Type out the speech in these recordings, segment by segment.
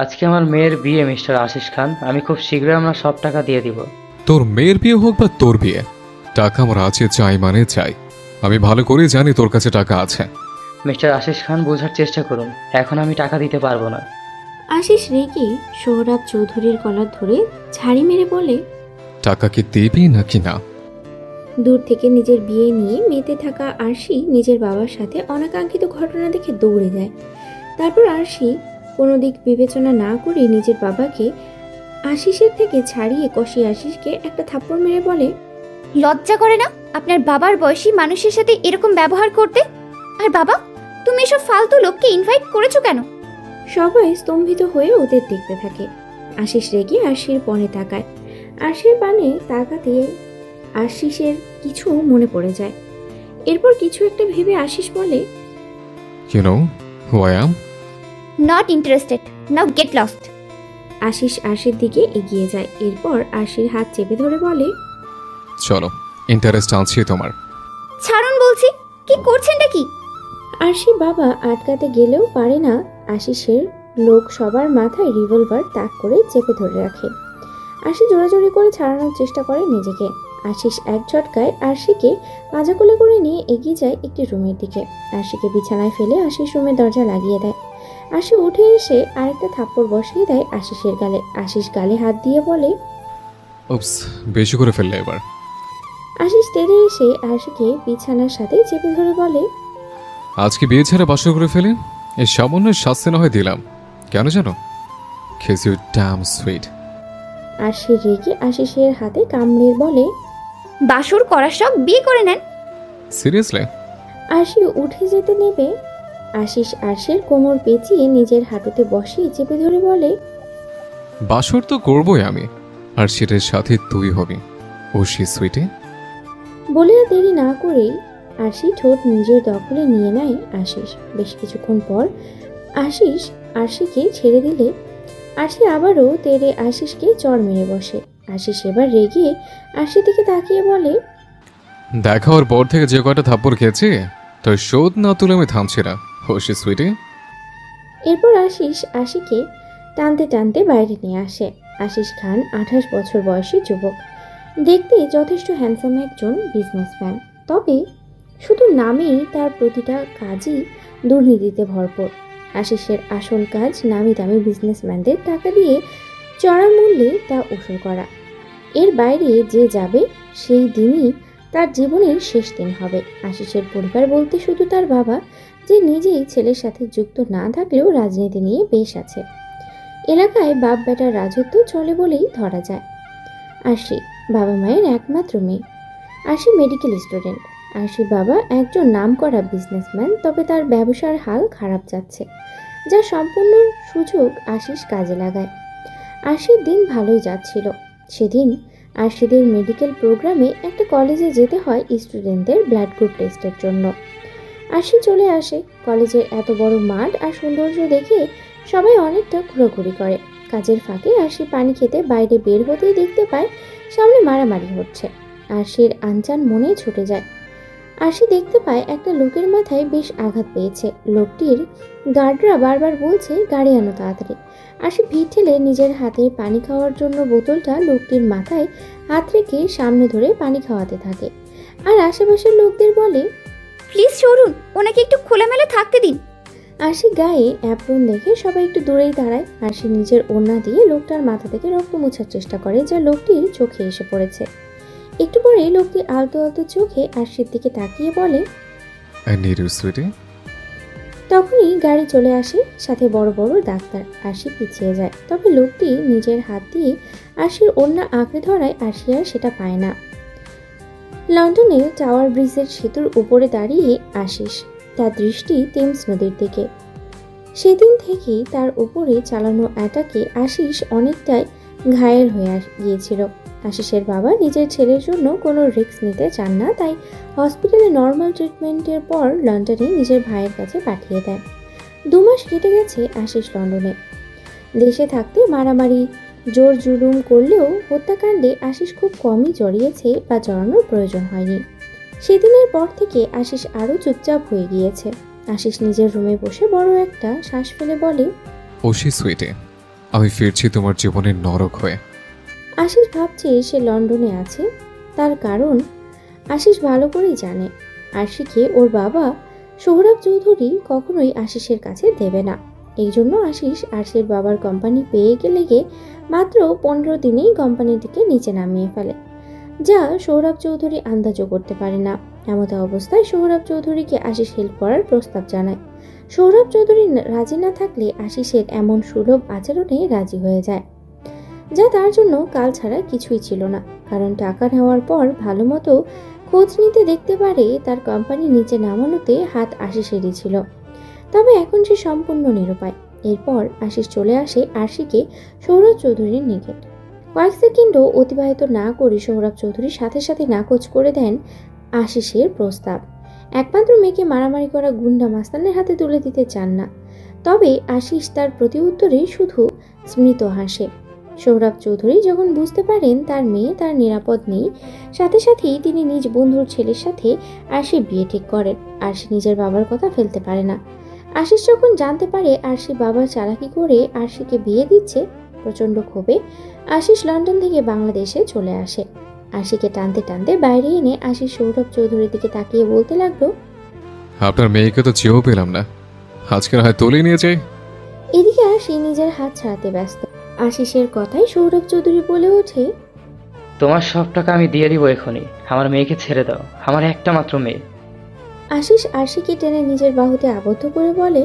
আজকে আমার মেয়ের বিয়ে মিস্টার আশিস খান। আমি খুব শীঘ্রই আমরা সব টাকা দিয়ে দিব। তোর মেয়ের বিয়ে হোক বা তোর বিয়ে, টাকা আমার আছে, চাই মানে চাই। আমি ভালো করে জানি তোর কাছে টাকা আছে। মিস্টার আশিস খান, বোঝার চেষ্টা করুন, এখন আমি টাকা দিতে পারবো না। আশিস রেগে সোহরাব চৌধুরীর গলা ধরে ঝাড়ি মেরে বলে, টাকা কি দিবি নাকি না? দূর থেকে নিজের বিয়ে নিয়ে মেতে থাকা আরশি নিজের বাবার সাথে অনাকাঙ্ক্ষিত ঘটনা দেখে দৌড়ে যায়। তারপর আরশি কোনো দিক বিবেচনা না করে নিজের বাবাকে আশিসের থেকে ছাড়িয়ে কষিয়ে আশিসকে একটা থাপ্পড় মেরে বলে, লজ্জা করে না আপনার বাবার বয়সী মানুষের সাথে এরকম ব্যবহার করতে? আর বাবা, তুমি এসব ফালতু লোককে ইনভাইট করেছো কেন? সবাই স্তম্ভিত হয়ে ওদের দেখতে থাকে। আশিস রেগে আরশির পণে তাকায়। আরশির পানে তাকাতে আশিসের কিছু মনে পড়ে যায়। এরপর কিছু একটা ভেবে আশিস বলে, You know who I am? Not interested, now get lost. Ashis আরশির দিকে এগিয়ে যায়। এরপর আরশির হাত চেপে ধরে বলে, চলো, ইন্টারেস্ট আছে তোমার। ছাড়ুন বলছি, কি করছেনটা কি? আরশি বাবা আটকাতে গেলেও পারে না। আশিসের লোক সবার মাথায় রিভলভার তাক করে চেপে ধরে রাখে। আরশি জোরাজোরি করে ছাড়ানোর চেষ্টা করে নিজেকে। আশিস এক ঝটকায় আরশিকে পাজা কোলে করে নিয়ে এগিয়ে যায় একটি রুমের দিকে। আরশিকে বিছানায় ফেলে আশিস রুমের দরজা লাগিয়ে দেয়। আরশি উঠে এসে আরেকটা থাপ্পড় বসিয়ে দেয় আশিসের গালে। আশিস গালে হাত দিয়ে বলে, উপস, বেশি করে ফেললে এবার। আশিস তেড়ে এসে আরশিকে বিছানার সাথে চেপে ধরে বলে, আজকে বিয়ে ছেড়ে বাসর করে ফেলে এই সামান্য শাস্তি না হয় দিলাম। কেন জানো? খেজ ইউ ড্যাম সুইট। আরশি রেগে আশিসের হাতে কামড়ে বলে, বাসর করার শখ বিয়ে করে নেন। সিরিয়াসলি? আরশি উঠে যেতে নেবে আশিস আরশির কোমর পেঁচিয়ে নিজের হাঁটুতে বসিয়ে চেপে ধরে বলে, বাসর তো করবই আমি, আর সেটার সাথে তুই হবি। ও সি সুইটে। বলে আর দেরি না করেই আরশি ঠোঁট নিজের দখলে নিয়ে নেয় আশিস। বেশ কিছুক্ষণ পর আশিস আরশিকে ছেড়ে দিলে আরশি আবারও তেড়ে আশিসকে চড় মেরে বসে। আশিস এবার রেগে আরশি দিকে তাকিয়ে বলে, দেখা হওয়ার পর থেকে যে কয়টা থাপ্পড় খেয়েছি, তোর শোধ না তুলে আমি থামছি না। ও সি সুইটে। এরপর আশিস আশিকে টানতে টানতে বাইরে নিয়ে আসে। আশিস খান 28 বছর বয়সী যুবক। দেখতে যথেষ্ট হ্যান্ডসাম একজন বিজনেসম্যান। তবে শুধু নামেই তার প্রতিটা কাজই দুর্নীতিতে ভরপুর। আশিসের আসল কাজ নামি দামি বিজনেসম্যানদের টাকা দিয়ে চড়া মূল্যে তা উসুল করা। এর বাইরে যে যাবে সেই দিনই তার জীবনের শেষ দিন হবে। আশিসের পরিবার বলতে শুধু তার বাবা, যে নিজেই ছেলের সাথে যুক্ত না থাকলেও রাজনীতি নিয়ে বেশ আছে। এলাকায় বাপ বেটার রাজত্ব চলে বলেই ধরা যায়। আশি বাবা মায়ের একমাত্র মেয়ে। আশি মেডিকেল স্টুডেন্ট। আশির বাবা একজন নামকরা বিজনেসম্যান, তবে তার ব্যবসার হাল খারাপ যাচ্ছে, যা সম্পূর্ণ সুযোগ আশিস কাজে লাগায়। আশির দিন ভালোই যাচ্ছিল। সেদিন আশিদের মেডিকেল প্রোগ্রামে একটা কলেজে যেতে হয় স্টুডেন্টদের ব্লাড গ্রুপ টেস্টের জন্য। আশি চলে আসে। কলেজের এত বড় মাঠ আর সৌন্দর্য দেখে সবাই অনেকটা ঘোরাঘুরি করে। কাজের ফাঁকে আশি পানি খেতে বাইরে বের হতেই দেখতে পায় সামনে মারামারি হচ্ছে। আশির আনচান মনে ছুটে যায়। আশি দেখতে পায় একটা লোকের মাথায় বেশ আঘাত পেয়েছে। লোকটির গার্ডরা বারবার বলছে গাড়ি আনো তাড়াতাড়ি। আশি ভিড় ঠেলে নিজের হাতে পানি খাওয়ার জন্য বোতলটা লোকটির মাথায় হাত রেখে সামনে ধরে পানি খাওয়াতে থাকে, আর আশেপাশের লোকদের বলে, প্লিজ সরুন, ওনাকে একটু খোলামেলা থাকতে দিন। আশি গায়ে অ্যাপ্রন দেখে সবাই একটু দূরেই দাঁড়ায়। আশি নিজের ওড়না দিয়ে লোকটার মাথা থেকে রক্ত মোছার চেষ্টা করে, যা লোকটির চোখে এসে পড়েছে। একটু পরে লোকটি আলতো আলতো চোখে আশির দিকে তাকিয়ে বলে, আই নিড ইউ সুইটি। তখনই গাড়ি চলে আসে, সাথে বড় বড় ডাক্তার। আশি পিছিয়ে যায়, তবে লোকটি নিজের হাত দিয়ে আশির ওড়না আঁকড়ে ধরায় আশি আর সেটা পায় না। লন্ডনে টাওয়ার ব্রিজের সেতুর উপরে দাঁড়িয়ে আশিস, তার দৃষ্টি টেমস নদীর দিকে। সেদিন থেকেই তার উপরে চালানো অ্যাটাকে আশিস অনেকটাই ঘায়েল হয়ে গিয়েছিল। আশিসের বাবা নিজের ছেলের জন্য কোনো রিস্ক নিতে চান না, তাই হসপিটালে নর্মাল ট্রিটমেন্টের পর লন্ডনে নিজের ভাইয়ের কাছে পাঠিয়ে দেয়। 2 মাস কেটে গেছে আশিস লন্ডনে। দেশে থাকতে মারামারি জোর জুলুম করলেও হত্যাকাণ্ডে আশিস খুব কমই জড়িয়েছে বা জড়ানোর প্রয়োজন হয়নি। সেদিনের পর থেকে আশিস আরও চুপচাপ হয়ে গিয়েছে। আশিস নিজের রুমে বসে বড় একটা শ্বাস ফেলে বলে, ও সি সুইটে। আমি ফিরছি তোমার জীবনের নরক হয়ে। আশিস ভাবছে সে লন্ডনে আছে, তার কারণ আশিস ভালো করেই জানে আশিকে ওর বাবা সোহরাব চৌধুরী কখনোই আশিসের কাছে দেবে না। এই জন্য আশিস আরশির বাবার কোম্পানি পেয়ে গেলে মাত্র 15 দিনেই কোম্পানিটিকে নিচে নামিয়ে ফেলে, যা সোহরাব চৌধুরী আন্দাজও করতে পারে না। এমত অবস্থায় সোহরাব চৌধুরীকে আশিস হেল্প করার প্রস্তাব জানায়। সোহরাব চৌধুরী রাজি না থাকলে আশিসের এমন সুলভ আচরণে রাজি হয়ে যায়, যা তার জন্য কাল ছাড়া কিছুই ছিল না। কারণ টাকা নেওয়ার পর ভালো মতো খোঁজ নিতে দেখতে পারে তার কোম্পানি নিচে নামানোতে হাত আশিসেরই ছিল। তবে এখন সে সম্পূর্ণ নিরুপায়। এরপর আশিস চলে আসে আরশিকে সৌরভ চৌধুরীর নিকট। কয়েক সেকেন্ডও অতিবাহিত না করে সৌরভ চৌধুরীর সাথে সাথে নাকচ করে দেন আশিসের প্রস্তাব। একমাত্র মেয়েকে মারামারি করা গুন্ডা মাস্তানের হাতে তুলে দিতে চান না। তবে আশিস তার প্রতি উত্তরে শুধু স্মৃত হাসে। সৌরভ চৌধুরী যখন বুঝতে পারেন তার মেয়ে তার নিরাপদ নেই, সাথে সাথেই তিনি নিজ বন্ধুর ছেলের সাথে আরশির বিয়ে ঠিক করেন। আরশি নিজের বাবার কথা ফেলতে পারে না। আশিস যখন জানতে পারে আরশি বাবার চালাকি করে আরশিকে বিয়ে দিচ্ছে, প্রচণ্ড ক্ষোভে আশিস লন্ডন থেকে বাংলাদেশে চলে আসে। আশিকে টানতে টানতে বাইরে এনে আশিস সৌরভ চৌধুরীর দিকে তাকিয়ে বলতে লাগলো, আপনার মেয়েকে তো চেয়েও পেলাম না, আজকের হয় তোলে নিয়ে যাই। এদিকে আশি নিজের হাত ছাড়াতে ব্যস্ত। আশিসের কথায় সৌরভ চৌধুরী বলে ওঠে, তোমার সব টাকা আমি দিয়ে দিব এখনই। আমার মেয়েকে ছেড়ে দাও, আমার একটা মাত্র মেয়ে। আশিস আরশিকে টেনে নিজের বাহুতে আবদ্ধ করে বলে,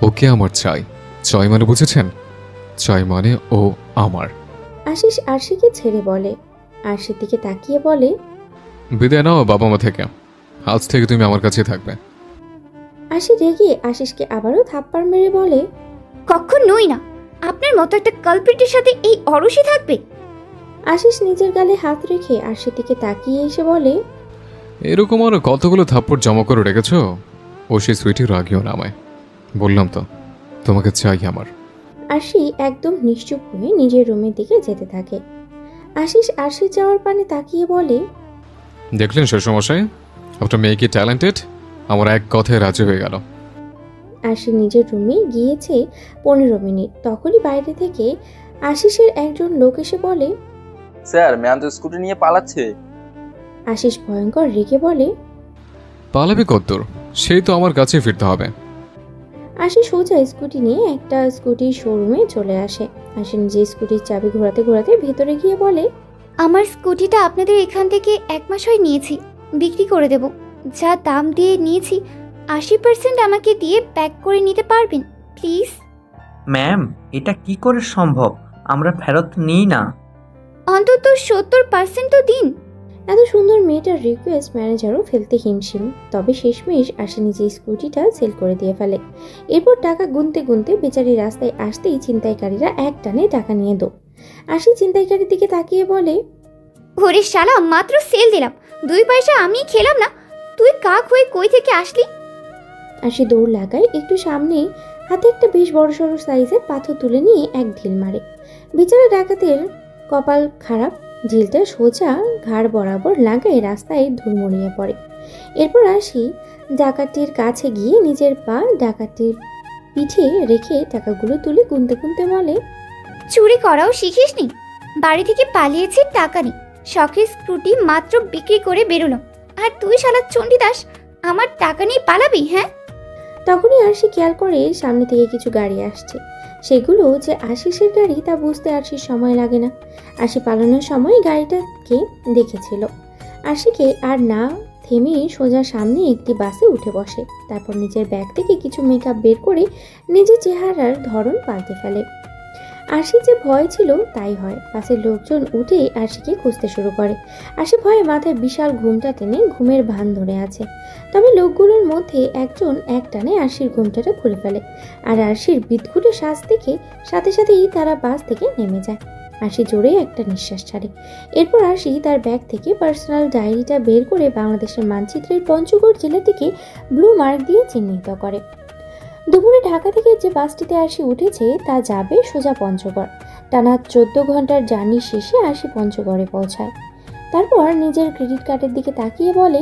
ওকে আমার চাই। চাই মানে বুঝেছেন? চাই মানে ও আমার। আশিস আরশিকে ছেড়ে বলে। আরশির দিকে তাকিয়ে বলে, বিদায় নাও বাবা মা থেকে, আজ থেকে তুমি আমার কাছেই থাকবে। আশি রেগে আশিসকে আবারও থাপ্পড় মেরে বলে, কখনোই না। আপনার মতো একটা কালপ্রিটের সাথে এই অরসি থাকবে? আশিস নিজের গালে হাত রেখে আরশির দিকে তাকিয়ে এসে বলে, এরকম আরো কতগুলো থাপ্পড় জমা করে রেখেছো, ও সেই সুইটি রাগিও নামায়। বললাম তো তোমাকে চাই আমার। আরশি একদম নিশ্চুপ হয়ে নিজের রুমের দিকে যেতে থাকে। আশিস আরশির যাওয়ার পানে তাকিয়ে বলে, দেখলেন শ্বশুরমশাই, আপনার মেয়ে কি ট্যালেন্টেড? আমার এক কথায় রাজি হয়ে গেল। আশি নিজের রুমে গিয়েছে 15 মিনিট, তখনই বাইরে থেকে আশিসের একজন লোক এসে বলে, স্যার ম্যাম তো স্কুটি নিয়ে পালাচ্ছে। আশিস ভয়ঙ্কর রেগে বলে, পালাবি কদ্দূর? সেই তো আমার কাছে ফিরতে হবে। আশি সোজা স্কুটি নিয়ে একটা স্কুটির শোরুমে চলে আসে। আশি নিজে স্কুটির চাবি ঘোরাতে ঘোরাতে ভেতরে গিয়ে বলে, আমার স্কুটিটা আপনাদের এখান থেকে 1 মাস হয় নিয়েছি, বিক্রি করে দেব। যা দাম দিয়ে নিয়েছি 80% আমাকে দিয়ে প্যাক করে নিতে পারবেন প্লিজ? ম্যাম, এটা কি করে সম্ভব? আমরা ফেরত নিই না। অন্তত 70% তো দিন। এত সুন্দর মেয়েটার রিকোয়েস্ট ম্যানেজারও ফেলতে হিমশিম। তবে শেষমেশ আশি নিজে স্কুটিটা সেল করে দিয়ে ফেলে। এরপর টাকা গুনতে গুনতে বেচারি রাস্তায় আসতেই ছিনতাইকারীরা এক টানে টাকা নিয়ে দৌড়। আশি ছিনতাইকারীর দিকে তাকিয়ে বলে, ওরে শালা, মাত্র সেল দিলাম, 2 পয়সা আমি খেলাম না। তুই কাক হয়ে কই থেকে আসলি? আশি দৌড় লাগায় একটু সামনে, হাতে একটা বেশ বড়সড় সাইজের পাথর তুলে নিয়ে এক ঢিল মারে। বেচারা ডাকাতের কপাল খারাপ, ঢিলটা সোজা ঘাড় বরাবর লাগায় রাস্তায় ধুলমুড়িয়ে পড়ে। এরপর আশি ডাকাতির কাছে গিয়ে নিজের পা ডাকাতির পিঠে রেখে টাকাগুলো তুলে গুনতে গুনতে বলে, চুরি করাও শিখিসনি? বাড়ি থেকে পালিয়েছি, টাকা নেই, শখের স্কুটি মাত্র বিক্রি করে বেরোলাম, আর তুই শালা চণ্ডীদাস আমার টাকা নিয়ে পালাবি? হ্যাঁ। তখনই আরশি খেয়াল করে সামনে থেকে কিছু গাড়ি আসছে। সেগুলো যে আশিসের গাড়ি তা বুঝতে আরশির সময় লাগে না। আশি পালানোর সময় গাড়িটাকে দেখেছিল। আশিকে আর না থেমে সোজা সামনে একটি বাসে উঠে বসে। তারপর নিজের ব্যাগ থেকে কিছু মেকআপ বের করে নিজের চেহারার ধরন পাল্টে ফেলে। আশি যে ভয় ছিল তাই হয়। পাশের লোকজন উঠে আশিকে খুঁজতে শুরু করে। আশি ভয়ে মাথায় বিশাল ঘুমটা টেনে ঘুমের ভান ধরে আছে। তবে লোকগুলোর মধ্যে একজন এক টানে আশির ঘুমটাটা খুলে ফেলে। আর আশির বিদঘুটে শ্বাস দেখে সাথে সাথেই তারা বাস থেকে নেমে যায়। আশি জোরে একটা নিঃশ্বাস ছাড়ে। এরপর আশি তার ব্যাগ থেকে পার্সোনাল ডায়েরিটা বের করে বাংলাদেশের মানচিত্রের পঞ্চগড় জেলাটিকে ব্লু মার্ক দিয়ে চিহ্নিত করে। দুপুরে ঢাকা থেকে যে বাসটিতে আশি উঠেছে তা যাবে সোজা পঞ্চগড়। টানা 14 ঘন্টার জার্নি শেষে আশি পঞ্চগড়ে পৌঁছায়। তারপর নিজের ক্রেডিট কার্ডের দিকে তাকিয়ে বলে,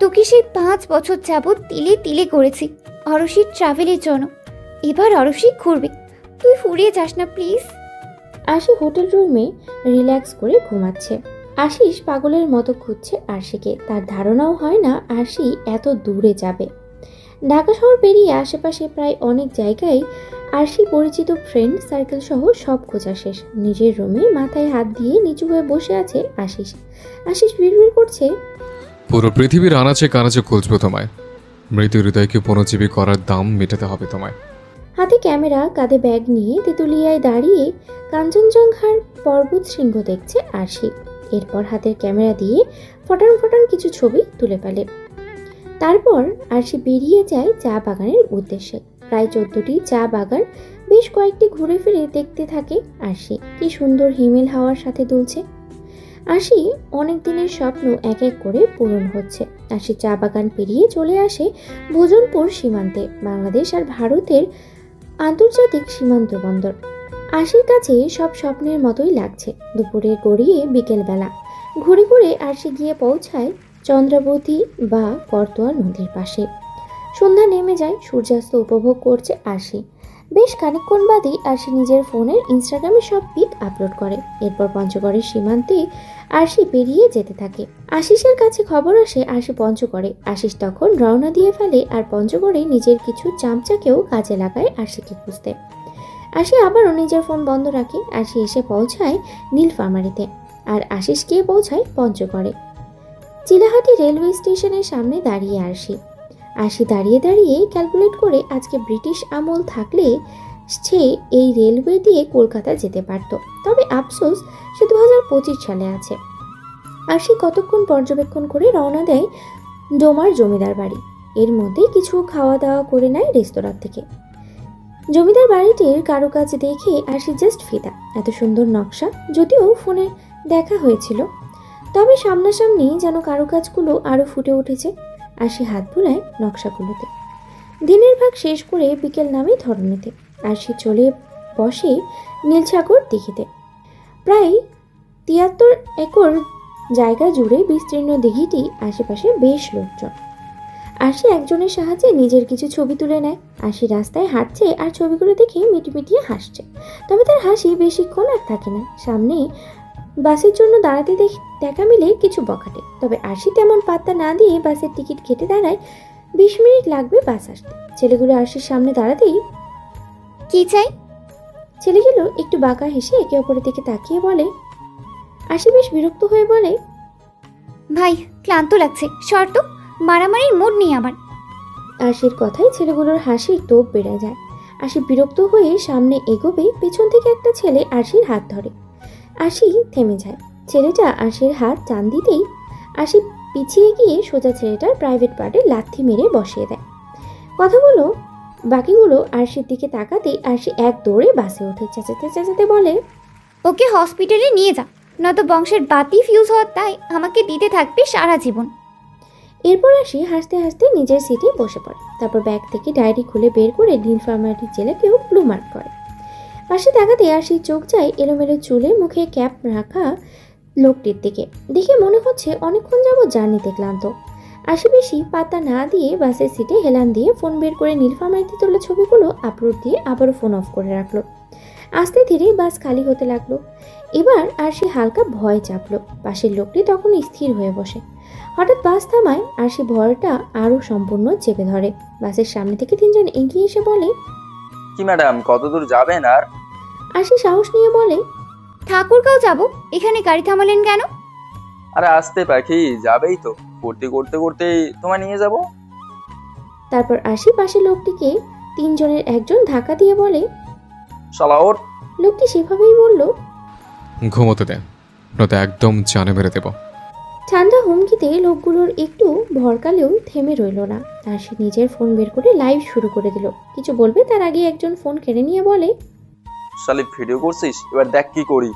তোকে সেই 5 বছর যাবৎ তিলে তিলে করেছি অরসির ট্রাভেলের জন্য। এবার অরসি ঘুরবে, তুই ফুরিয়ে যাস না প্লিজ। আশি হোটেল রুমে রিল্যাক্স করে ঘুমাচ্ছে। আশিস পাগলের মতো খুঁজছে আরশিকে। তার ধারণাও হয় না আরশি এত দূরে যাবে। ঢাকা শহর পেরিয়ে আশেপাশে প্রায় অনেক জায়গায় আরশি পরিচিত ফ্রেন্ড সার্কেল সহ সব খোঁজা শেষ। নিজের রুমে মাথায় হাত দিয়ে নিচু হয়ে বসে আছে আশিস। আশিস বিড়বিড় করছে, পুরো পৃথিবীর আনাচে কানাচে খুঁজবো তোমায়। মৃত্যু হৃদয়কে পুনর্জীবী করার দাম মেটাতে হবে তোমায়। হাতে ক্যামেরা, কাঁধে ব্যাগ নিয়ে তেঁতুলিয়ায় দাঁড়িয়ে কাঞ্চনজঙ্ঘার পর্বত শৃঙ্গ দেখছে আরশি। এরপর হাতের ক্যামেরা দিয়ে ফটান ফটান কিছু ছবি তুলে ফেলে। তারপর আরশি বেরিয়ে যায় চা বাগানের উদ্দেশ্যে। প্রায় 14টি চা বাগান, বেশ কয়েকটি ঘুরে ফিরে দেখতে থাকে আরশি। কি সুন্দর হিমেল হাওয়ার সাথে দুলছে। আরশি অনেক দিনের স্বপ্ন এক এক করে পূরণ হচ্ছে। আরশি চা বাগান পেরিয়ে চলে আসে ভোজনপুর সীমান্তে, বাংলাদেশ আর ভারতের আন্তর্জাতিক সীমান্ত বন্দর। আরশির কাছে সব স্বপ্নের মতোই লাগছে। দুপুরে গড়িয়ে বিকেলবেলা ঘুরে ঘুরে আরশি গিয়ে পৌঁছায় চন্দ্রাবতী বা করতোয়া নদীর পাশে। সন্ধ্যা নেমে যায়, সূর্যাস্ত উপভোগ করছে আরশি। বেশ খানিকক্ষণ বাদেই আরশি নিজের ফোনের ইনস্টাগ্রামে সব পিক আপলোড করে। এরপর পঞ্চগড়ের সীমান্তে আরশি পেরিয়ে যেতে থাকে। আশিসের কাছে খবর আসে আরশি পঞ্চগড়ে। আশিস তখন রওনা দিয়ে ফেলে আর পঞ্চগড়ে নিজের কিছু চামচাকেও কাজে লাগায় আরশিকে খুঁজতে। আরশি আবারও নিজের ফোন বন্ধ রাখে। আরশি এসে পৌঁছায় নীলফামারীতে আর আশিস গিয়ে পৌঁছায় পঞ্চগড়ে। চিলাহাটি রেলওয়ে স্টেশনের সামনে দাঁড়িয়ে আরশি দাঁড়িয়ে দাঁড়িয়ে ক্যালকুলেট করে আজকে ব্রিটিশ আমল থাকলে সে এই রেলওয়ে দিয়ে কলকাতা যেতে পারত। তবে আফসোস সে 2025 সালে আছে। আরশি কতক্ষণ পর্যবেক্ষণ করে রওনা দেয় ডোমার জমিদার বাড়ি। এর মধ্যে কিছু খাওয়া দাওয়া করে নেয় রেস্তোরাঁ থেকে। জমিদার বাড়িটির কারুকাজ দেখে আরশি জাস্ট ফিদা। এত সুন্দর নকশা, যদিও ফোনে দেখা হয়েছিল, তবে সামনাসামনি যেন কারুকাজগুলো আরও ফুটে উঠেছে। আরশি হাত বুলায় নকশাগুলোতে। দিনের ভাগ শেষ করে বিকেল নামে ধরণীতে আরশি চলে বসে নীলসাগর দিঘিতে। প্রায় 73 একর জায়গা জুড়ে বিস্তীর্ণ দিঘিটি, আশেপাশে বেশ লোকজন। আরশি একজনের সাহায্যে নিজের কিছু ছবি তুলে নেয়। আরশি রাস্তায় হাঁটছে আর ছবিগুলো দেখে মিটিমিটিয়ে হাসছে। তবে তার হাসি বেশিক্ষণ আর থাকে না। সামনে বাসের জন্য দাঁড়াতে দেখা মিলে কিছু বখাটে। তবে আরশি তেমন পাত্তা না দিয়ে বাসের টিকিট কেটে দাঁড়ায়। 20 মিনিট লাগবে বাস আসতে। ছেলেগুলো আরশির সামনে দাঁড়াতেই, কি চাই? ছেলেগুলো একটু বাঁকা হেসে একে অপরের দিকে তাকিয়ে বলে। আরশি বেশ বিরক্ত হয়ে বলে, ভাই ক্লান্ত লাগছে, শর্ত মারামারির মুড নেই আমার। আরশির কথায় ছেলেগুলোর হাসির তোপ বেড়ে যায়। আরশি বিরক্ত হয়ে সামনে এগোবে, পেছন থেকে একটা ছেলে আরশির হাত ধরে। আরশি থেমে যায়। ছেলেটা আরশির হাত টান দিতেই আরশি পিছিয়ে গিয়ে সোজা ছেলেটার প্রাইভেট পার্টে লাথি মেরে বসিয়ে দেয়। বাকিগুলো আরশির দিকে তাকাতেই আরশি এক দৌড়ে বাসে ওঠে। চেঁচাতে চেঁচাতে বলে, ওকে হসপিটালে নিয়ে যা, নয়তো বংশের বাতি ফিউজ হওয়ার তাই আমাকে দিতে থাকবে সারা জীবন। এরপর আরশি হাসতে হাসতে নিজের সিটে বসে পড়ে। তারপর ব্যাগ থেকে ডায়েরি খুলে বের করে নীলফামারী জেলাকেও ব্লু মার্ক করে। পাশে তাকাতে আরশির চোখ যায় এলোমেলো চুলে মুখে ক্যাপ রাখা লোকটির দিকে। দেখে মনে হচ্ছে অনেকক্ষণ যাবৎ জার্নিতে ক্লান্ত। আরশি বেশি পাতা না দিয়ে বাসের সিটে হেলান দিয়ে ফোন বের করে নীলফামারীতে তোলা ছবিগুলো আপলোড দিয়ে আবারও ফোন অফ করে রাখলো। আস্তে ধীরে বাস খালি হতে লাগলো। এবার আরশি হালকা ভয় চাপলো। পাশের লোকটি তখন স্থির হয়ে বসে। হঠাৎ বাস থামায়। আরশি ভয়টা আরও সম্পূর্ণ চেপে ধরে। বাসের সামনে থেকে 3 জন এগিয়ে এসে বলে, কি ম্যাডাম, কত দূর যাবেন? আর আরশি সাহস নিয়ে বলে, ঠাকুরগাঁও যাব, এখানে গাড়ি থামালেন কেন? আরে আসতে পাখি, যাবেই তো, করতে করতে করতেই তোমায় নিয়ে যাব। তারপর আরশি পাশের লোকটিকে 3 জনের একজন ধাক্কা দিয়ে বলে, শালা ওঠ। লোকটি সেভাবেই বলল। ঘুমোতে দেন, নয়তো একদম জানে মেরে দেব। ঠান্ডা হুমকিতে লোকগুলোর একটু ভরকালেও থেমে রইল না। আরশি নিজের ফোন বের করে লাইভ শুরু করে দিল। কিছু বলবে তার আগে একজন ফোন কেড়ে নিয়ে বলে, শালি ভিডিও করছিস, এবার দেখ কি করি।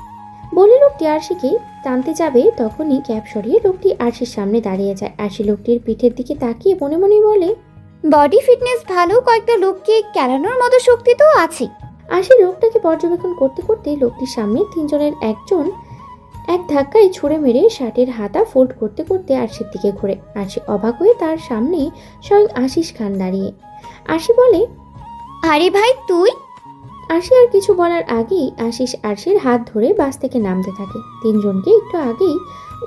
বলে লোকটি আরশিকে টানতে যাবে, তখনই ক্যাপ সরিয়ে লোকটি আরশির সামনে দাঁড়িয়ে যায়। আরশি লোকটির পিঠের দিকে তাকিয়ে মনে মনে বলে, বডি ফিটনেস ভালো, কয়েকটা লোককে কেলানোর মতো শক্তি তো আছে। আরশি লোকটাকে পর্যবেক্ষণ করতে করতে লোকটির সামনে 3 জনের একজন এক ধাক্কায় ছুঁড়ে মেরে শার্টের হাতা ফোল্ড করতে করতে আরশির দিকে ঘুরে। আরশি অবাক হয়ে তার সামনে স্বয়ং আশিস খান দাঁড়িয়ে। আরশি বলে, আরে ভাই তুই? আরশি আর কিছু বলার আগেই আশিস আরশির হাত ধরে বাস থেকে নামতে থাকে। তিনজনকে একটু আগেই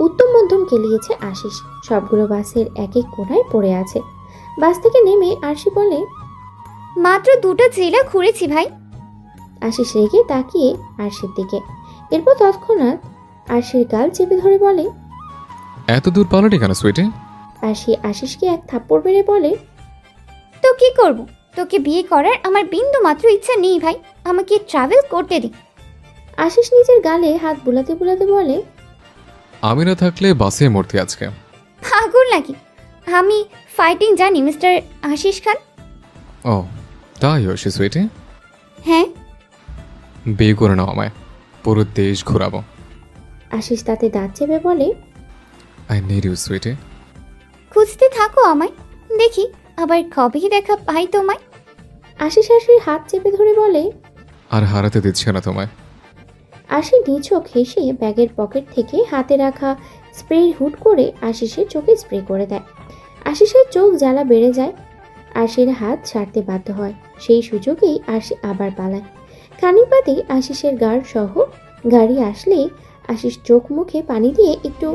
উত্তম মধ্যম কেলিয়েছে আশিস। সবগুলো বাসের এক এক কোণায় পড়ে আছে। বাস থেকে নেমে আরশি বলে, মাত্র 2টা জেলা ঘুরেছি ভাই। আশিস রেগে তাকিয়ে আরশির দিকে। এরপর তৎক্ষণাৎ আরশির গাল চেপে ধরে বলে, এত দূর পালাটি কেন সুইটি? আরশি আশিসকে এক থাপ্পড় মেরে বলে, তো কি করব? তোকে বিয়ে করার আমার বিন্দু মাত্র ইচ্ছা নেই ভাই। আমাকে ট্রাভেল করতে দে। আশিস নিজের গালে হাত বুলাতে বুলাতে বলে, আমি না থাকলে বাসে মরতে আজকে। পাগল নাকি? আমি ফাইটিং জানি মিস্টার আশিস খান। ও তাই হয়েছে সুইটি? হ্যাঁ। বিয়ে করে নাও আমায়, পুরো দেশ ঘোরাবো। আশিস তাতে দাঁত চেপে বলে, আই নিড ইউ সুইটি। খুঁজতে থাকো আমায়, দেখি আবার কবে দেখা পাই তোমায়। আশিস আরশির হাত চেপে ধরে বলে, আর হারাতে দিচ্ছে না তোমায়। আশি নিছক হেসে ব্যাগের পকেট থেকে হাতে রাখা স্প্রে হুট করে আশিসের চোখে স্প্রে করে দেয়। আশিসের চোখ জ্বালা বেড়ে যায়। আশির হাত ছাড়তে বাধ্য হয়। সেই সুযোগেই আশি আবার পালায়। খানিক বাদে আশিসের গার্ড সহ গাড়ি আসলেই আশিস চোখ মুখে পানি দিয়ে একটু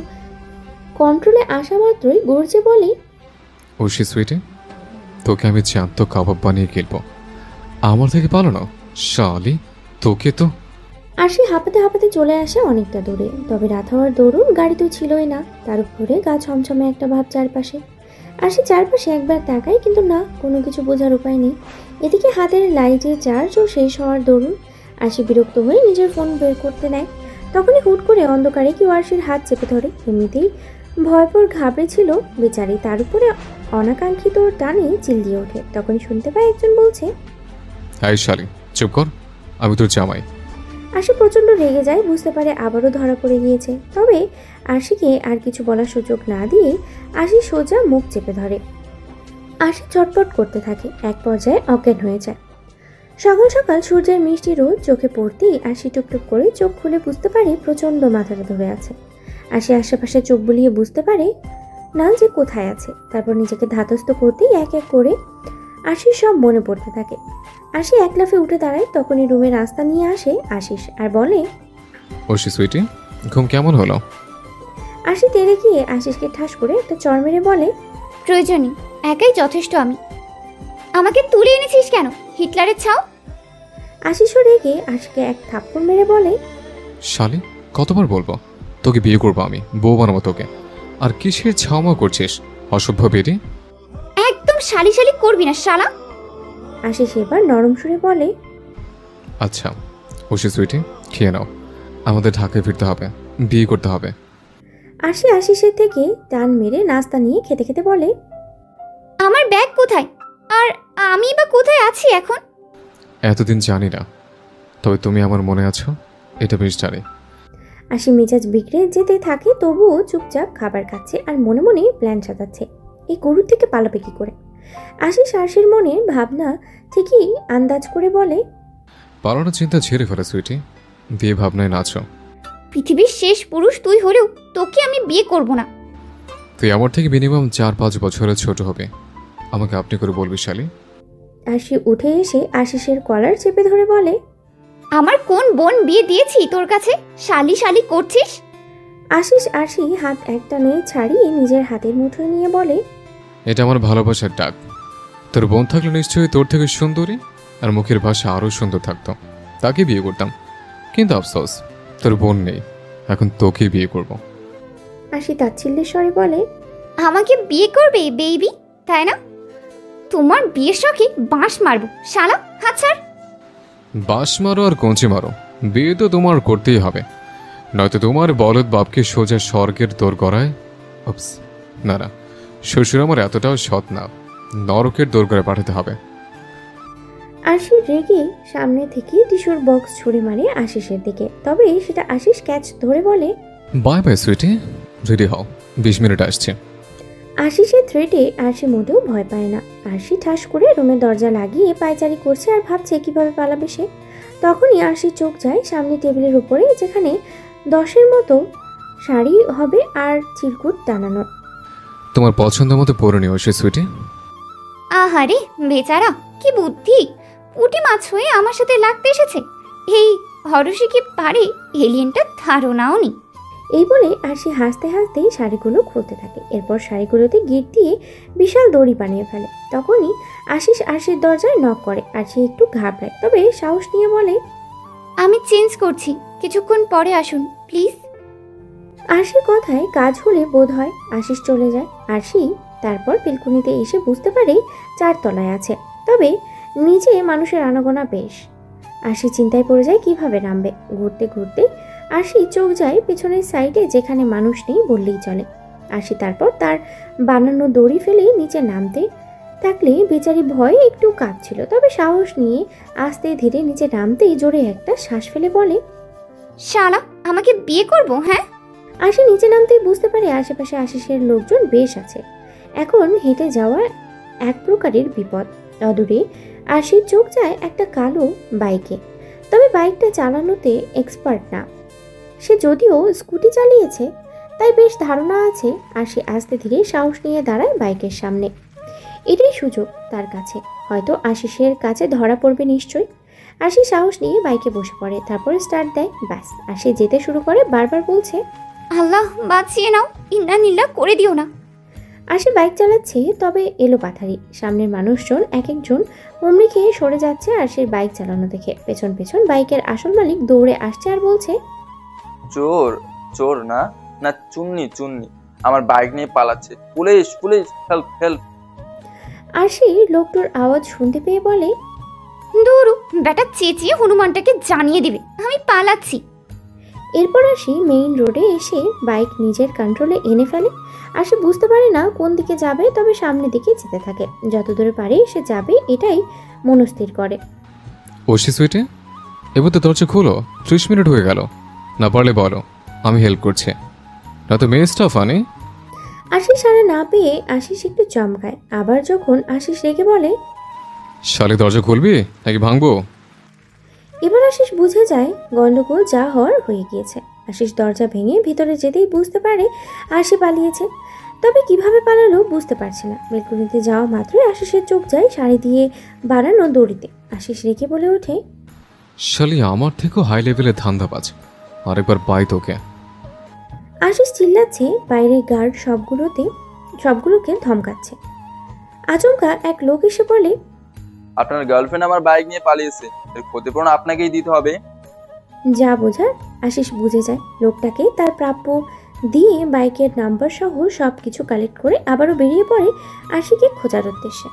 কন্ট্রোলে আসা মাত্রই গর্জে বলে, ওশি সুইটি, তোকে আমি জ্যান্ত কাবাব বানিয়ে খেলবো। আমার থেকে পালানো শালি, তোকে তো। আশি হাঁপাতে হাঁপাতে চলে আসে অনেকটা দূরে। তবে রাত হওয়ার দরুন গাড়ি তো ছিলই না। তার উপরে গা ছমছমে একটা ভাব চারপাশে। আশি চারপাশে একবার তাকায়, কিন্তু না, কোনো কিছু বোঝার উপায় নেই। এদিকে হাতের লাইটের চার্জও শেষ হওয়ার দরুন আশি বিরক্ত হয়ে নিজের ফোন বের করতে নেয়। তখনই হুট করে অন্ধকারে কেউ আশির হাত চেপে ধরে। এমনিতেই ভয়পর ঘাবড়ে ছিল বেচারি, তার উপরে অনাকাঙ্ক্ষিত টানে চিল্লিয়ে ওঠে। তখনই শুনতে পায় একজন বলছে, হাই শালি, চুপ কর, আমি তোর জামাই। আশি প্রচণ্ড রেগে যায়, বুঝতে পারে আবারও ধরা পড়ে গিয়েছে। তবে আশিকে আর কিছু বলার সুযোগ না দিয়ে আশি সোজা মুখ চেপে ধরে। আশি চটপট করতে থাকে, এক পর্যায়ে অজ্ঞান হয়ে যায়। সকাল সকাল সূর্যের মিষ্টি রোদ চোখে পড়তেই আশি টুকটুক করে চোখ খুলে বুঝতে পারে প্রচণ্ড মাথাটা ধরে আছে। আশি আশেপাশে চোখ বুলিয়ে বুঝতে পারে না যে কোথায় আছে। তারপর নিজেকে ধাতস্থ করতেই এক এক করে আশির সব মনে পড়তে থাকে। আশি এক লাফে উঠে দাঁড়ায়। তখনই রুমে রাস্তা নিয়ে আসে আশিস আর বলে, ওশি সুইটি, ঘুম কেমন হলো? আশি তেড়ে গিয়ে আশিসকে ঠাস করে একটা চড় মেরে বলে, প্রয়োজন নেই, একাই যথেষ্ট আমি। আমাকে তুলে এনেছিস কেন, হিটলারের ছাও? আশিসও রেগে আশিকে এক থাপ্পড় মেরে বলে, শালি, কতবার বলবো তোকে বিয়ে করবো আমি, বউ বানাবো তোকে, আর কিসের ছাওমা করছিস অসভ্য বেরি? একদম শালি শালি করবি না শালা। আশিস এবার নরম সুরে বলে, আচ্ছা ওশি সুইটি, খেয়ে নাও, আমাদের ঢাকায় ফিরতে হবে, বিয়ে করতে হবে। আশি আশিসের থেকে টান মেরে নাস্তা নিয়ে খেতে খেতে বলে, আমার ব্যাগ কোথায়, আর আমি বা কোথায় আছি এখন? এতদিন জানি না, তবে তুমি আমার মনে আছো, এটা বেশ জানি। আশি মেজাজ বিগড়ে যেতে থাকে, তবুও চুপচাপ খাবার খাচ্ছে আর মনে মনে প্ল্যান সাজাচ্ছে এই গরুর থেকে পালাবে কি করে। আশিস আশির মনে ভাবনা ঠিকই আন্দাজ করে বলে, পালানোর চিন্তা ছেড়ে ফেলে সুইটি, বিয়ে ভাবনায় নাচো। পৃথিবীর শেষ পুরুষ তুই হলেও তোকে আমি বিয়ে করব না। তুই আমার থেকে মিনিমাম 4-5 বছরের ছোট হবে, আমাকে আপনি করে বলবি শালি। আশি উঠে এসে আশিসের কলার চেপে ধরে বলে, আমার কোন বোন বিয়ে দিয়েছি তোর কাছে শালি শালি করছিস? আশিস আশি হাত একটানে ছাড়িয়ে নিজের হাতের মুঠোয় নিয়ে বলে, এটা আমার ভালোবাসার ডাক। তোর বোন থাকলে নিশ্চয়ই তোর থেকে সুন্দরী আর মুখের ভাষা আরও সুন্দর থাকতো, তাকে বিয়ে করতাম। কিন্তু আফসোস তোর বোন নেই, এখন তোকে বিয়ে করব। আশি তাচ্ছিল্যের স্বরে বলে, আমাকে বিয়ে করবে বেবি, তাই না? তোমার বিয়ের শখে বাঁশ মারবো শালা, হাত ছাড়। বাঁশ মারো আর কঞ্চি মারো, বিয়ে তো তোমার করতেই হবে, নয়তো তোমার বলদ বাপকে সোজা স্বর্গের দোর গড়ায়, না না, শ্বশুর আমার এতটাও সৎ না, নরকের দোর করে পাঠাতে হবে। আশি রেগে সামনে থেকে টিস্যুর বক্স ছুঁড়ে মারে আশিসের দিকে। তবে সেটা আশিস ক্যাচ ধরে বলে, বাই বাই সুইটি, রেডি হও, 20 মিনিট আসছে। আশিসের থ্রেটে আরশি মোটেও ভয় পায় না। আরশি ঠাস করে রুমের দরজা লাগিয়ে পায়চারি করছে আর ভাবছে কিভাবে পালাবে সে। তখনই আরশির চোখ যায় সামনে টেবিলের উপরে, যেখানে 10-এর মতো শাড়ি হবে আর চিরকুট টানানো। তোমার পছন্দ মতো পরে নিও সে সুইটি। আহারে বেচারা, কি বুদ্ধি! পুঁটি মাছ হয়ে আমার সাথে লাগতে এসেছে। এই হরসে কি পারে এলিয়েনটা ধারণাও নেই। এই বলে আরশি হাসতে হাসতেই শাড়িগুলো খুলতে থাকে। এরপর শাড়িগুলোতে গিট দিয়ে বিশাল দড়ি বানিয়ে ফেলে। তখনই আশিস আরশির দরজায় নক করে। আরশি একটু ঘাবড়ায়, তবে সাহস নিয়ে বলে, আমি চেঞ্জ করছি, কিছুক্ষণ পরে আসুন প্লিজ। আরশির কথায় কাজ হলে বোধ হয় আশিস চলে যায়। আরশি তারপর বেলকুনিতে এসে বুঝতে পারে 4 তলায় আছে, তবে নিচে মানুষের আনাগোনা বেশ। আরশি চিন্তায় পড়ে যায় কিভাবে নামবে। ঘুরতে ঘুরতে আরশি চোখ যায় পেছনের সাইডে, যেখানে মানুষ নেই বললেই চলে। আরশি তারপর তার বানানো দড়ি ফেলে নিচে নামতে থাকলে বেচারি ভয়ে একটু কাঁপছিল, তবে সাহস নিয়ে আস্তে ধীরে নিচে নামতেই জোরে একটা শ্বাস ফেলে বলে, শালা আমাকে বিয়ে করবো হ্যাঁ? আরশি নিচে নামতেই বুঝতে পারে আশেপাশে আশিসের লোকজন বেশ আছে। এখন হেঁটে যাওয়া এক প্রকারের বিপদ। অদূরে আরশির চোখ যায় একটা কালো বাইকে, তবে বাইকটা চালানোতে এক্সপার্ট না। সে যদিও স্কুটি চালিয়েছে, তাই বেশ ধারণা আছে। আরশি আস্তে ধীরে সাহস নিয়ে দাঁড়ায় বাইকের সামনে। এটাই সুযোগ তার কাছে, হয়তো আশিসের কাছে ধরা পড়বে নিশ্চয়ই। আরশি সাহস নিয়ে বাইকে বসে পড়ে, তারপর স্টার্ট দেয়। ব্যাস, আরশি যেতে শুরু করে, বারবার বলছে, আল্লাহ বাঁচিয়ে নাও, ইন্না নিল্লা করে দিও না। আরশি বাইক চালাচ্ছে, তবে এলো পাথারি। সামনের মানুষজন এক একজন হুমড়ি খেয়ে সরে যাচ্ছে আরশির বাইক চালানো দেখে। পেছন পেছন বাইকের আসল মালিক দৌড়ে আসছে আর বলছে, চোর চোর না না চুন্নি চুন্নি আমার বাইক নিয়ে পালাচ্ছে, পুলিশ পুলিশ, হেল্প হেল্প। আরশি লোকটার আওয়াজ শুনতে পেয়ে বলে, দূরু বেটা চেঁচিয়ে হনুমানটাকে জানিয়ে দিবে আমি পালাচ্ছি। এরপর আরশি মেইন রোডে এসে বাইক নিজের কন্ট্রোলে এনে ফেলে। আরশি বুঝতে পারে না কোন দিকে যাবে, তবে সামনের দিকে যেতে থাকে। যত দূরে পারে সে যাবে এটাই মনস্থির করে। ওশি সুইটে, এবার তো দরজা খোলো, 30 মিনিট হয়ে গেল। না পারলে বলো, আমি হেল্প করছি, না তো মেয়ে স্টাফ আনে। আশিস সারা না পেয়ে আশিস একটু চমকায়। আবার যখন আশিস রেগে বলে, শালে দরজা খুলবি নাকি ভাঙবো? এবার আশিস বুঝে যায় গন্ডগোল যা হওয়ার হয়ে গিয়েছে। আশিস দরজা ভেঙে ভিতরে যেতেই বুঝতে পারে আরশি পালিয়েছে, তবে কিভাবে পালালো বুঝতে পারছে না। বেলকুনিতে যাওয়া মাত্রই আশিসের চোখ যায় শাড়ি দিয়ে বানানো দড়িতে। আশিস রেগে বলে ওঠে, শালি আমার থেকেও হাই লেভেলের ধান্দাবাজ, আরেকবার পাই তোকে। আশিস চিল্লাচ্ছে, বাইরের গার্ড সবগুলোকে ধমকাচ্ছে। আচমকা এক লোক এসে বলে, আপনার গার্লফ্রেন্ড আমার বাইক নিয়ে পালিয়েছে, এর ক্ষতিপূরণ আপনাকেই দিতে হবে। যা বোঝার আশিস বুঝে যায়। লোকটাকে তার প্রাপ্য দিয়ে বাইকের নাম্বার সহ সব কিছু কালেক্ট করে আবারও বেরিয়ে পড়ে আরশিকে খোঁজার উদ্দেশ্যে।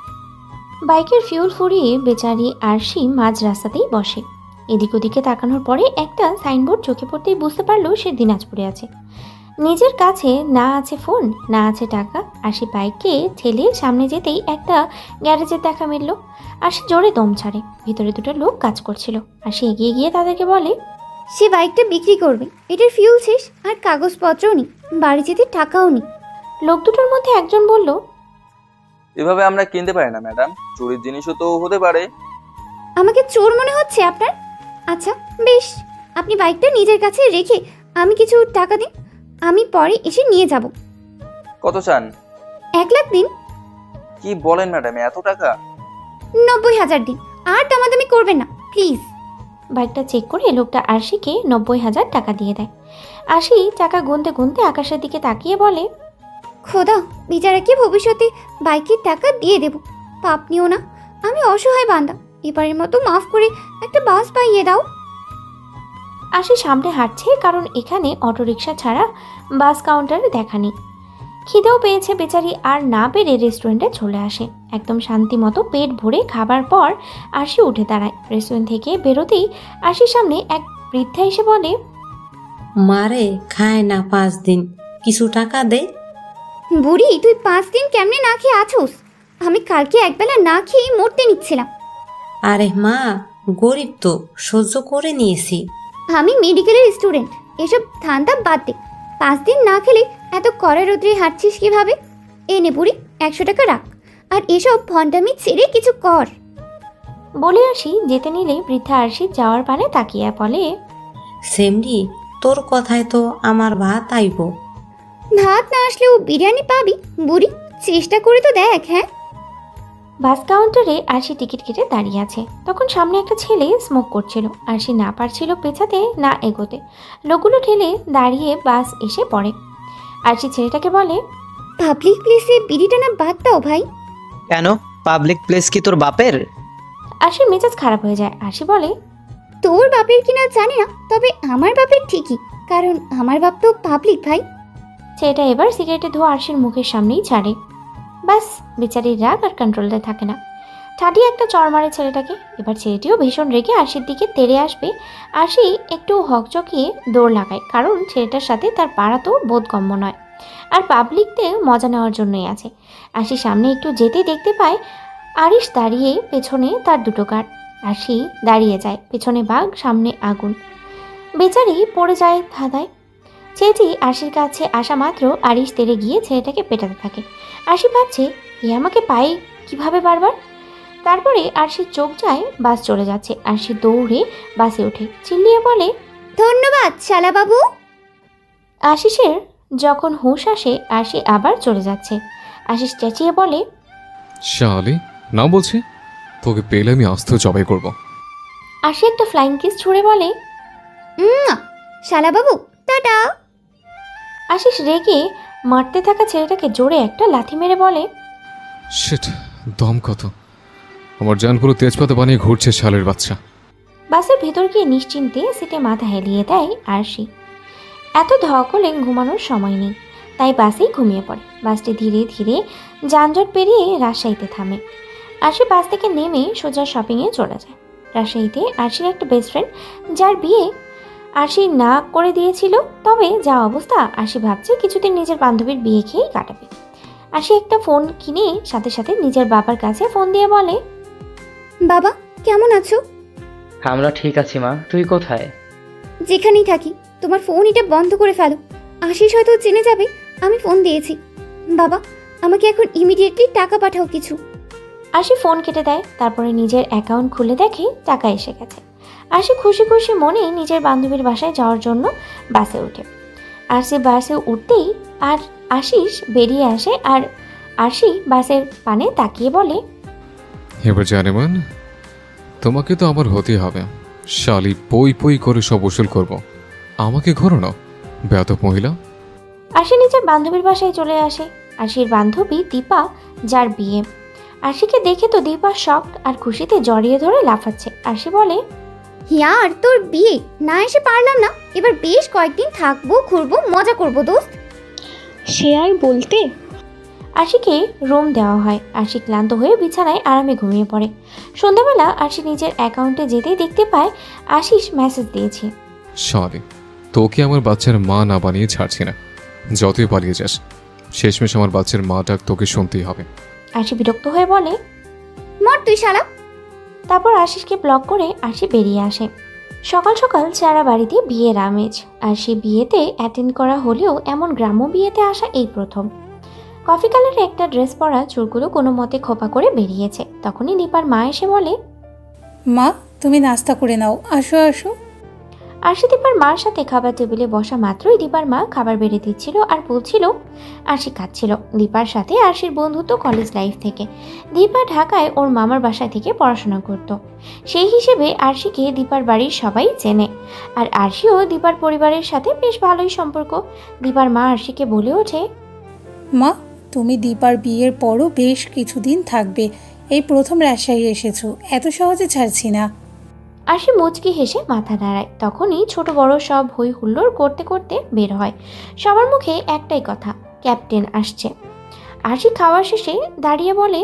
বাইকের ফিউল ফুরিয়ে বেচারি আরশি মাঝ রাস্তাতেই বসে। এদিক ওদিকে তাকানোর পরে একটা সাইনবোর্ড চোখে পড়তেই বুঝতে পারলো সে দিনাজপুরে আছে। নিজের কাছে না আছে ফোন, না আছে টাকা। আরশি বাইককে ঠেলে সামনে যেতেই একটা গ্যারেজের দেখা মিলল। আরশি জোরে দম ছাড়ে। ভিতরে দুটো লোক কাজ করছিল। আরশি এগিয়ে গিয়ে তাদেরকে বলে, সে বাইকটা বিক্রি করবে, এটার ফিউল শেষ আর কাগজপত্রও নেই, বাড়ি যেতে টাকাও নেই। লোক দুটোর মধ্যে একজন বলল, এভাবে আমরা কিনতে পারি না ম্যাডাম, চুরির জিনিসও তো হতে পারে। আমাকে চোর মনে হচ্ছে আপনার? আচ্ছা বেশ, আপনি বাইকটা নিজের কাছে রেখে আমি কিছু টাকা দিন, আমি পরে এসে নিয়ে যাব। কত চান? 1 লাখ দিন। কি বলেন ম্যাডাম, এত টাকা? 90,000 দিন, আর দামাদামি করবেন না প্লিজ। বাইকটা চেক করে লোকটা আরশিকে 90,000 টাকা দিয়ে দেয়। আরশি টাকা গুনতে গুনতে আকাশের দিকে তাকিয়ে বলে, খোদা, বিচারাকে ভবিষ্যতে বাইকের টাকা দিয়ে দেব, পাপ নিও না, আমি অসহায় বান্দা, এবারের মতো মাফ করে একটা বাস পাইয়ে দাও। আরশি সামনে হাঁটছে, কারণ এখানে অটোরিকশা ছাড়া বাস কাউন্টারে দেখা নেই। খিদেও পেয়েছে বেচারি, আর না পেরে রেস্টুরেন্টে চলে আসে। একদম শান্তি মতো পেট ভরে খাবার পর আরশি উঠে দাঁড়ায়। রেস্টুরেন্ট থেকে বেরোতেই আরশির সামনে এক বৃদ্ধা এসে বলে, মারে খায় না 5 দিন, কিছু টাকা দে। বুড়ি, তুই 5 দিন কেমনে না খেয়ে আছোস? আমি কালকে একবেলা না খেয়ে মরতে নিচ্ছিলাম। আরে মা, গরিব তো, সহ্য করে নিয়েছি। আমি মেডিকেলের স্টুডেন্ট, এসব ধান্দা বাদ দে। 5 দিন না খেলে এত কড়া রোদ্রে হাঁটছিস কিভাবে? এনে বুড়ি 100 টাকা রাখ, আর এসব ভণ্ডামি ছেড়ে কিছু কর। বলে আরশি যেতে নিলে বৃদ্ধা আরশির যাওয়ার পানে তাকিয়ে বলে, সেমরি, তোর কথায় তো আমার ভাত আইব। ভাত না আসলেও বিরিয়ানি পাবি বুড়ি, চেষ্টা করে তো দেখ। হ্যাঁ, বাস কাউন্টারে আরশি টিকিট কেটে দাঁড়িয়ে আছে। তখন সামনে একটা ছেলে স্মোক করছিল। আরশি না পারছিল পেছাতে না এগোতে। লোকগুলো ঠেলে দাঁড়িয়ে বাস এসে পড়ে। আরশি ছেলেটাকে বলে, পাবলিক প্লেসে বিড়ি টানা বাদ দাও ভাই। কেন, পাবলিক প্লেস কি তোর বাপের? আরশির মেজাজ খারাপ হয়ে যায়। আরশি বলে, তোর বাপের কিনা জানি না, তবে আমার বাপের ঠিকই, কারণ আমার বাপ তো পাবলিক ভাই। ছেলেটা এবার সিগারেটে ধোয়া আরশির মুখের সামনেই ছাড়ে। বাস বেচারির রাগ আর কন্ট্রোলটা থাকে না। ঠাটি একটা চড় মারে ছেলেটাকে। এবার ছেলেটিও ভীষণ রেগে আরশির দিকে তেড়ে আসবে। আরশি একটু হকচকিয়ে দৌড় লাগায়, কারণ ছেলেটার সাথে তার পাড়া তো বোধগম্য নয়, আর পাবলিকতে মজা নেওয়ার জন্যই আছে। আরশি সামনে একটু যেতে দেখতে পায় আরিশ দাঁড়িয়ে, পেছনে তার দুটো গার্ড। আরশি দাঁড়িয়ে যায়, পেছনে বাঘ, সামনে আগুন। বেচারি পড়ে যায় ধাঁধায়। ছেলেটি আরশির কাছে আসা মাত্র আরিশ তেড়ে গিয়ে ছেলেটাকে পেটাতে থাকে। আরশি ভাবছে, এ আমাকে পায় কিভাবে বারবার। তারপরে আরশির চোখ যায় বাস চলে যাচ্ছে। আরশি দৌড়ে বাসে ওঠে, চিল্লিয়ে বলে, ধন্যবাদ শালা বাবু। আশিসের যখন হুঁশ আসে আরশি আবার চলে যাচ্ছে। আশিস চেঁচিয়ে বলে, শালি, না বলছি, তোকে পেলে আমি আস্ত জবাই করব। আরশি একটা ফ্লাইং কিস ছুঁড়ে বলে, শালা বাবু টাটা। আশিস রেগে মারতে থাকা ছেলেটাকে জোরে একটা লাথি মেরে বলে, শিট, দম কত! আমার জান পুরো তেজপাতা বানিয়ে ঘুরছে শালের বাচ্চা। বাসের ভেতর গিয়ে নিশ্চিন্তে সিটে মাথা হেলিয়ে দেয় আরশি। এত ধকলে ঘুমানোর সময় নেই, তাই বাসেই ঘুমিয়ে পড়ে। বাসটি ধীরে ধীরে যানজট পেরিয়ে রাজশাহীতে থামে। আরশি বাস থেকে নেমে সোজা শপিংয়ে চলে যায়। রাজশাহীতে আরশির একটা বেস্ট ফ্রেন্ড, যার বিয়ে আরশি না করে দিয়েছিল। তবে যা অবস্থা, আরশি ভাবছে কিছুদিন নিজের বান্ধবীর বিয়ে খেয়েই কাটাবে। আরশি একটা ফোন কিনে সাথে সাথে নিজের বাবার কাছে ফোন দিয়ে বলে, বাবা কেমন আছো? আমরা ঠিক আছি মা, তুই কোথায়? যেখানেই থাকি তোমার ফোন এটা বন্ধ করে ফেলো। আশিস হয়তো জেনে যাবে আমি ফোন দিয়েছি। বাবা আমাকে এখন ইমিডিয়েটলি টাকা পাঠাও কিছু। আরশি ফোন কেটে দেয়। তারপরে নিজের অ্যাকাউন্ট খুলে দেখে টাকা এসে গেছে। আরশি খুশি খুশি মনে নিজের বান্ধবীর বাসায় যাওয়ার জন্য বাসে ওঠে। আরশি বাসে উঠতেই আর আশিস বেরিয়ে আসে, আর আরশি বাসের পানে তাকিয়ে বলে, এবার জানেমান, তোমাকে তো আমার হতেই হবে। শালি, পই পই করে সব উসুল করব। আমাকে ঘোরো না, বেয়াদব মহিলা। আরশি নিজের বান্ধবীর বাসায় চলে আসে। আরশির বান্ধবী দীপা, যার বিয়ে। আরশিকে দেখে তো দীপা শক আর খুশিতে জড়িয়ে ধরে লাফাচ্ছে। আরশি বলে, ইয়ার তোর বিয়ে না এসে পারলাম না, এবার বেশ কয়েকদিন থাকবো, ঘুরবো, মজা করবো দোস্ত। সে আর বলতে। আরশিকে রুম দেওয়া হয়। আরশি ক্লান্ত হয়ে বিছানায় আরামে ঘুমিয়ে পড়ে। সন্ধ্যাবেলা আরশি নিজের অ্যাকাউন্টে যেতেই দেখতে পায় আশিস মেসেজ দিয়েছে, শালি, তোকে আমার বাচ্চার মা না বানিয়ে ছাড়ছি না। যতই পালিয়ে যাস, শেষমেশ আমার বাচ্চার মা ডাক তোকে শুনতেই হবে। আরশি বিরক্ত হয়ে বলে, মর তুই শালা। তারপর আশিসকে ব্লক করে আরশি বেরিয়ে আসে। সকাল সকাল সারা বাড়িতে বিয়ের আমেজ। আরশি বিয়েতে অ্যাটেন্ড করা হলেও এমন গ্রাম্য বিয়েতে আসা এই প্রথম। কফি কালারে একটা ড্রেস পরা, চুলগুলো কোনো মতে খোপা করে বেরিয়েছে। তখনই দীপার মা এসে বলে, মা তুমি নাস্তা করে নাও, আসো আসো। আরশি দীপার মার সাথে খাবার টেবিলে বসা মাত্রই দীপার মা খাবার বেড়ে দিচ্ছিল আর বলছিল আরশি খাচ্ছিল। দীপার সাথে আরশির বন্ধুত্ব কলেজ লাইফ থেকে। দীপা ঢাকায় ওর মামার বাসায় থেকে পড়াশোনা করত। সেই হিসেবে আরশিকে দীপার বাড়ির সবাই চেনে, আর আরশিও দীপার পরিবারের সাথে বেশ ভালোই সম্পর্ক। দীপার মা আরশিকে বলে ওঠে, মা তুমি দীপার বিয়ের পরও বেশ কিছুদিন থাকবে। এই প্রথম রাজশাহী এসেছো, এত সহজে ছাড়ছি না। আরশি মুচকি হেসে মাথা নাড়ায়। তখনই ছোট বড় সব হই হুল্লোড় করতে করতে বের হয়। সবার মুখে একটাই কথা, ক্যাপ্টেন আসছে। আরশি খাওয়ার শেষে দাঁড়িয়ে বলে,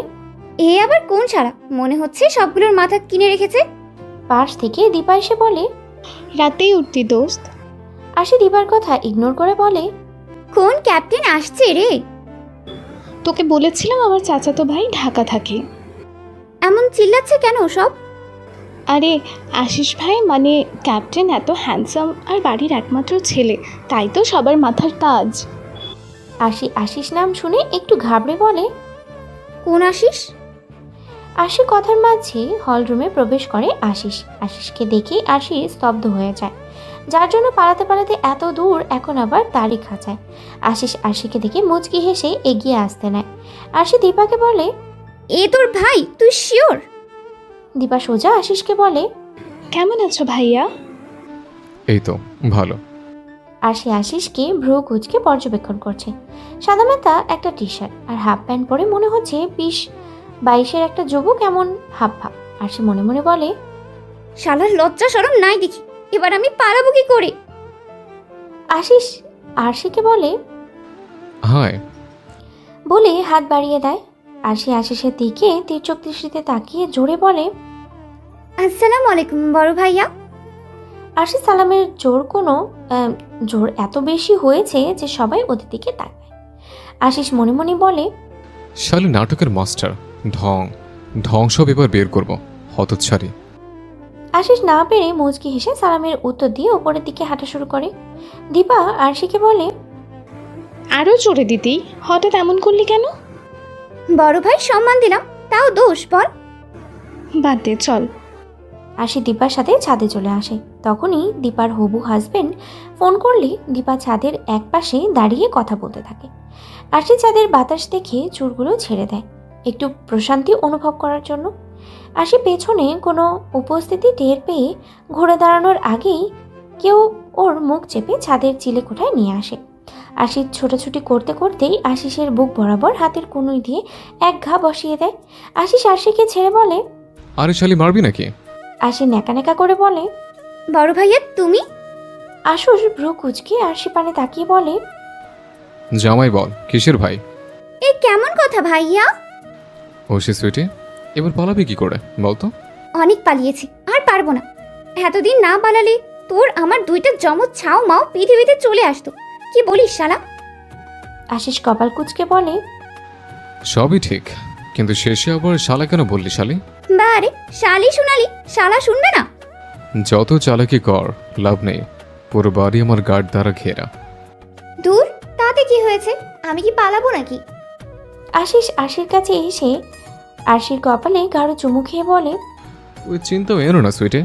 এ আবার কোন শালা, মনে হচ্ছে সবগুলোর মাথা কিনে রেখেছে। পাশ থেকে দীপা এসে বলে, রাতেই উঠতি দোস্ত। আরশি দীপার কথা ইগনোর করে বলে, কোন ক্যাপ্টেন আসছে রে? তোকে বলেছিলাম আমার চাচাতো ভাই ঢাকা থাকে। এমন চিল্লাচ্ছে কেন সব? আরে আশিস ভাই মানে ক্যাপ্টেন এত হ্যান্ডসাম আর বাড়ির একমাত্র ছেলে, তাই তো সবার মাথার তাজ। আরশি আশিস নাম শুনে একটু ঘাবড়ে বলে, কোন আশিস? আরশি কথার মাঝে হল রুমে প্রবেশ করে আশিস। আশিসকে দেখে আরশি স্তব্ধ হয়ে যায়, যার জন্য পালাতে পালাতে এত দূর এখন আবার তারই খাঁচায়। আশিস আরশিকে দেখে মুচকি হেসে এগিয়ে আসতে নেয়। আরশি দীপাকে বলে, এ তোর ভাই, তুই শিওর? দীপা সোজা আশিসকে বলে, কেমন আছো ভাইয়া? এই তো ভালো। আরশি আশিসকে ভ্রু কুচকে পর্যবেক্ষণ করছে। সাদামাটা একটা টি শার্ট আর হাফ প্যান্ট পরে মনে হচ্ছে 20-22-এর একটা যুবক, এমন হাব ভাব। আরশি মনে মনে বলে, শালার লজ্জা শরম নাই দেখি, এবার আমি পালাবো কি করে? আশিস আরশিকে বলে, হাই। বলে হাত বাড়িয়ে দেয়। আরশি আশিসের দিকে তীর্যক দৃষ্টিতে তাকিয়ে জোরে বলে, আসসালামু আলাইকুম বড় ভাইয়া। আরশি সালামের জোর এত বেশি হয়েছে যে সবাই ওদের দিকে তাকায়। আশিস মনে মনে বলে, শালি নাটকের মাস্টার, ঢং সব এবার বের করব, হতচ্ছাড়ি। আশিস না পেরে মুচকি হেসে সালামের উত্তর দিয়ে উপরের দিকে হাঁটা শুরু করে। দীপা আরশিকে বলে, আরও জোরে দিতি, হঠাৎ এমন করলি কেন? বড় ভাই সম্মান দিলাম, তাও দোষ বল? বাদ দে, চল। আরশি দীপার সাথে ছাদে চলে আসে। তখনই দীপার হবু হাজবেন্ড ফোন করলে দীপা ছাদের এক পাশে দাঁড়িয়ে কথা বলতে থাকে। আরশি ছাদের বাতাস দেখে চুলগুলো ছেড়ে দেয় একটু প্রশান্তি অনুভব করার জন্য। আরশি পেছনে কোনো উপস্থিতি টের পেয়ে ঘুরে দাঁড়ানোর আগেই কেউ ওর মুখ চেপে ছাদের চিলেকোঠায় নিয়ে আসে। আরশি ছোটাছুটি করতে করতেই আশিসের বুক বরাবর হাতের কনুই দিয়ে এক ঘা বসিয়ে দেয়। আশিস আরশিকে ছেড়ে বলে, আরে শালি মারবি নাকি? আশি ন্যাকা ন্যাকা করে বলে, বড় ভাইয়া তুমি? আশুস ভ্রু কুচকে আরশি পানে তাকিয়ে বলে, জামাই বল, কিসের ভাই? এ কেমন কথা ভাইয়া? ও সে সুইটি, এবার পালাবি কি করে বলতো? অনেক পালিয়েছি, আর পারবো না। এতদিন না পালালে তোর আমার দুইটা জমজ ছাও মাও পৃথিবীতে চলে আসতো। কি বলিস শালা? আশিস কপাল কুচকে বলে, সবই ঠিক, কিন্তু শেষে আবার শালা কেন বললি শালি? বারে শালি শুনালি, শালা শুনবে না? যত চালাকি কর লাভ নেই, পুরো বাড়ি আমার গার্ড দ্বারা ঘেরা। দূর, তাতে কি হয়েছে? আমি কি পালাবো নাকি? আশিস আরশির কাছে এসে আরশির কপালে গাঢ় চুমু খেয়ে বলে, ওই চিন্তাও এনো না সুইটে।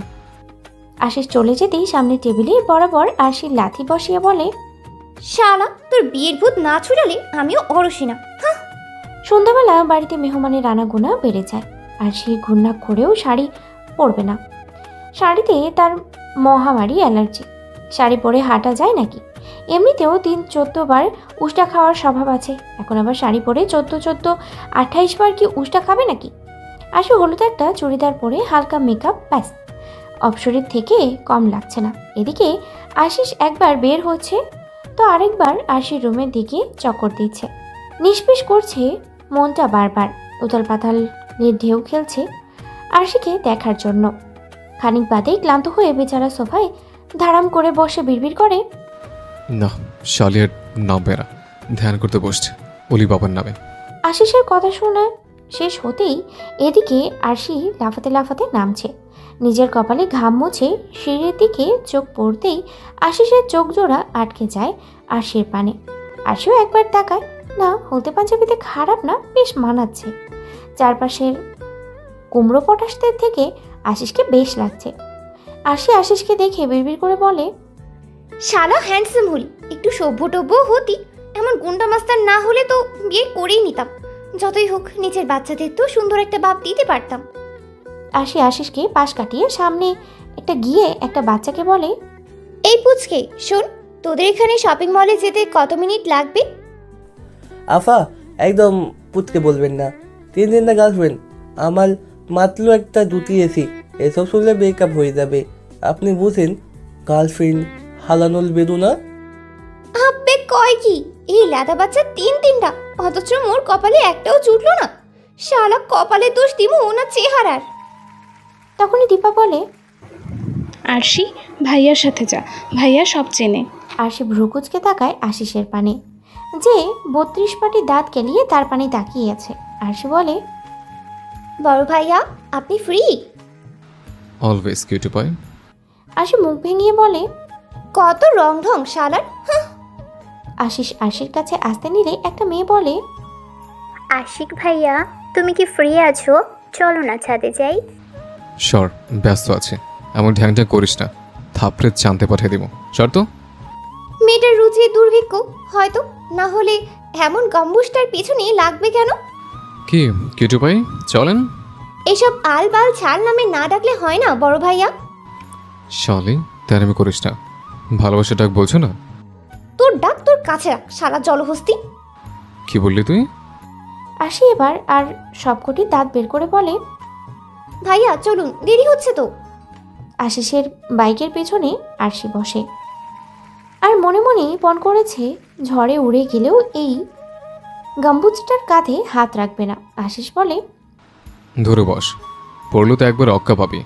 আশিস চলে যেতেই সামনে টেবিলে বরাবর আরশির লাথি বসিয়ে বলে, শালা তোর বিয়ের ভূত না ছুটালে আমিও অরসি না। সন্ধ্যাবেলা বাড়িতে মেহমানের আনাগোনা বেড়ে যায়। আরশি ঘূর্ণা করেও শাড়ি পরবে না। শাড়িতে তার মহামারী অ্যালার্জি। শাড়ি পরে হাঁটা যায় নাকি? এমনিতেও 3-14 বার উষ্টা খাওয়ার স্বভাব আছে, এখন আবার শাড়ি পরে 14-14-28 বার কি উষ্টা খাবে নাকি? আশি হলুদ একটা চুড়িদার পরে হালকা মেকআপ, ব্যাস অপসরের থেকে কম লাগছে না। এদিকে আশিস একবার বের হচ্ছে তো আরেকবার আশির রুমের দিকে চক্কর দিচ্ছে, নিষ্পিস করছে মনটা বারবার। উতাল পাতালের ঢেউ খেলছে আরশিকে দেখার জন্য। খানিক বাদেই ক্লান্ত হয়ে বেচারা সোফায় ধারাম করে বসে বিড়বিড় করে, না শালি আর নামবে না, ধ্যান করতে বসছে অলি বাবার নামে। আশিসের কথা শোনা শেষ হতেই এদিকে আরশি লাফাতে লাফাতে নামছে। নিজের কপালে ঘাম মুছে সিঁড়ির দিকে চোখ পড়তেই আশিসের চোখ জোড়া আটকে যায় আরশির পানে। আরশিও একবার তাকায়, না হলদে পাঞ্জাবিতে খারাপ না, বেশ মানাচ্ছে। চারপাশের কুমড়ো পটাশদের থেকে আশিসকে বেশ লাগছে। আরশি আশিসকে দেখে বিড়বিড় করে বলে, শালা হ্যান্ডসাম হলি, একটু সভ্য টভ্য হতি, এমন গুন্ডা মাস্টার না হলে তো বিয়ে করেই নিতাম। যতই হোক নিজের বাচ্চাদের তো সুন্দর একটা বাপ দিতে পারতাম। আরশি আশিসকে পাশ কাটিয়ে সামনে গিয়ে একটা বাচ্চাকে বলে, এই পুচকে শোন, তোদের এখানে শপিং মলে যেতে কত মিনিট লাগবে? আফা, একদম পুচকে বলবেন না, 3 দিন না গার্লফ্রেন্ড, আমার মাত্র একটা দুটি এসি, এসব শুনলে ব্রেকআপ হয়ে যাবে। আপনি বুঝেন, গার্লফ্রেন্ড হালানোর বেরো না। আব্বে কয় কি, এই লাদা বাচ্চা 3টা, অথচ মোর কপালে একটাও জুটলো না। শালা কপালে দোষ দিব না চেহারার। তখনই দীপা বলে, আরশি ভাইয়ার সাথে যা, ভাইয়া সব চেনে। আরশি ভ্রুকুচকে তাকায় আশিসের পানে, যে 32 পাটি দাঁত কেলিয়ে তার পানে তাকিয়ে আছে। আরশি বলে, বড় ভাইয়া আপনি free? Always cutie pie. Arshi মুখ ভেঙিয়ে বলে, কত রং ঢং শালার। আশিস আরশির কাছে আসতে নিলে একটা মেয়ে বলে, আশিক ভাইয়া তুমি কি ফ্রি আছো? চলো না ছাদে যাই। সর, ব্যস্ত আছে, এমন ঢ্যাংটা করিস না, থাপড়ে জানতে পাঠিয়ে দিব। সর তো। মেয়েটার রুচি দুর্ভিক্ষ হয়তো, না হলে এমন গম্বুজটার পিছনে লাগবে কেন? কি কিটু ভাই চলেন। এসব আলবাল ছাল নামে না ডাকলে হয় না বড় ভাইয়া। শালি তেরামি করিস না, ভালোবাসা ডাক বলছো না? তোর ডাক তোর কাছে রাখ শালা জলহস্তি। কি বললি তুই? আশি এবার আর সবকটি দাঁত বের করে বলে, ভাইয়া চলুন, দেরি হচ্ছে তো। আশিসের বাইকের পেছনে আরশি বসে আর মনে মনে পণ করেছে ঝড়ে উড়ে গেলেও এই গাম্বুজটার কাঁধে হাত রাখবে না। আশিস বলে, ধরে বস, পড়লো তো একবার অক্কা পাবি,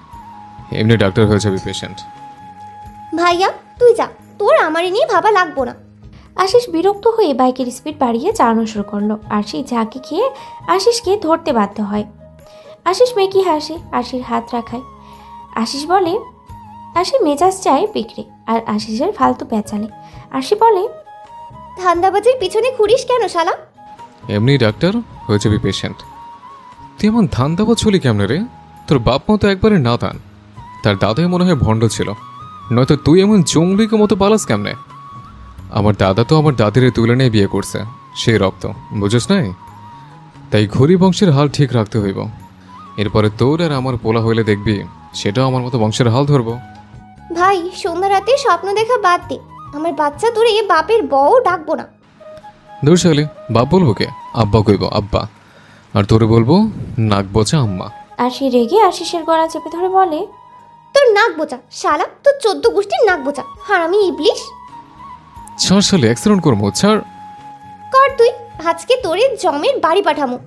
এমনি ডাক্তার হয়ে যাবি পেশেন্ট। ভাইয়া তুই যা, তোর আমারে নিয়ে ভাবা লাগবো না। আশিস বিরক্ত হয়ে বাইকের স্পিড বাড়িয়ে চালানো শুরু করলো। আরশি ঝাঁকি খেয়ে আশিসকে ধরতে বাধ্য হয়। আশিস মেকি হাসে, আশির হাত রাখায়। আশিস বলে, আশি মেজাজ চায় বিক্রি আর আশিসের ফালতু পেঁচালে। আশি বলে, ধান্দাবাজির পিছনে ঘুরিস কেন শালা? এমনি ডাক্তার হয়ে যাবি পেশেন্ট। তুই এমন ধান্দাবাজ ছলি কেমনে রে? তোর বাপ মা তো একবারে না দান, তার দাদাই মনে হয় ভণ্ড ছিল, নয়তো তুই এমন জঙ্গলিকে মতো পালাস কেমনে? আমার দাদা তো আমার দাদিরে তুলে নিয়ে বিয়ে করছে, সেই রক্ত বুঝোস নাই? তাই ঘুরি বংশের হাল ঠিক রাখতে হইব। এরপরে তোর আর আমার পোলা হইলে দেখবি সেটাও আমার মতো বংশের হাল ধরবো। ভাই সন্ধ্যা রাতে স্বপ্ন দেখা বাদ দে, আমার বাচ্চা তোরে বাপের বউ ডাকবো না। দূর শালি, বাপ বলবো কে? আব্বা কইব আব্বা, আর তোরে বলবো নাক বোচা আম্মা। আশি রেগে আশিসের গলা চেপে ধরে বলে, তোর নাক বোচা শালা, তোর 14 গোষ্ঠীর নাক বোচা হারামি ইবলিশ। ছাড় শালি, অ্যাক্সিডেন্ট করবো, ছাড়। কর তুই, আজকে তোরে জমের বাড়ি পাঠামো।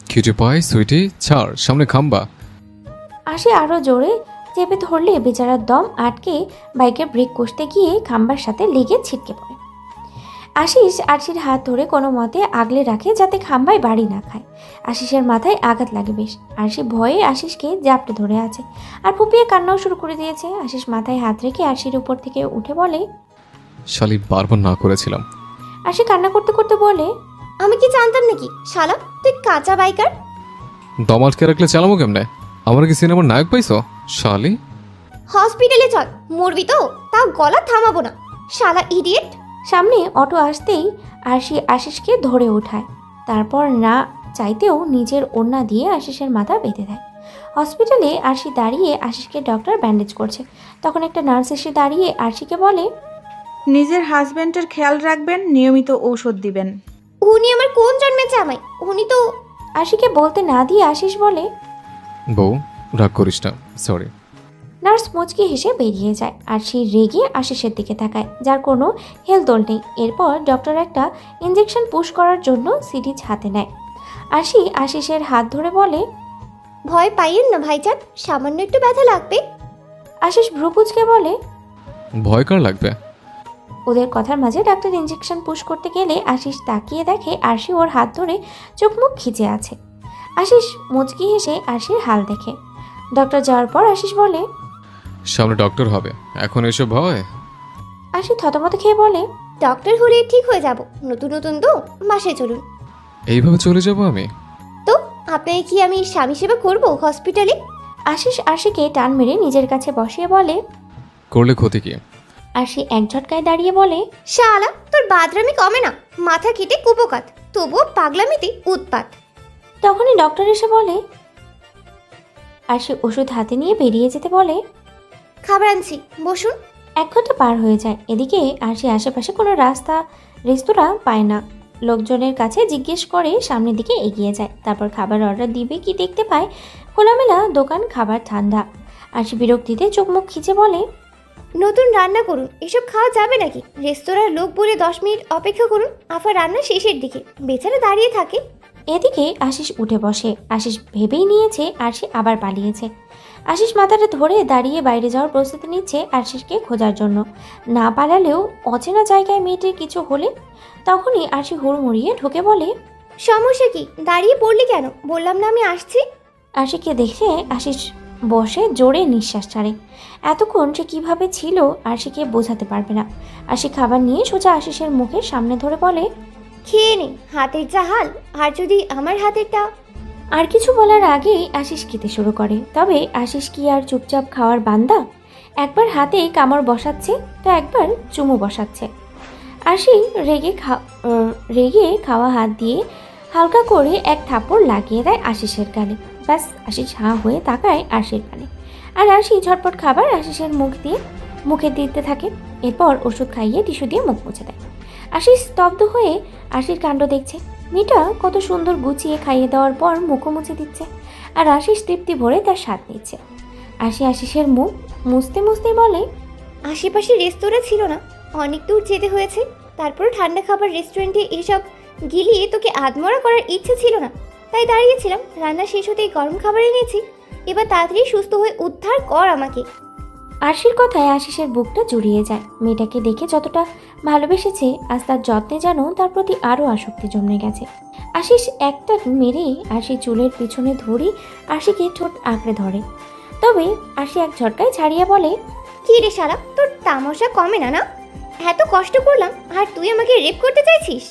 খিচে পাই সুইটি, ছাড়, সামনে খাম্বা। আশি আরো জোরে চেপে ধরলে বেচারার দম আটকে বাইকের ব্রেক কষতে গিয়ে খাম্বার সাথে লেগে ছিটকে পড়ে। আশিস আরশির হাত ধরে কোনো মতে আগলে রাখে যাতে খাম্বায় বাড়ি না খায়। আশিসের মাথায় আঘাত লাগে বেশ। আরশি ভয়ে আশিসকে জাপটে ধরে আছে আর ফুপিয়ে কান্নাও শুরু করে দিয়েছে। আশিস মাথায় হাত রেখে আরশির উপর থেকে উঠে বলে, শালি বারবার না করেছিলাম। আশি কান্না করতে করতে বলে, আমি কি জানতাম নাকি শালা তুই কাঁচা বাইকার? দম আটকে রাখলে চালাবো কেমনে? আমার কি সিনেমার নায়ক পাইছো শালি? হসপিটালে চল, মরবি তো তাও গলা থামাবো না শালা ইডিয়েট। সামনে অটো আসতেই আরশি আশিসকে ধরে ওঠায়, তারপর না চাইতেও নিজের ওড়না দিয়ে আশিসের মাথা বেঁধে দেয়। হসপিটালে আরশি দাঁড়িয়ে আশিসকে ডক্টর ব্যান্ডেজ করছে। তখন একটা নার্স এসে দাঁড়িয়ে আরশিকে বলে, নিজের হাজব্যান্ডের খেয়াল রাখবেন, নিয়মিত ঔষধ দিবেন। উনি আমার কোন জন্মে জামাই? উনি তো। আশিকে বলতে না দিয়ে আশিস বলে, বউ রাগ করিস না, সরি। নার্স মুচকি হেসে বেরিয়ে যায়। আরশি রেগে আশিসের দিকে তাকায়, যার কোনো হেলদোল নেই। এরপর ডক্টর একটা ইঞ্জেকশন পুশ করার জন্য সিরিজ হাতে নেয়। আরশি আশিসের হাত ধরে বলে, ভয় পাইয়েন না ভাইজান, সামান্য একটু ব্যথা লাগবে। আশিস ভ্রুকুচকে বলে, ভয় কার লাগবে? ওদের কথার মাঝে ডাক্তার ইঞ্জেকশন পুশ করতে গেলে আশিস তাকিয়ে দেখে আরশি ওর হাত ধরে চোখ মুখ খিচে আছে। আশিস মুচকি হেসে আরশির হাল দেখে। ডক্টর যাওয়ার পর আশিস বলে, সামনে ডক্টর হবে, এখন এসব ভয়? আশি থতমত খেয়ে বলে, ডক্টর হলে ঠিক হয়ে যাব, নতুন নতুন তো, মাসে চলুন। এইভাবে চলে যাব আমি? তো আপনাকে কি আমি স্বামী সেবা করব হসপিটালে? আশিস আরশিকে টান মেরে নিজের কাছে বসিয়ে বলে, করলে ক্ষতি কি? আরশি এক ঝটকায় দাঁড়িয়ে বলে, শালা তোর বাদরামি কমে না, মাথা কেটে কুপোকাত, তবুও পাগলামিতে উৎপাত। তখনই ডক্টর এসে বলে, আরশি ওষুধ হাতে নিয়ে বেরিয়ে যেতে বলে, খাবার আনছি, বসুন। 1 ঘন্টা পার হয়ে যায়। এদিকে আরশি আশেপাশে কোনো রাস্তা রেস্তোরাঁ পায় না। লোকজনের কাছে জিজ্ঞেস করে সামনের দিকে এগিয়ে যায়। তারপর খাবার অর্ডার দিবে কি দেখতে পায় খোলামেলা দোকান, খাবার ঠান্ডা। আরশি বিরক্তিতে চোখ মুখ খিচে বলে, নতুন রান্না করুন, এসব খাওয়া যাবে নাকি? রেস্তোরাঁর লোক বলে 10 মিনিট অপেক্ষা করুন, আফা রান্না শেষের দিকে, বেচারা দাঁড়িয়ে থাকে। এদিকে আশিস উঠে বসে। আশিস ভেবেই নিয়েছে আরশি আবার পালিয়েছে। আশিস মাথাটা ধরে দাঁড়িয়ে বাইরে যাওয়ার প্রস্তুতি নিচ্ছে আরশিসকে খোঁজার জন্য। না পালালেও অচেনা জায়গায় মেয়েটির কিছু হলে তখনই আরশি হুড়মুড়িয়ে ঢুকে বলে, সমস্যা কি? দাঁড়িয়ে পড়লি কেন? বললাম না আমি আসছি। আরশিকে দেখে আশিস বসে জোরে নিঃশ্বাস ছাড়ে। এতক্ষণ সে কীভাবে ছিল আরশিকে বোঝাতে পারবে না। আরশি খাবার নিয়ে সোজা আশিসের মুখের সামনে ধরে বলে, খেয়ে নে, হাতের যা হাল, আর যদি আমার হাতেরটা। আর কিছু বলার আগেই আশিস খেতে শুরু করে। তবে আশিস কি আর চুপচাপ খাওয়ার বান্দা? একবার হাতে কামড় বসাচ্ছে তো একবার চুমু বসাচ্ছে। আরশি রেগে খাওয়া হাত দিয়ে হালকা করে এক থাপ্পড় লাগিয়ে দেয় আশিসের গালে। ব্যাস, আশিস হাঁ হয়ে তাকায় আরশির পানে, আর আরশি ঝটপট খাবার আশিসের মুখে দিতে থাকে। এরপর ওষুধ খাইয়ে টিস্যু দিয়ে মুখ মুছে দেয়। আশিস স্তব্ধ হয়ে আরশির কাণ্ড দেখছে। মেয়েটা কত সুন্দর গুছিয়ে খাইয়ে দেওয়ার পর মুখও মুছে দিচ্ছে, আর আশিস তৃপ্তি ভরে তার স্বাদ নিচ্ছে। আশিসের মুখ মুছতে মুছতে বলে, আশেপাশে রেস্তোরাঁ ছিল না, অনেক দূর যেতে হয়েছে। তারপর ঠান্ডা খাবার রেস্টুরেন্টে এসব গিলিয়ে তোকে আধমরা করার ইচ্ছে ছিল না, তাই দাঁড়িয়েছিলাম। রান্না শেষ হতেই গরম খাবার এনেছি, এবার তাড়াতাড়ি সুস্থ হয়ে উদ্ধার কর আমাকে। আরশির কথায় আশিসের বুকটা জুড়িয়ে যায়। মেয়েটাকে দেখে যতটা ভালোবেসেছে, আজ তার যত্নে যেন তার প্রতি আরও আসক্তি জমে গেছে। আশিস একটা মেরে আরশি চুলের পিছনে ধরি আরশিকে ঠোঁট আঁকড়ে ধরে। তবে আরশি এক ঝটকায় ছাড়িয়ে বলে, কি রে শালা, তোর তামাশা কমে না না? এত কষ্ট করলাম আর তুই আমাকে রেপ করতে চাইছিস?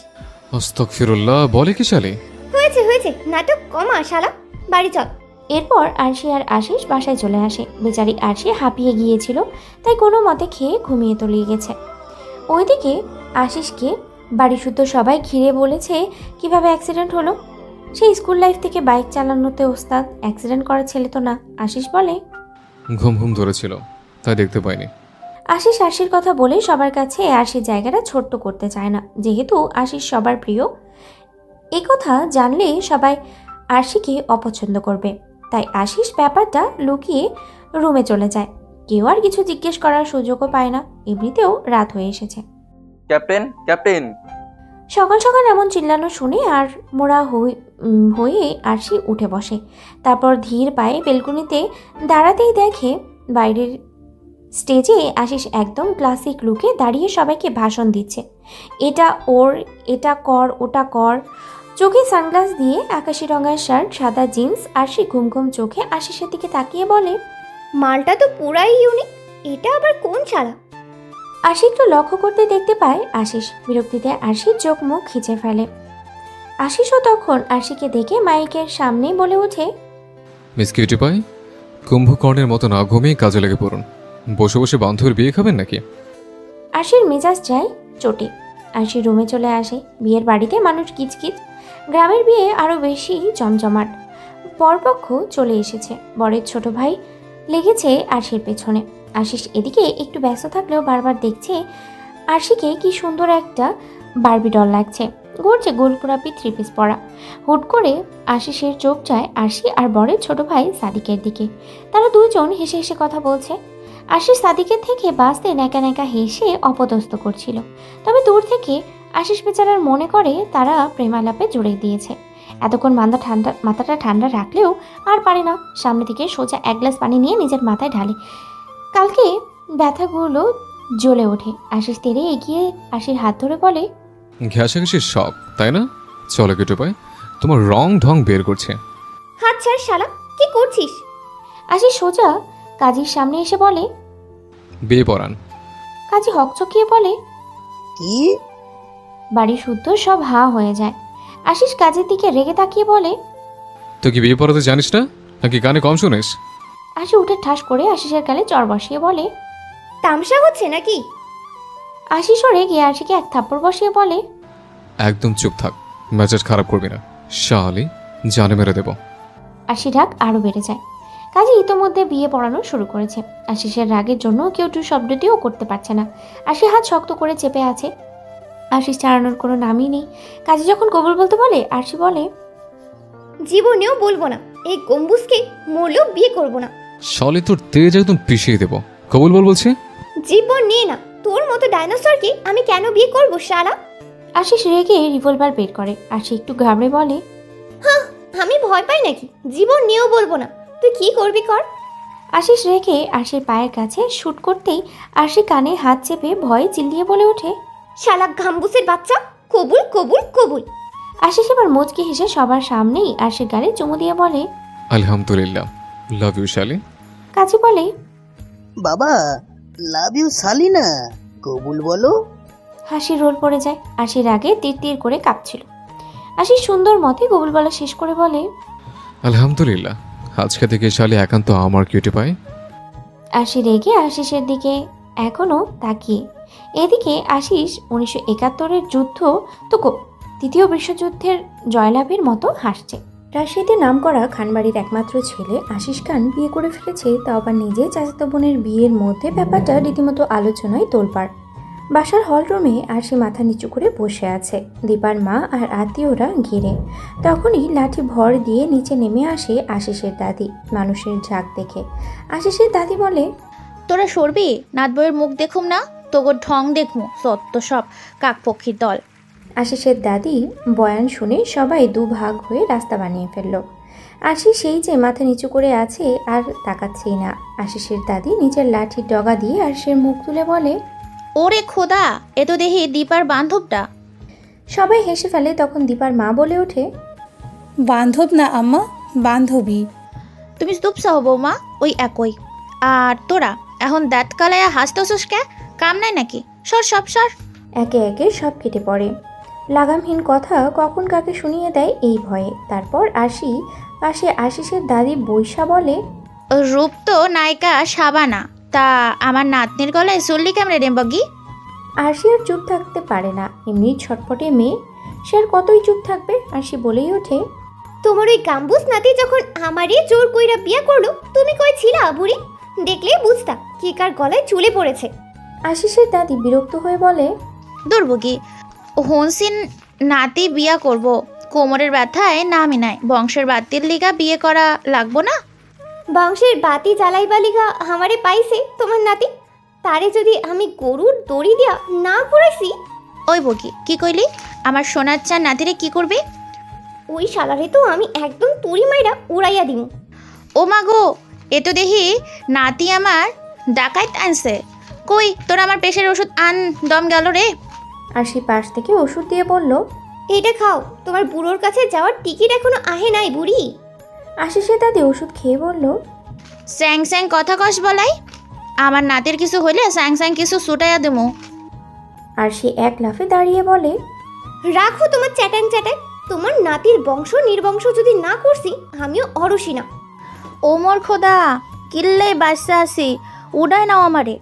আস্তাগফিরুল্লাহ, বলে কি শালি? হয়েছে হয়েছে, নাটক কমা শালা, বাড়ি চল। এরপর আরশি আর আশিস বাসায় চলে আসে। বেচারি আরশি হাঁপিয়ে গিয়েছিল, তাই কোনো মতে খেয়ে ঘুমিয়ে তলিয়ে গেছে। ওইদিকে আশিসকে বাড়ি শুদ্ধ সবাই ঘিরে বলেছে কিভাবে অ্যাক্সিডেন্ট হলো। সেই স্কুল লাইফ থেকে বাইক চালানোতে ওস্তাদ, অ্যাক্সিডেন্ট করা ছেলে তো না। আশিস বলে, ঘুম ধরেছিল তাই দেখতে পাইনি। আশিস আরশির কথা বলে সবার কাছে আরশির জায়গাটা ছোট্ট করতে চায় না, যেহেতু আশিস সবার প্রিয়। এ কথা জানলে সবাই আরশিকে অপছন্দ করবে, তাই আশিস ব্যাপারটা লুকিয়ে রুমে চলে যায়। কেউ আর কিছু জিজ্ঞেস করার সুযোগও পায় না। এমনিতেও রাত হয়ে এসেছে। ক্যাপ্টেন ক্যাপ্টেন, সকাল সকাল এমন চিল্লানো শুনে আর মোড়া হয়ে আরশি উঠে বসে। তারপর ধীর পায়ে বেলকুনিতে দাঁড়াতেই দেখে বাইরের স্টেজে আশিস একদম ক্লাসিক লুকে দাঁড়িয়ে সবাইকে ভাষণ দিচ্ছে। এটা ওর, এটা কর, ওটা কর। চোখে সানগ্লাস দিয়ে আকাশি রঙের শার্ট, সাদা জিন্স। আরশি ঘুম ঘুম চোখে আশিসের দিকে তাকিয়ে বলে, মালটা তো পুরাই ইউনিক, এটা আবার কোন শালা? আশি একটু লক্ষ্য করতে দেখতে পায় আশিস। বিরক্তিতে আরশির চোখ মুখ খিচে ফেলে। আশিসও তখন আরশিকে দেখে মাইকের সামনেই বলে ওঠে, মিস কিউটি পাই, কুম্ভকর্ণের মতো না ঘুমিয়ে কাজে লেগে পড়ুন। বসে বসে বান্ধবীর বিয়ে খাবেন নাকি? আরশির মেজাজ যায় চটে। আরশি রুমে চলে আসে। বিয়ের বাড়িতে মানুষ কিচকিচ, গ্রামের বিয়ে আরও বেশি জমজমাট। বরপক্ষ চলে এসেছে, বরের ছোট ভাই লেগেছে আরশির পেছনে। আশিস এদিকে একটু ব্যস্ত থাকলেও বারবার দেখছে আরশিকে কি সুন্দর একটা বারবি ডল লাগছে। ঘুরছে গোলপুরাপি 3 পিস পরা। হুট করে আশিসের চোখ যায় আরশি আর বরের ছোট ভাই সাদিকের দিকে। তারা দুইজন হেসে হেসে কথা বলছে। আশিস সাদিকের থেকে বাঁচতে ন্যাকা ন্যাকা হেসে অপদস্থ করছিল। তবে দূর থেকে আশিস বেচারার মনে করে তারা প্রেমালাপে জুড়ে দিয়েছে। এতক্ষণ মাথাটা ঠান্ডা রাখলেও আর পারে না। সামনে থেকে সোজা এক গ্লাস পানি নিয়ে নিজের মাথায় ঢালে। কালকে ব্যথাগুলো জ্বলে ওঠে। আশিস তেড়ে এগিয়ে আশির হাত ধরে বলে, ঘেঁষাঘেঁষির শখ তাই না? চলো কেটে পাই, তোমার রং ঢং বের করছে। হাত ছাড় শালা, কি করছিস? আশিস সোজা কাজীর সামনে এসে বলে, বিয়ে পড়ান। কাজী হকচকিয়ে বলে, কি? বাড়ি শুদ্ধ সব হা হয়ে যায়। আশিস কাজের দিকে রেগে তাকিয়ে বলে, তো কি বিয়ে পড়াতে জানিস না, নাকি গানে কম শুনিস? আশি উঠে ঠাস করে আশিসের গালে চড় বসিয়ে বলে, তামসা হচ্ছে নাকি? আশিসও রেগে আশিকে এক থাপ্পড় বসিয়ে বলে, একদম চুপ থাক, মেজাজ খারাপ করবি না, শালি জানে মেরে দেব। আশি রাগ আরও বেড়ে যায়। কাজী ইতোমধ্যে বিয়ে পড়ানো শুরু করেছে। আশিসের রাগের জন্য কেউ টু শব্দটিও করতে পারছে না। আশি হাত শক্ত করে চেপে আছে। আশিস ছাড়ানোর কোনো নামই নেই। কাজী যখন কবুল বলতে বলে, আশি বলে, জীবনেও বলবো না, এই গম্বুজকে মরলেও বিয়ে করব না। শালি তোর তেজ একদম পিষিয়ে দেব। কবুল বলছি। জীবন নিয়ে না, তোর মতো ডাইনোসরকে আমি কেন বিয়ে করব শালা? আশিস রেগে রিভলভার বের করে। আশি একটু ঘাবড়ে বলে, হ্যাঁ, আমি ভয় পাই নাকি? জীবন নিয়েও বলবো না, তুই কি করবি কর। আশিস রেগে আশির পায়ের কাছে শুট করতেই আশি কানে হাত চেপে ভয়ে চিল্লিয়ে বলে ওঠে, শালা ঘাম্বুসের বাচ্চা, কবুল কবুল কবুল। আশিস এবার মুচকি হেসে সবার সামনেই আশির গালে চুমু দিয়ে বলে, আলহামদুলিল্লাহ, লাভ ইউ শালি। কাজী বলে, বাবা লাভ ইউ শালি না, কবুল বলো। হাসি রোল পড়ে যায়। আশির আগে তীর তীর করে কাঁপছিল। আশি সুন্দর মতে কবুল বলা শেষ করে বলে, আলহামদুলিল্লাহ, আজকে থেকে শালি একান্ত আমার কিউটি পাই। আশি রেগে আশিসের দিকে এখনো তাকিয়ে। এদিকে আশিস 1971-এর যুদ্ধ তো তৃতীয় বিশ্বযুদ্ধের জয়লাভের মতো হাসছে। রাজশাহীতে নামকরা খানবাড়ির একমাত্র ছেলে আশিস খান বিয়ে করে ফেলেছে, তাও আবার নিজে চাচাতো বোনের বিয়ের মধ্যে ব্যাপারটা রীতিমতো আলোচনায় তোলপাড়। বাসার হলরুমে আরশি মাথা নিচু করে বসে আছে, দীপার মা আর আত্মীয়রা ঘিরে। তখনই লাঠি ভর দিয়ে নিচে নেমে আসে আশিসের দাদি মানুষের ঝাঁক দেখে। আশিসের দাদি বলে, তোরা সরবি, নাত বইয়ের মুখ দেখুম না, তোগোর ঢং দেখমু, সত্য সব কাকপক্ষীর দল। আশিসের দাদি বয়ান শুনে সবাই দুভাগ হয়ে রাস্তা বানিয়ে ফেলল। আশিস সেই যে মাথা নিচু করে আছে আর তাকাচ্ছেই না। আশিসের দাদি নিচের লাঠির ডগা দিয়ে আরশির মুখ তুলে বলে, ওরে খোদা, এ তো দেখি দীপার বান্ধবটা। সবাই হেসে ফেলে। তখন দীপার মা বলে ওঠে, বান্ধব না আম্মা, বান্ধবী। তুমি স্তূপসহ বৌমা, ওই একই। আর তোরা এখন দাঁত কালাইয়া হাসতেছস কে? কাম নাই নাকি? সর সব সর। একে একে সব কেটে পড়ে। লাগামহীন কথা কখন কাকে শুনিয়ে দেয় এই ভয়ে। তারপর আসি পাশে আশিসের দাদি বৈশা বলে, রূপ তো নায়িকা সাবানা, তা আমার নাতনির গলায় চল্লি কেমনে রে বগি? আরশি আর চুপ থাকতে পারে না, এমনি ছটপটে মেয়ে, সে আর কতই চুপ থাকবে। আরশি বলেই ওঠে, তোমার ওই গাম্বুস নাতি যখন আমারই জোর কইরা বিয়ে করলো, তুমি কই ছিলা বুড়ি? দেখলেই বুঝতা কি কার গলায় চুলে পড়েছে। আশিসের দাদি বিরক্ত হয়ে বলে, দুর্বগি হনসিন নাতি বিয়া করব, কোমরের ব্যথায় নামি নাই, বংশের বাতির লিগা বিয়ে করা লাগবো না? বংশের বাতি জ্বালাইবা লিগা আমারে পাইছে তোমার নাতি, তারে যদি আমি গরুর দড়ি দিয়া না করেছি। ওই বগি কি কইলি? আমার সোনার চার নাতিরে কি করবে? ওই শালারে তো আমি একদম তুড়ি মাইরা উড়াইয়া দিমু। ও মা গো, এ তো দেখি নাতি আমার ডাকাইত আনছে। কই তোর আমার পেশের ওষুধ আন, দম গেল রে। আরশি পাশ থেকে ওষুধ দিয়ে বলল, এইটা খাও, তোমার বুড়োর কাছে যাওয়ার টিকিট এখনো আহে নাই বুড়ি। আশিসের দাদি ওষুধ খেয়ে বলল, স্যাং স্যাং কথা কস বলাই, আমার নাতির কিছু হইলে স্যাং স্যাং কিছু ছুটাইয়া দেবো। আরশি এক লাফে দাঁড়িয়ে বলে, রাখো তোমার চ্যাটাং চ্যাটাং, তোমার নাতির বংশ নির্বংশ যদি না করছি আমিও অরসি না। ও মোর খোদা, কিল্লে বাচ্চা আছি, উড়াই নাও আমারে।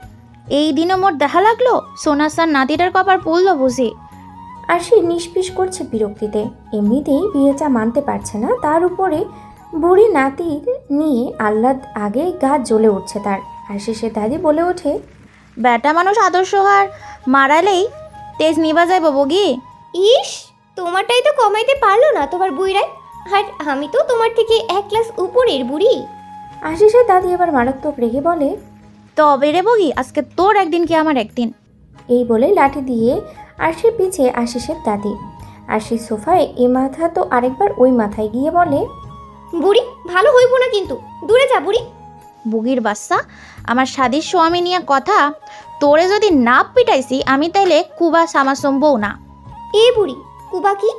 এই দিনও মোর দেখা লাগলো, সোনাসার নাতিটার কপার পড়লো বুঝি। আরশি নিষ্পিস করছে বিরক্তিতে, এমনিতেই বিয়েটা মানতে পারছে না, তার উপরে বুড়ি নাতির নিয়ে আহ্লাদ আগে গা জ্বলে উঠছে তার। আশিসের দাদি বলে ওঠে, বেটা মানুষ আদর্শ হার মারালেই তেজ নিবা যাইব বগি। ইস, তোমারটাই তো কমাইতে পারলো না তোমার বুইরাই, আর আমি তো তোমার থেকে এক ক্লাস উপরের বুড়ি। আশিসের দাদি এবার মারাত্মক রেগে বলে, তবে রে বগি, আজকে তোর একদিন কি আমার একদিন। এই বলে লাঠি দিয়ে আরশির পিছে আশিসের দাদি। আশিস সোফায় এ মাথা তো আরেকবার ওই মাথায় গিয়ে বলে, বুড়ি ভালো হইব না কিন্তু, দূরে যা বুড়ি। বুগির বাচ্চা, আমার স্বাদীর স্বামী নিয়ে কথা, তোরে যদি না পিটাইছি আমি তাইলে কুবা সামাসম্বও না। এ বুড়ি, কুবা কি?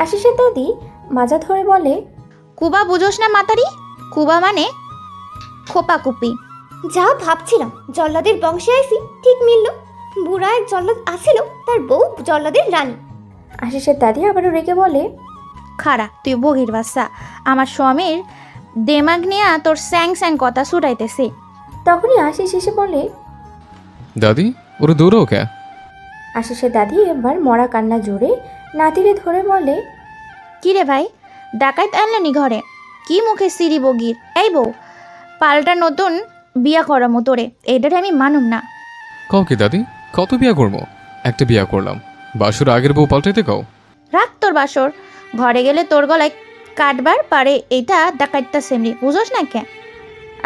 আশিসের দাদি মাজা ধরে বলে, কুবা বুঝোস না মাতারি? কুবা মানে খোপাকুপি। যা ভাবছিলাম জল্লাদের বংশে আইছি ঠিক মিলল। বুড়া এক জল্লাদ আসিল, তার বউ জল্লাদের রানী। আশিসের দাদি আবারও রেগে বলে, খারা তুই বগির বাচ্চা, আমার স্বামীর দেমাগ নিয়ে তোর স্যাং স্যাং কথা ছুটাইতেছে। তখনই আশিস এসে বলে, দাদি ওরে দৌড়ো কে? আশিসের দাদি এবার মরা কান্না জোরে নাতিরে ধরে বলে, কি রে ভাই, ডাকাইত আনলেনি ঘরে? কি মুখে সিঁড়ি বগির? এই বউ, পাল্টা নতুন বিয়া করামো তোরে, এইটারে আমি মানুম না। কও কি দাদি, কত বিয়া করবো? একটা বিয়া করলাম, বাসুর আগের বউ পাল্টাইতে কও। রাখ তোর বাসর, ঘরে গেলে তোর গলায় কাটবার পারে, এইটা ডাকাইতটা সেমরি, বুঝোস না কে?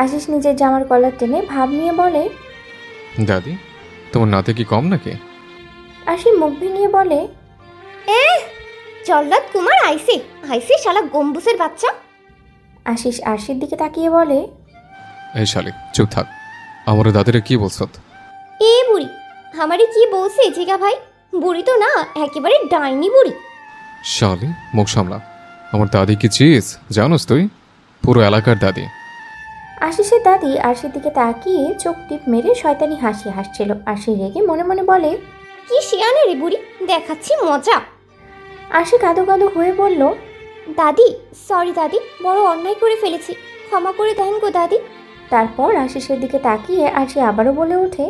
আশিস নিজের জামার কলার টেনে ভাব নিয়ে বলে, দাদি তোমার নাতে কি কম নাকি? আশি মুখ ভেঙে বলে, জল্লাদ কুমার আইসে আইসে, শালা গম্বুসের বাচ্চা। আশিস আরশির দিকে তাকিয়ে বলে, এই শালি চুপ থাক, আমার দাদিরা কি বলছত? এ বুড়ি, আমারে কি বলছে জিগা ভাই? বুড়ি তো না, একেবারে ডাইনি বুড়ি। শালি মুখ সামলা, আমার দাদি কি চিজ জানোস তুই? পুরো এলাকার দাদি। আশিসের দাদি আরশির দিকে তাকিয়ে চোখ টিপ মেরে শয়তানি হাসি হাসছিল। আরশি রেগে মনে মনে বলে, কি শিয়ানে রে বুড়ি, দেখাচ্ছি মজা। আরশি কাঁদো কাঁদো হয়ে বলল, দাদি সরি দাদি, বড় অন্যায় করে ফেলেছি, ক্ষমা করে দেন গো দাদি। তারপর আশিসের দিকে তাকিয়ে আরশি আবারও বলে ওঠে,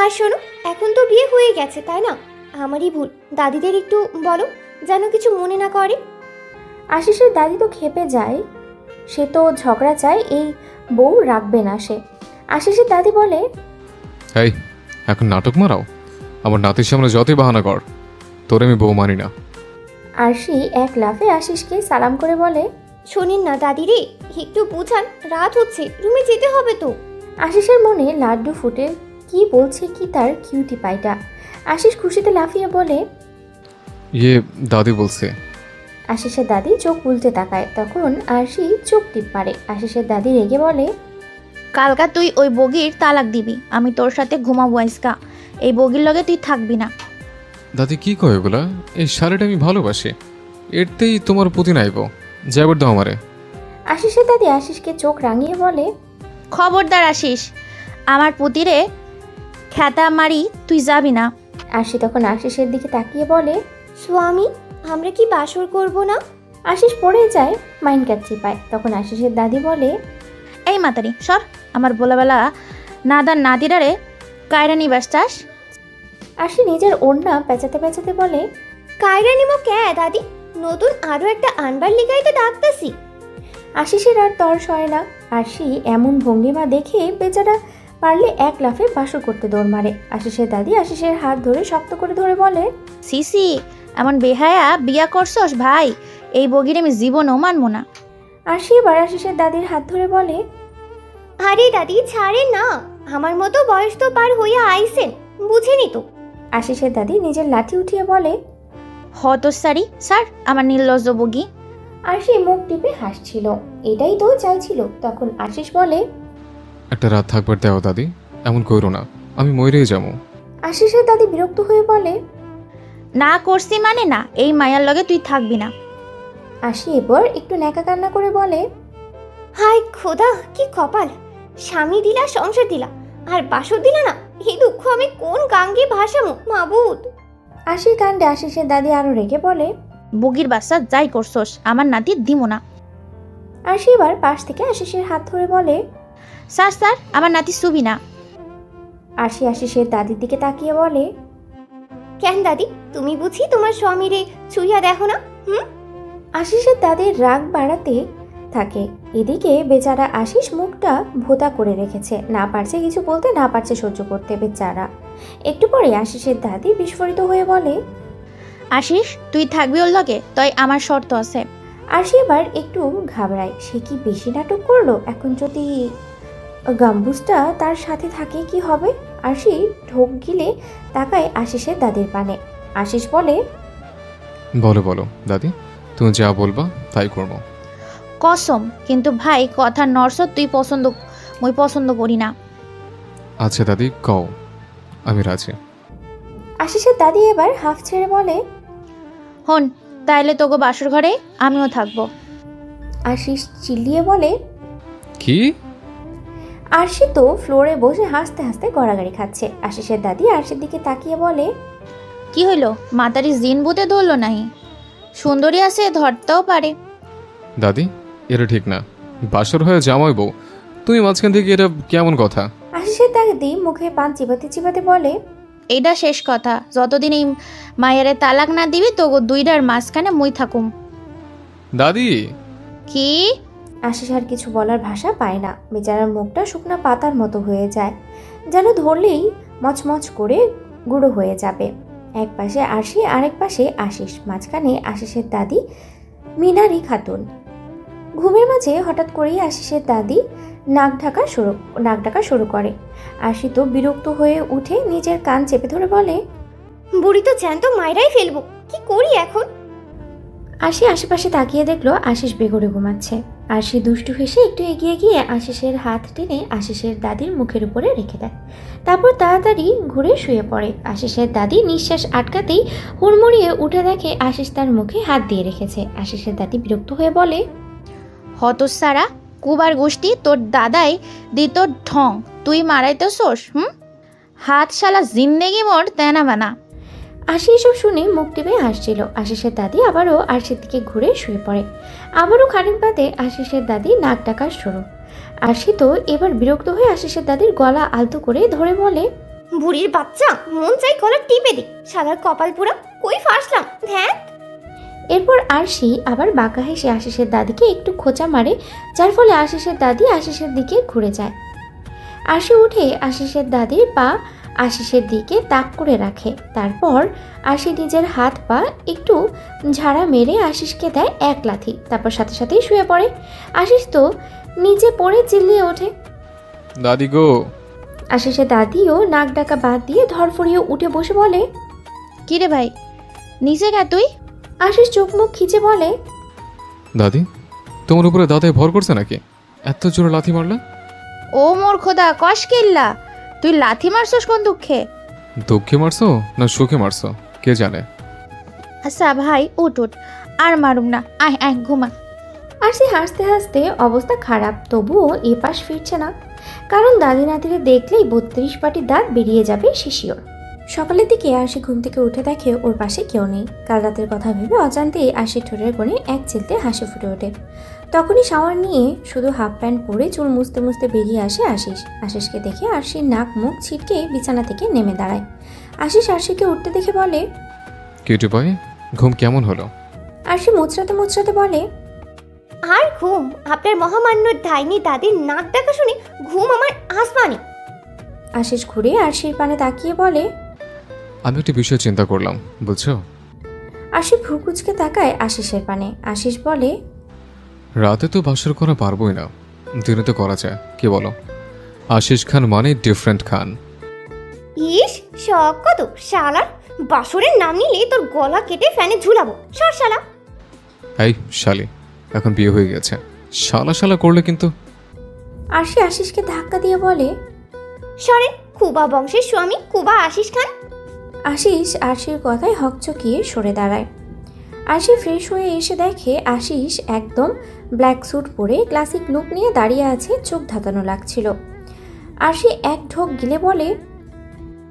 আর শোনো, এখন তো বিয়ে হয়ে গেছে তাই না? আমারই ভুল, দাদিদের একটু বলো যেন কিছু মনে না করে। আশিসের দাদি তো খেপে যায়, সে তো ঝগড়া চায়, এই বউ রাখবে না সে। আশিসের দাদি বলে, এই এখন নাটক মারাও? আমার নাতির সামনে যতই বাহানা কর, তোরে আমি বউ মানি না। আরশি এক লাফে আশিসকে সালাম করে বলে, শোনেন না দাদি রে, একটু বুঝান, রাত হচ্ছে, রুমে যেতে হবে তো। আশিসের মনে লাড্ডু ফুটে, কি বলছে কি তার কিউটি পাইটা। আশিস খুশিতে লাফিয়ে বলে, ইয়ে দাদি বলছে। আশিসের দাদি চোখ উল্টে তাকায়, তখন আরশি চোখ টিপ পারে। আশিসের দাদি রেগে বলে, কালকা তুই ওই বগির তালাক দিবি, আমি তোর সাথে ঘুমাবো আজকা, এই বগির লগে তুই থাকবি না। দাদি কি কয় এগুলা? এই শাড়িটা আমি ভালোবাসি, এরতেই তোমার প্রতি নাইব, যাবার দাও আমারে। আশিসের দাদি আশিসকে চোখ রাঙিয়ে বলে, খবরদার আশিস, আমার পুতিরে খ্যাতা মারি, তুই যাবি না। আশি তখন আশিসের দিকে তাকিয়ে বলে, স্বামী, আমরা কি বাসর করব না? আশিস পড়ে যায়, মাইন্ড কাট চিপায়। তখন আশিসের দাদি বলে, এই মাতারি সর, আমার বলাবেলা নাদার নাতিরারে কায়রা নিবাস চাস? আশি নিজের ওড়না পেঁচাতে পেঁচাতে বলে, কায়রা নিমো কে দাদি, নতুন আরো একটা আনবার লিগাই তো ডাকতাছি। আশিসের আর তর সয় না। আশি এমন ভঙ্গিমা দেখে বেচারা পারলে এক লাফে বাসর করতে দৌড় মারে। আশিসের দাদি আশিসের হাত ধরে শক্ত করে ধরে বলে, সিসি, এমন বেহায়া বিয়া করছস ভাই, এই বগির আমি জীবনও মানবো না। আশি এবার আশিসের দাদির হাত ধরে বলে, আরে দাদি ছাড়ে না, আমার মতো বয়স তো পার হইয়া আইছেন, বুঝেনি তো। আশিসের দাদি নিজের লাঠি উঠিয়ে বলে, হতসারি স্যার, আমার নির্লজ্জ বগি। আশি মুখ টিপে হাসছিল, এটাই তো চাইছিল। তখন আশিস বলে, একটা রাত থাকবার দেও দাদি, এমন কইরো না, আমি মরেই যাবো। আশিসের দাদি বিরক্ত হয়ে বলে, না করছি মানে না, এই মায়ার লগে তুই থাকবি না। আশি এবার একটু ন্যাকা কান্না করে বলে, হায় খোদা, কি কপাল, স্বামী দিলা, সংসার দিলা, আর বাসর দিলা না, এই দুঃখ আমি কোন গাঙ্গে ভাসামো মাবুদ। আশির কাণ্ডে আশিসের দাদি আরো রেগে বলে, বগির বাচ্চা যাই করছস, আমার নাতি দিমো না। আশি এবার পাশ থেকে আশিসের হাত ধরে বলে, স্যার স্যার, আমার নাতি সুবি না। আশি আশিসের দাদির দিকে তাকিয়ে বলে, কেন দাদি, তুমি বুঝি তোমার স্বামীরে ছুঁইয়া দেখো না? আশিসের দাদির রাগ বাড়াতে থাকে। এদিকে বেচারা আশিস মুখটা ভোতা করে রেখেছে, না পারছে কিছু বলতে, না পারছে সহ্য করতে বেচারা। একটু পরে আশিসের দাদি বিস্ফোরিত হয়ে বলে, আশিস, তুই থাকবি ওর লগে, তাই আমার শর্ত আছে। আশি এবার একটু ঘাবড়ায়, সে কি বেশি নাটক করলো? এখন যদি গাম্বুজটা তার সাথে থাকে কি হবে? আশি ঢোক গিলে তাকায় আশিসের দাদির পানে। আশিস বলে, বলো বলো দাদি, তুমি যা বলবা তাই করবো। কসম, কিন্তু ভাই কথা নরস, তুই মুই পছন্দ করি না। আচ্ছা দাদি কও, আমি রাজি। আশিসের দাদি এবার হাফ ছেড়ে বলে, হন, তাইলে তোগো বাসর ঘরে আমিও থাকবো। আশিস চিল্লিয়ে বলে, কি? আরশি তো ফ্লোরে বসে হাসতে হাসতে গড়াগড়ি খাচ্ছে। আশিসের দাদি আরশির দিকে তাকিয়ে বলে, কি হইল, মাতারি জিন বুতে ধরলো নাহি? সুন্দরী আছে, ধরতেও পারে। দাদি, এটা ঠিক না, বাসর হয়ে জামাই বউ, তুমি মাঝখান থেকে, এটা কেমন কথা? আশিসের দাদি মুখে পান চিবাতে চিবাতে বলে, এইটা শেষ কথা, যতদিন এই মায়েরে তালাক না দিবি তোগো দুইটার মাঝখানে মুই থাকুম। দাদি। কি? আশিস আর কিছু বলার ভাষা পায় না। বেচারার মুখটা শুকনা পাতার মতো হয়ে যায়, যেন ধরলেই মচমচ করে গুঁড়ো হয়ে যাবে। এক পাশে আরশি, আরেক পাশে আশিস, মাঝখানে আশিসের দাদি মিনারি খাতুন। ঘুমের মাঝে হঠাৎ করেই আশিসের দাদি নাক ডাকা শুরু করে। আশি তো বিরক্ত হয়ে উঠে নিজের কান চেপে ধরে বলে, বুড়ি তো জ্যান্ত মাইরাই ফেলবো, কি করি এখন? আশি আশেপাশে তাকিয়ে দেখলো আশিস বেঘরে ঘুমাচ্ছে। আশি দুষ্টু হেসে একটু এগিয়ে গিয়ে আশিসের হাত টেনে আশিসের দাদির মুখের উপরে রেখে দেয়। তারপর তাড়াতাড়ি ঘুরে শুয়ে পড়ে। আশিসের দাদি নিঃশ্বাস আটকাতেই হুড়মুড়িয়ে উঠে দেখে আশিস তার মুখে হাত দিয়ে রেখেছে। আশিসের দাদি বিরক্ত হয়ে বলে, হতসারা কুবার গোষ্ঠী, তোর দাদাই দিত ঢং, তুই মারাইতেছোস? হাত শালা জিন্দেগি মোর তেনা বানা। আশি এসব শুনে মুখ টিপে হাসছিল। আশিসের দাদি আবারও আরশির দিকে ঘুরে শুয়ে পড়ে। আবারও খানিক বাদে আশিসের দাদি নাক ডাকা শুরু। আশি তো এবার বিরক্ত হয়ে আশিসের দাদির গলা আলতো করে ধরে বলে, বুড়ির বাচ্চা, মন চাই গলা টিপে দি, সাদার কপাল পুরা, কই ফাঁসলাম ধ্যাত। এরপর আরশি আবার বাঁকা হেসে আশিসের দাদিকে একটু খোঁচা মারে, যার ফলে আশিসের দাদি আশিসের দিকে ঘুরে যায়। আরশি উঠে আশিসের দাদির পা আশিসের দিকে তাক করে রাখে। তারপর আরশি নিজের হাত পা একটু ঝাড়া মেরে আশিসকে দেয় এক লাথি, তারপর সাথে সাথেই শুয়ে পড়ে। আশিস তো নিচে পড়ে চিল্লিয়ে ওঠে, দাদি গো। আশিসের দাদিও নাক ডাকা বাদ দিয়ে ধরফড়িয়ে উঠে বসে বলে, কিরে ভাই, নিচে গা তুই? আশিস চোখ মুখ খিচে বলে, দাদি তোমার উপরে দাদায় ভর করছে নাকি? এত জোরে লাথি মারলে? ও মোর খোদা, কষ কিল্লা, তুই লাথি মারছস কোন দুঃখে? দুঃখে মারছো না সুখে মারছো কে জানে। আচ্ছা ভাই উঠ উঠ, আর মারুম না, আয় আয় ঘুমা। আরশি হাসতে হাসতে অবস্থা খারাপ, তবুও এ পাশ ফিরছে না, কারণ দাদি নাতিরে দেখলেই 32 পাটি দাঁত বেরিয়ে যাবে শিশিওর। সকালের দিকে আরশি ঘুম থেকে উঠে দেখে ওর পাশে কেউ নেই। কাল রাতের কথা ভেবে অজান্তেই আরশির ঠোঁটের কোণে এক চিলতে হাসি ফুটে ওঠে। তখনই শাওয়ার নিয়ে শুধু হাফ প্যান্ট পরে চুল মুছতে মুছতে বেরিয়ে আসে আশিস। আশিসকে দেখে আরশির নাক মুখ ছিটকে বিছানা থেকে নেমে দাঁড়ায়। আশিস আরশিকে উঠতে দেখে বলে, কিটু ভাই ঘুম কেমন হলো? আরশি মুচড়াতে মুচড়াতে বলে, আর ঘুম, আপনার মহামান্য ডাইনি দাদির নাক ডাকা শুনে ঘুম আমার আসমানি। আশিস ঘুরে আরশির পানে তাকিয়ে বলে, আমি একটা বিষয় চিন্তা করলাম বুঝছো। আশি ভ্রুকুচকে তাকায় আশিসের পানে। আশিস বলে, রাতে তো বাসর করা পারবোই না, দিনে তো করা যায়, কি বলো? আশিস খান মানে ডিফারেন্ট খান। ইস শখ কত শালার, বাসরের নাম নিলে তোর গলা কেটে ফ্যানে ঝুলাবো, সর শালা। এই শালি, এখন বিয়ে হয়ে গেছে, শালা শালা করলে কিন্তু। আরশি আশিসকে ধাক্কা দিয়ে বলে, সরে, কুবা বংশের স্বামী কুবা আশিস খান। আশিস আরশির কথায় হকচকিয়ে সরে দাঁড়ায়। আরশি ফ্রেশ হয়ে এসে দেখে আশিস একদম ব্ল্যাক স্যুট পরে ক্লাসিক লুক নিয়ে দাঁড়িয়ে আছে, চোখ ধাঁধানো লাগছিল। আরশি এক ঢোক গিলে বলে,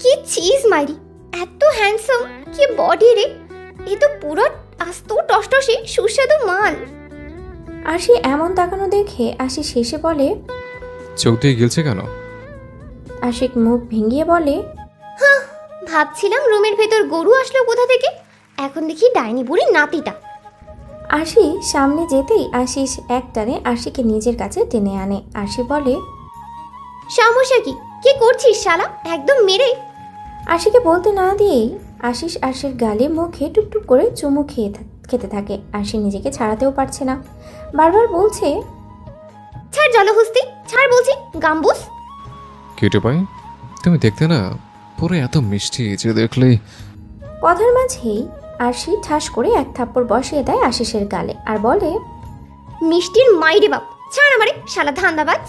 কি চিজ মাইরি, এত হ্যান্ডসাম, কি বডি রে, এ তো পুরো আস্ত টসটসে সুস্বাদু মাল। আরশি এমন তাকানো দেখে আশিস হেসে বলে, চোখ দিয়ে গিলছে কেন? আশিক মুখ ভেঙিয়ে বলে, হ্যাঁ, ভাবছিলাম রুমের ভেতর গরু আসলো কোথা থেকে, এখন দেখি ডাইনি বুড়ির নাতিটা। আরশি সামনে যেতেই আশিস একটানে আরশিকে নিজের কাছে টেনে আনে। আরশি বলে, সমস্যা কি, কি করছিস শালা, একদম মেরে। আরশিকে বলতে না দিয়েই আশিস আরশির গালে মুখে টুকটুক করে চুমু খেতে থাকে। আরশি নিজেকে ছাড়াতেও পারছে না, বারবার বলছে, ছাড় জলহস্তি, ছাড় বলছি গাম্বুস। কিটু ভাই তুমি দেখতে না পুরো এত মিষ্টি যে দেখলেই। কথার মাঝেই আরশি ঠাস করে এক থাপ্পড় বসিয়ে দেয় আশিসের গালে আর বলে, মিষ্টির মাইরে বাপ, ছাড় আমারে শালা ধান্দাবাজ।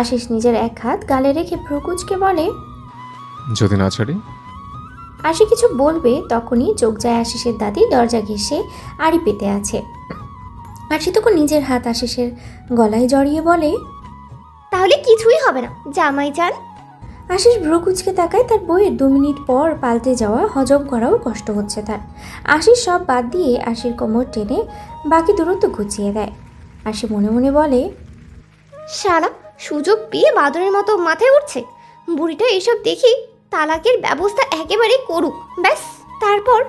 আশিস নিজের এক হাত গালে রেখে ভ্রুকুচকে বলে, যদি না ছাড়ি। আশি কিছু বলবে তখনই চোখ যায় আশিসের দাদি দরজা ঘেঁষে আড়ি পেতে আছে। আশি তখন নিজের হাত আশিসের গলায় জড়িয়ে বলে, তাহলে কিছুই হবে না জামাই যান। আশিস ভ্রুকুচকে তাকায়, তার বইয়ের 2 মিনিট পর পাল্টে যাওয়া হজম করাও কষ্ট হচ্ছে তার। আশিস সব বাদ দিয়ে আশির কোমর টেনে বাকি দূরত্ব ঘুচিয়ে দেয়। আশি মনে মনে বলে, শালা সুযোগ পেয়ে বাদরের মতো মাথায় উঠছে, বুড়িটা এসব দেখি তালাকের ব্যবস্থা একেবারে করুক, ব্যাস তারপর।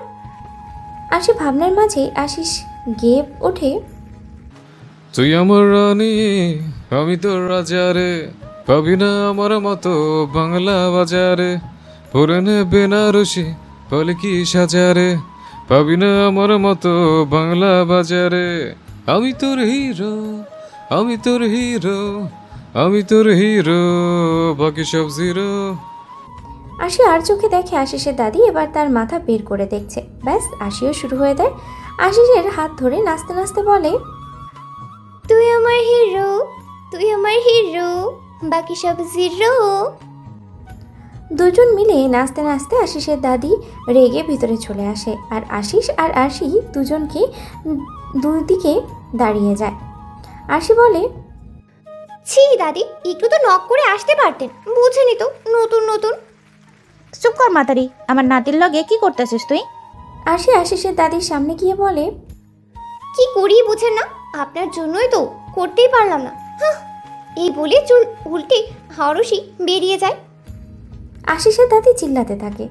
আশি ভাবনার মাঝে আশিস গেয়ে ওঠে, তুই আমার রানী আমি তোর রাজা রে, পাবি না আমার মতো বাংলা বাজারে, পুরনে বেনারসি পলকি সাজারে, পাবি না আমার মতো বাংলা বাজারে, আমি তোর হিরো আমি তোর হিরো আমি তোর হিরো বাকি সব জিরো। আশি আর চোখে দেখে আশিসের দাদি এবার তার মাথা বের করে দেখছে। ব্যাস আশিও শুরু হয়ে দেয়। আশিসের হাত ধরে নাচতে নাচতে বলে, তুই আমার হিরো তুই আমার হিরো বাকি সব জিরো। দুজন মিলে নাচতে নাচতে আশিসের দাদি রেগে ভিতরে চলে আসে আর আশিস আর আরশি দুজনকে দুই দিকে দাঁড়িয়ে যায়। আরশি বলে, ছি দাদি, একটু তো নক করে আসতে পারতেন, বুঝেনি তো নতুন নতুন। চুপ কর মাতারি, আমার নাতির লগে কি করতেছিস তুই? আরশি আশিসের দাদির সামনে গিয়ে বলে, কি করি বুঝেন না, আপনার জন্যই তো করতেই পারলাম না। এই বলে চুল উল্টে হাওড়সি বেরিয়ে যায়। আশিসের দাদি চিল্লাতে থাকে,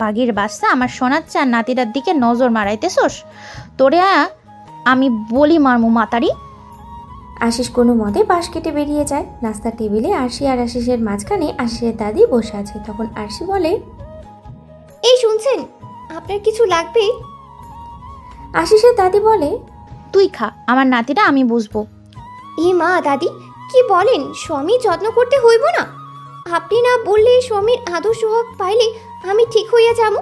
বাগির বাচ্চা আমার শোনাচ্ছে আর নাতিটার দিকে নজর মারাইতেছোস। তোরে আমি বলি মারমু মাতারি। আশিস কোনো মতে পাশ কেটে বেরিয়ে যায়। নাস্তার টেবিলে আরশি আর আশিসের মাঝখানে আশিসের দাদি বসে আছে। তখন আরশি বলে, এই শুনছেন, আপনার কিছু লাগবে? আশিসের দাদি বলে, তুই খা, আমার নাতিটা আমি বুঝবো। এ মা দাদি, কি বলেন? স্বামী যত্ন করতে হইব না? আপনি না বললে স্বামীর আদর সোহাগ পাইলে আমি ঠিক হইয়া যাবো,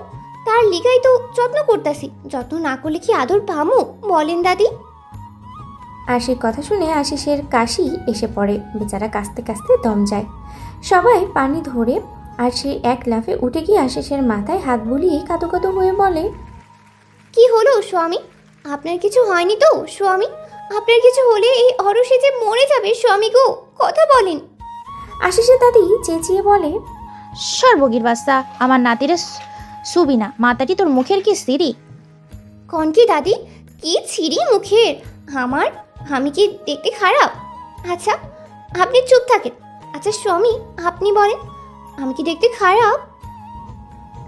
তার লিগাই তো যত্ন করতেছি। যত্ন না করলে কি আদর পামো বলেন দাদি? আশির কথা শুনে আশিসের কাশি এসে পড়ে। বেচারা কাঁচতে কাঁচতে দম যায়। সবাই পানি ধরে আর সে এক লাফে উঠে গিয়ে আশিসের মাথায় হাত বুলিয়ে কাঁদো কাঁদো হয়ে বলে, কি হলো স্বামী? আপনার কিছু হয়নি তো স্বামী? আপনার কিছু হলে এই অরসে যে মরে যাবে স্বামী গো, কথা বলেন। আশিসের দাদি চেঁচিয়ে বলে, সর্বগির বাচ্চা, আমার নাতিরে সুবি না। মাতাটি তোর মুখের কি সিঁড়ি? কন কি দাদি, কি ছিঁড়ি মুখের আমার? আমি কি দেখতে খারাপ? আচ্ছা আপনি চুপ থাকেন। আচ্ছা স্বামী আপনি বলেন, আমি কি দেখতে খারাপ?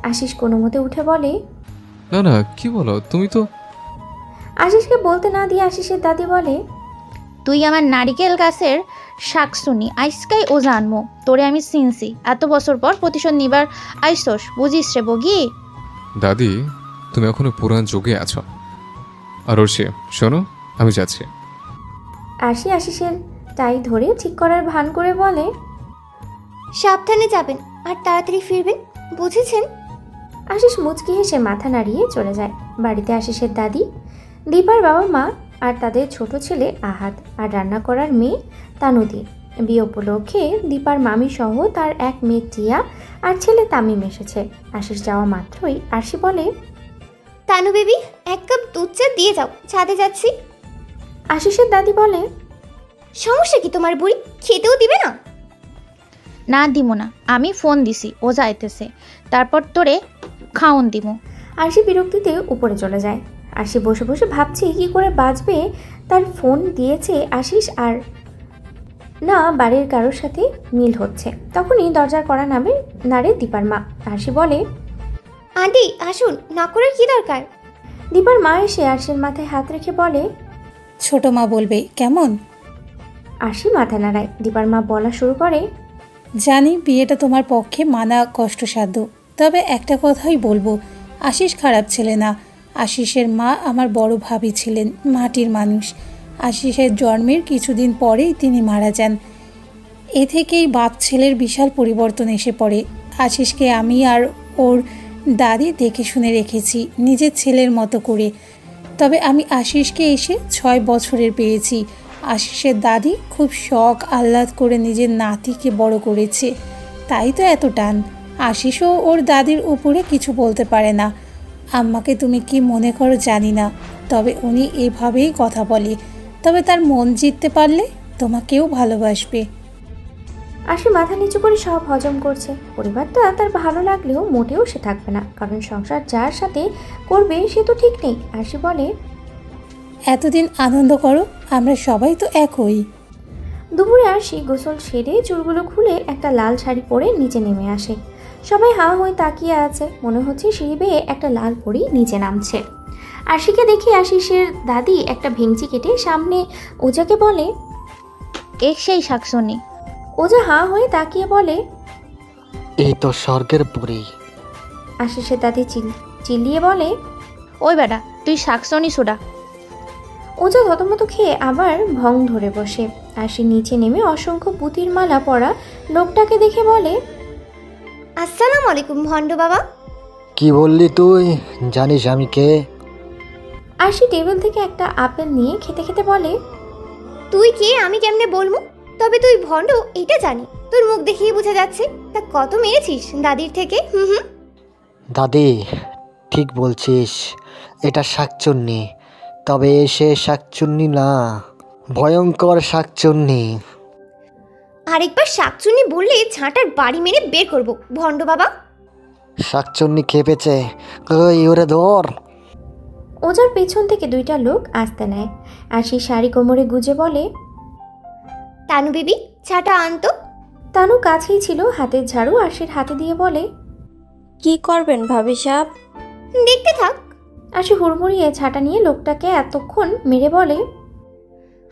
আশিস কোনো মতে উঠে বলে, না না, কি বলো তুমি তো। আশিসকে বলতে না দিয়ে আশিসের দাদি বলে, তুই আমার নারিকেল গাছের শাক শুনি আইসকাই ও জানমো। তোরে আমি চিনছি, এত বছর পর প্রতিশোধ নিবার আইসোস, বুঝিস রে বগি? দাদি, তুমি এখনো পুরান যুগে আছো। আর সে শোনো, আমি যাচ্ছি। আশি আশিসের টাই ধরে ঠিক করার ভান করে বলে, সাবধানে যাবেন আর তাড়াতাড়ি ফিরবেন, বুঝেছেন? আশিস মুচকি হেসে মাথা নাড়িয়ে চলে যায়। বাড়িতে আশিসের দাদি, দীপার বাবা মা আর তাদের ছোট ছেলে আহাদ আর রান্না করার মেয়ে তানুদি। বিয়ে উপলক্ষে দীপার মামি সহ তার এক মেয়ে টিয়া আর ছেলে তামিম এসেছে। আশিস যাওয়া মাত্রই আরশি বলে, তানু বেবি, এক কাপ দুধ চা দিয়ে যাও, ছাদে যাচ্ছি। আশিসের দাদি বলে, সমস্যা কি তোমার বুড়ি, খেতেও দিবে না? না দিব না, আমি ফোন দিছি, ও যাইতেছে, তারপর তোরে খাওন দিব। আরশি বিরক্তিতে উপরে চলে যায়। আরশি বসে বসে ভাবছে কি করে বাঁচবে। তার ফোন দিয়েছে আশিস আর না বাড়ির কারোর সাথে মিল হচ্ছে। তখনই দরজার কড়া নাড়ে দীপার মা। আরশি বলে, আন্টি আসুন, না করার কি দরকার? দীপার মা এসে আরশির মাথায় হাত রেখে বলে, ছোট মা বলবে কেমন? আরশি মাথা নাড়ায়। দীপার মা বলা শুরু করে, জানি বিয়েটা তোমার পক্ষে মানা কষ্টসাধ্য, তবে একটা কথাই বলবো, আশিস খারাপ ছেলে না। আশিসের মা আমার বড় ভাবি ছিলেন, মাটির মানুষ। আশিসের জন্মের কিছুদিন পরেই তিনি মারা যান। এ থেকেই বাপ ছেলের বিশাল পরিবর্তন এসে পড়ে। আশিসকে আমি আর ওর দাদি দেখে শুনে রেখেছি নিজের ছেলের মতো করে। তবে আমি আশিসকে এসে 6 বছরের পেয়েছি। আশিসের দাদি খুব শখ আহ্লাদ করে নিজের নাতিকে বড় করেছে, তাই তো এত টান। আশিসও ওর দাদির উপরে কিছু বলতে পারে না। আম্মাকে তুমি কি মনে করো জানি না, তবে উনি এভাবেই কথা বলে। তবে তার মন জিততে পারলে তোমাকেও ভালোবাসবে। আশি মাথা নিচু করে সব হজম করছে। পরিবারটা তার ভালো লাগলেও মোটেও সে থাকবে না, কারণ সংসার যার সাথে করবে সে তো ঠিক নেই। আশি বলে, এতদিন আনন্দ করো, আমরা সবাই তো একই। দুপুরে আরশি গোসল সেরে চুলগুলো খুলে একটা লাল শাড়ি পরে নিচে নেমে আসে। সবাই হাঁ হয়ে তাকিয়ে আছে, মনে হচ্ছে সিঁড়ি বেয়ে একটা লাল পরি নিচে নামছে। আরশিকে দেখে আশিসের দাদি একটা ভেঙচি কেটে সামনে ওজাকে বলে, সেই শাকসুনি। ওজা হাঁ হয়ে তাকিয়ে বলে, এই তো স্বর্গের পরি। আশিসের দাদি চিল্লিয়ে বলে, ওই বেটা তুই শাকসুনি সোডা। ওজা থতমত খেয়ে আবার ভং ধরে বসে। আরশি নিচে নেমে অসংখ্য পুঁতির মালা পরা লোকটাকে দেখে বলে, আসসালামু আলাইকুম ভণ্ড বাবা। কি বললি তুই? জানিস আমি কে? আরশি টেবিল থেকে একটা আপেল নিয়ে খেতে খেতে বলে, তুই কে আমি কেমনে বলবো? তবে তুই ভণ্ড এটা জানি, তোর মুখ দেখিয়ে বোঝা যাচ্ছে। তা কত মেরেছিস দাদির থেকে? দাদি ঠিক বলছিস, এটা শাকচুন্নি, তবে সে শাকচুন্নি না, ভয়ঙ্কর শাকচুন্নি। আরেকবার শাকচুন্নি বললে ঝাঁটার বাড়ি মেরে বের করব ভণ্ড বাবা। শাকচুন্নি খেপেছে, ওই ওরে ধর। ওজার পেছন থেকে দুইটা লোক আসতে নেয়। আরশি শাড়ি কোমরে গুজে বলে, তানু বেবি ছাটা আনতো। তানু কাছেই ছিল, হাতের ঝাড়ু আরশির হাতে দিয়ে বলে, কি করবেন ভাবি সাহেব? দেখতে থাক। আশি হুড়মুড়িয়ে ছাটা নিয়ে লোকটাকে এতক্ষণ মেরে বলে,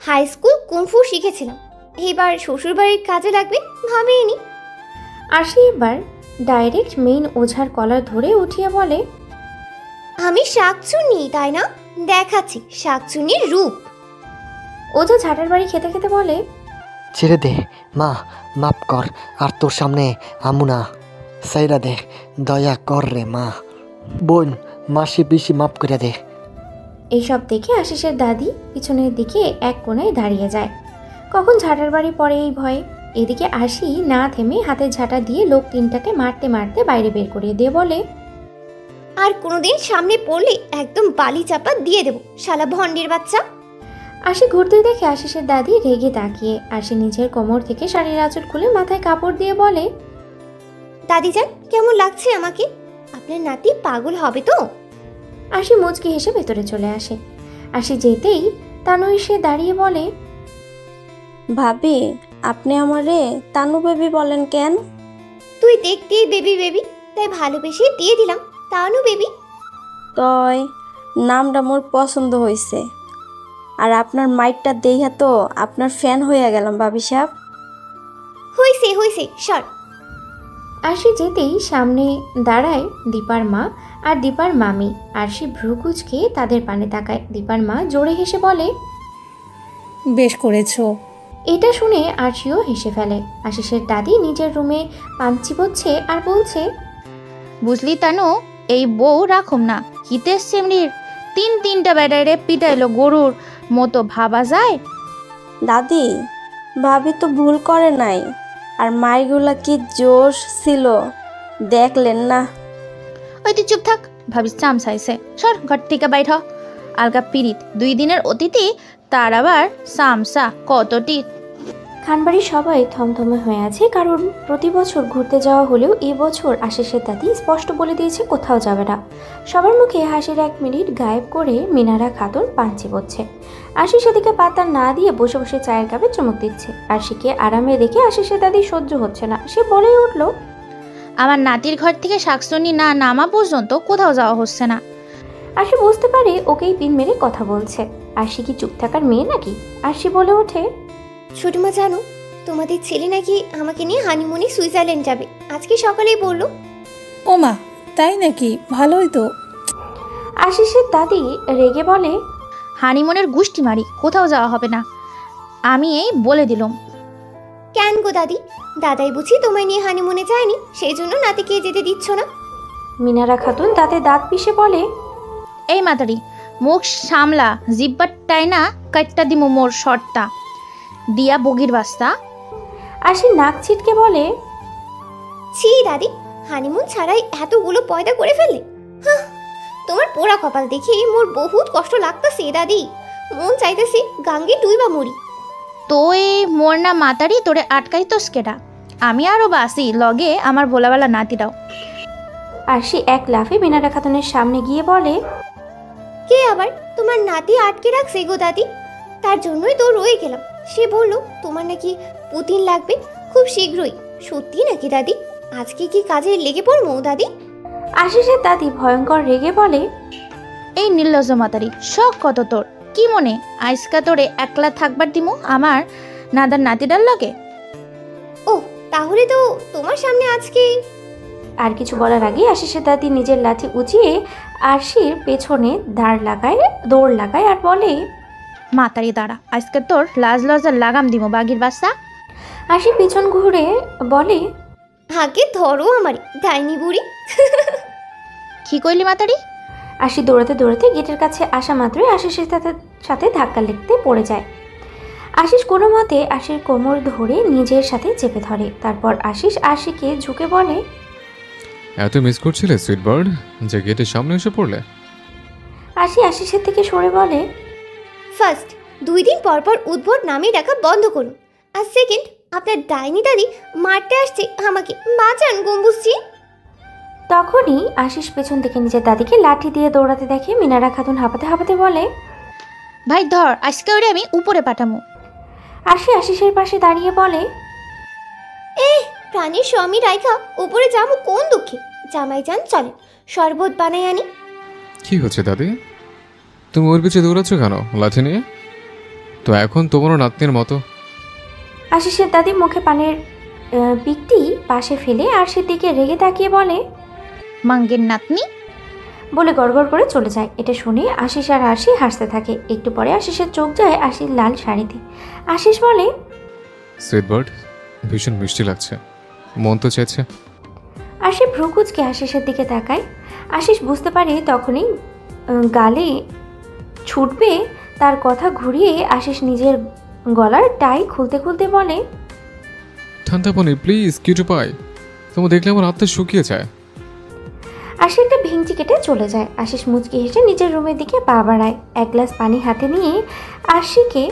হাই স্কুল কুংফু শিখেছিলাম, এবার শ্বশুরবাড়ির কাজে লাগবে ভাবিনি। আশি এবার ডাইরেক্ট মেইন ওঝার কলার ধরে উঠিয়ে বলে, আমি শাকচুন্নি তাই না, দেখাচ্ছি শাকচুন্নির রূপ। ওঝা ঝাঁটার বাড়ি খেতে খেতে বলে, ছেড়ে দে মা, মাপ কর, আর তোর সামনে আমু না, সাইরা দে, দয়া কর রে মা, বোন মাসি পিসি মাপ করে দে। এইসব দেখে আশিসের দাদি পিছনের দিকে এক কোণায় দাঁড়িয়ে যায়। কখন ঝাঁটার বাড়ি পড়ে এই ভয়ে। এদিকে আশি না থেমে হাতের ঝাঁটা দিয়ে লোক তিনটাকে মারতে মারতে বাইরে বের করিয়ে দিয়ে বলে, আর কোনোদিন সামনে পড়লে একদম বালি চাপা দিয়ে দেবো শালা ভন্ডের বাচ্চা। আশি ঘুরতে দেখে আশিসের দাদি রেগে তাকিয়ে আশি নিজের কোমর থেকে শাড়ির আঁচল খুলে মাথায় কাপড় দিয়ে বলে, দাদি যান কেমন লাগছে আমাকে? আপনার নাতি পাগল হবে তো? আশি মুচকি হেসে ভেতরে চলে আসে। আশি যেতেই তানু এসে দাঁড়িয়ে বলে, ভাবি আপনি আমারে তানু বেবি বলেন কেন? তুই দেখতেই বেবি বেবি, তাই ভালোবেসে দিয়ে দিলাম তানু বেবি। তয় নামটা মোর পছন্দ হয়েছে, আর আপনার মাইটটা দেখা তো আপনার ফ্যান হয়ে গেলাম ভাবি সাহেব। হইছে হইছে সর। আশি যেতেই সামনে দাঁড়ায় দীপার মা আর দীপার মামি। আরশি ভ্রুকুচকে তাদের পানে তাকায়। দীপার মা জোরে হেসে বলে, বেশ করেছো। এটা শুনে আরশিও হেসে ফেলে। আশিসের দাদি নিজের রুমে পান চিবোচ্ছে আর বলছে, বুঝলি তানু, এই বউ রাখুম না, হিতেশ সেমরির তিনটা বেড়াইরে পিটাইলো গরুর মতো, ভাবা যায়? দাদি ভাবি তো ভুল করে নাই, আর মাইগুলা কি জোশ ছিল দেখলেন না? ওই তুই চুপ থাক, ভাবিস চাম চাইছে, সর ঘর থেকে বাইর হ। আলগা পিরিত 2 দিনের অতিথি, তার আবার সামসা কতটি। খানবাড়ির সবাই থমথমে হয়ে আছে, কারণ প্রতি বছর ঘুরতে যাওয়া হলেও এবছর আশিসের দাদি স্পষ্ট বলে দিয়েছে কোথাও যাবে না। সবার মুখে হাসির 1 মিনিট গায়েব করে মিনারা খাতুন পান চিবোচ্ছে। আশিস সেদিকে পাতা না দিয়ে বসে বসে চায়ের কাপে চুমুক দিচ্ছে। আশিকে আরামে দেখে আশিসের দাদি সহ্য হচ্ছে না, সে বলেই উঠল, আমার নাতির ঘর থেকে শাকসুনি না নামা পর্যন্ত কোথাও যাওয়া হচ্ছে না। আশি বুঝতে পারে ওকেই পিন মেরে কথা বলছে। আশি কি চুপ থাকার মেয়ে নাকি? আশি বলে ওঠে, ছোটমা জানো, তোমাদের ছেলে নাকি আমাকে নিয়ে হানিমুনে সুইজারল্যান্ড যাবে, আজকে সকালেই বললো। ওমা তাই নাকি? ভালোই তো। আশিসের দাদি রেগে বলে, হানিমুনের গুষ্টি মারি, কোথাও যাওয়া হবে না, আমি এই বলে দিলাম। কেন গো দাদি, দাদাই বুঝি তোমায় নিয়ে হানিমুনে যায়নি, সেই জন্য নাতিকে যেতে দিচ্ছ না? মিনারা খাতুন তাতে দাঁত পিষে বলে, এই মাতারি মুখ সামলা, জিব্বার টাইনা কাটটা দিমু মোর শর্টটা দিয়া বগির বাস্তা। আশি নাক ছিটকে বলে, ছি দাদি, হানিমুন ছাড়াই এতগুলো পয়দা করে ফেললে? তোমার পোড়া কপাল দেখে মোর বহুত কষ্ট লাগতেছে দাদি, মন চাইতেছে গাঙ্গে ডুইবা মরি। তোই মোর না মাতারি, তোরে আটকাই তো স্কেটা, আমি আরো বাসি লগে আমার বোলাবালা নাতিরাও। আশি এক লাফে মিনারা খাতুনের সামনে গিয়ে বলে, কে আবার তোমার নাতি আটকে রাখছে গো দাদি? তার জন্যই তো রয়ে গেলাম। সে বলল তোমার নাকি পুতিন লাগবে খুব শীঘ্রই। সত্যি নাকি দাদি? আজকে কি কাজে লেগে পড়বো দাদি? আশিসের দাদি ভয়ঙ্কর রেগে বলে, এই নির্লজ্জ মাতারি, শখ কত তোর? কি মনে আইসকা তোরে একলা থাকবার দিমু আমার নাদার নাতিটার লগে? ও তাহলে তো তোমার সামনে আজকে। আর কিছু বলার আগে আশিসের দাদি নিজের লাঠি উঁচিয়ে আরশির পেছনে দৌড় লাগায় আর বলে, মাতারি দাঁড়া, আজকে তোর লাজ লজ্জার লাগাম দিমু বাগির বাচ্চা। আশি পিছন ঘুরে বলে, আগে ধরো আমারে ডাইনি বুড়ি। কি কইলি মাতারি? আশি দৌড়াতে দৌড়াতে গেটের কাছে আসা মাত্রই আশিসের সাথে ধাক্কা লেগতে পড়ে যায়। আশিস কোনো মতে আশির কোমর ধরে নিজের সাথে চেপে ধরে। তারপর আশিস আশিকে ঝুঁকে বলে, এত মিস করছিলে সুইট বার্ড যে গেটের সামনে এসে পড়লে? আশি আশিসের থেকে সরে বলে, ফার্স্ট 2 দিন পর পর উদ্ভট নামে ডাকা বন্ধ করুন, আর সেকেন্ড আপনার ডাইনি দাদি মারতে আসছে আমাকে, বাঁচান গম্বুজজি। তখনই আশিস পেছন থেকে নিজের দাদিকে লাঠি দিয়ে দৌড়াতে দেখে মিনারা খাতুন হাঁপাতে হাঁপাতে বলে, ভাই ধর, আজকে ওরে আমি উপরে পাঠামু। আশি আশিসের পাশে দাঁড়িয়ে বলে, প্রাণীর স্বামী রাইখা উপরে যাবো কোন দুঃখে? জামাই যান চলেন শরবত বানাই আনি। কি হচ্ছে দাদি, তুমি ওর পিছিয়ে দৌড়াচ্ছ কেন লাঠি নিয়ে? তো এখন তোমারও নাতনির মতো। আশিসের দাদি মুখে পানের পিকটি পাশে ফেলে আরশির দিকে রেগে তাকিয়ে বলে, মাঙ্গের নাতনি বলে গড়গড় করে চলে যায়। এটা শুনে আশিস আর আরশি হাসতে থাকে। একটু পরে আশিসের চোখ যায় আশির লাল শাড়িতে। আশিস বলে, সুইট বার্ড, ভীষণ মিষ্টি লাগছে, মন তো চেয়েছে। আশি ভ্রুকুচকে আশিসের দিকে তাকায়। আশিস বুঝতে পারে তখনই গালে ছুটবে তার কথা ঘুরিয়ে আশিস নিজের গলার টাই খুলতে খুলতে বলে, ঠান্ডা পানি প্লিজ, কিছু পাই, তোমার দেখলে আমার আত্মা শুকিয়ে যায়। আশি একটা ভিংচি কেটে চলে যায়। আশিস মুচকি হেসে নিজের রুমের দিকে পা বাড়ায়। এক গ্লাস পানি হাতে নিয়ে আশিকে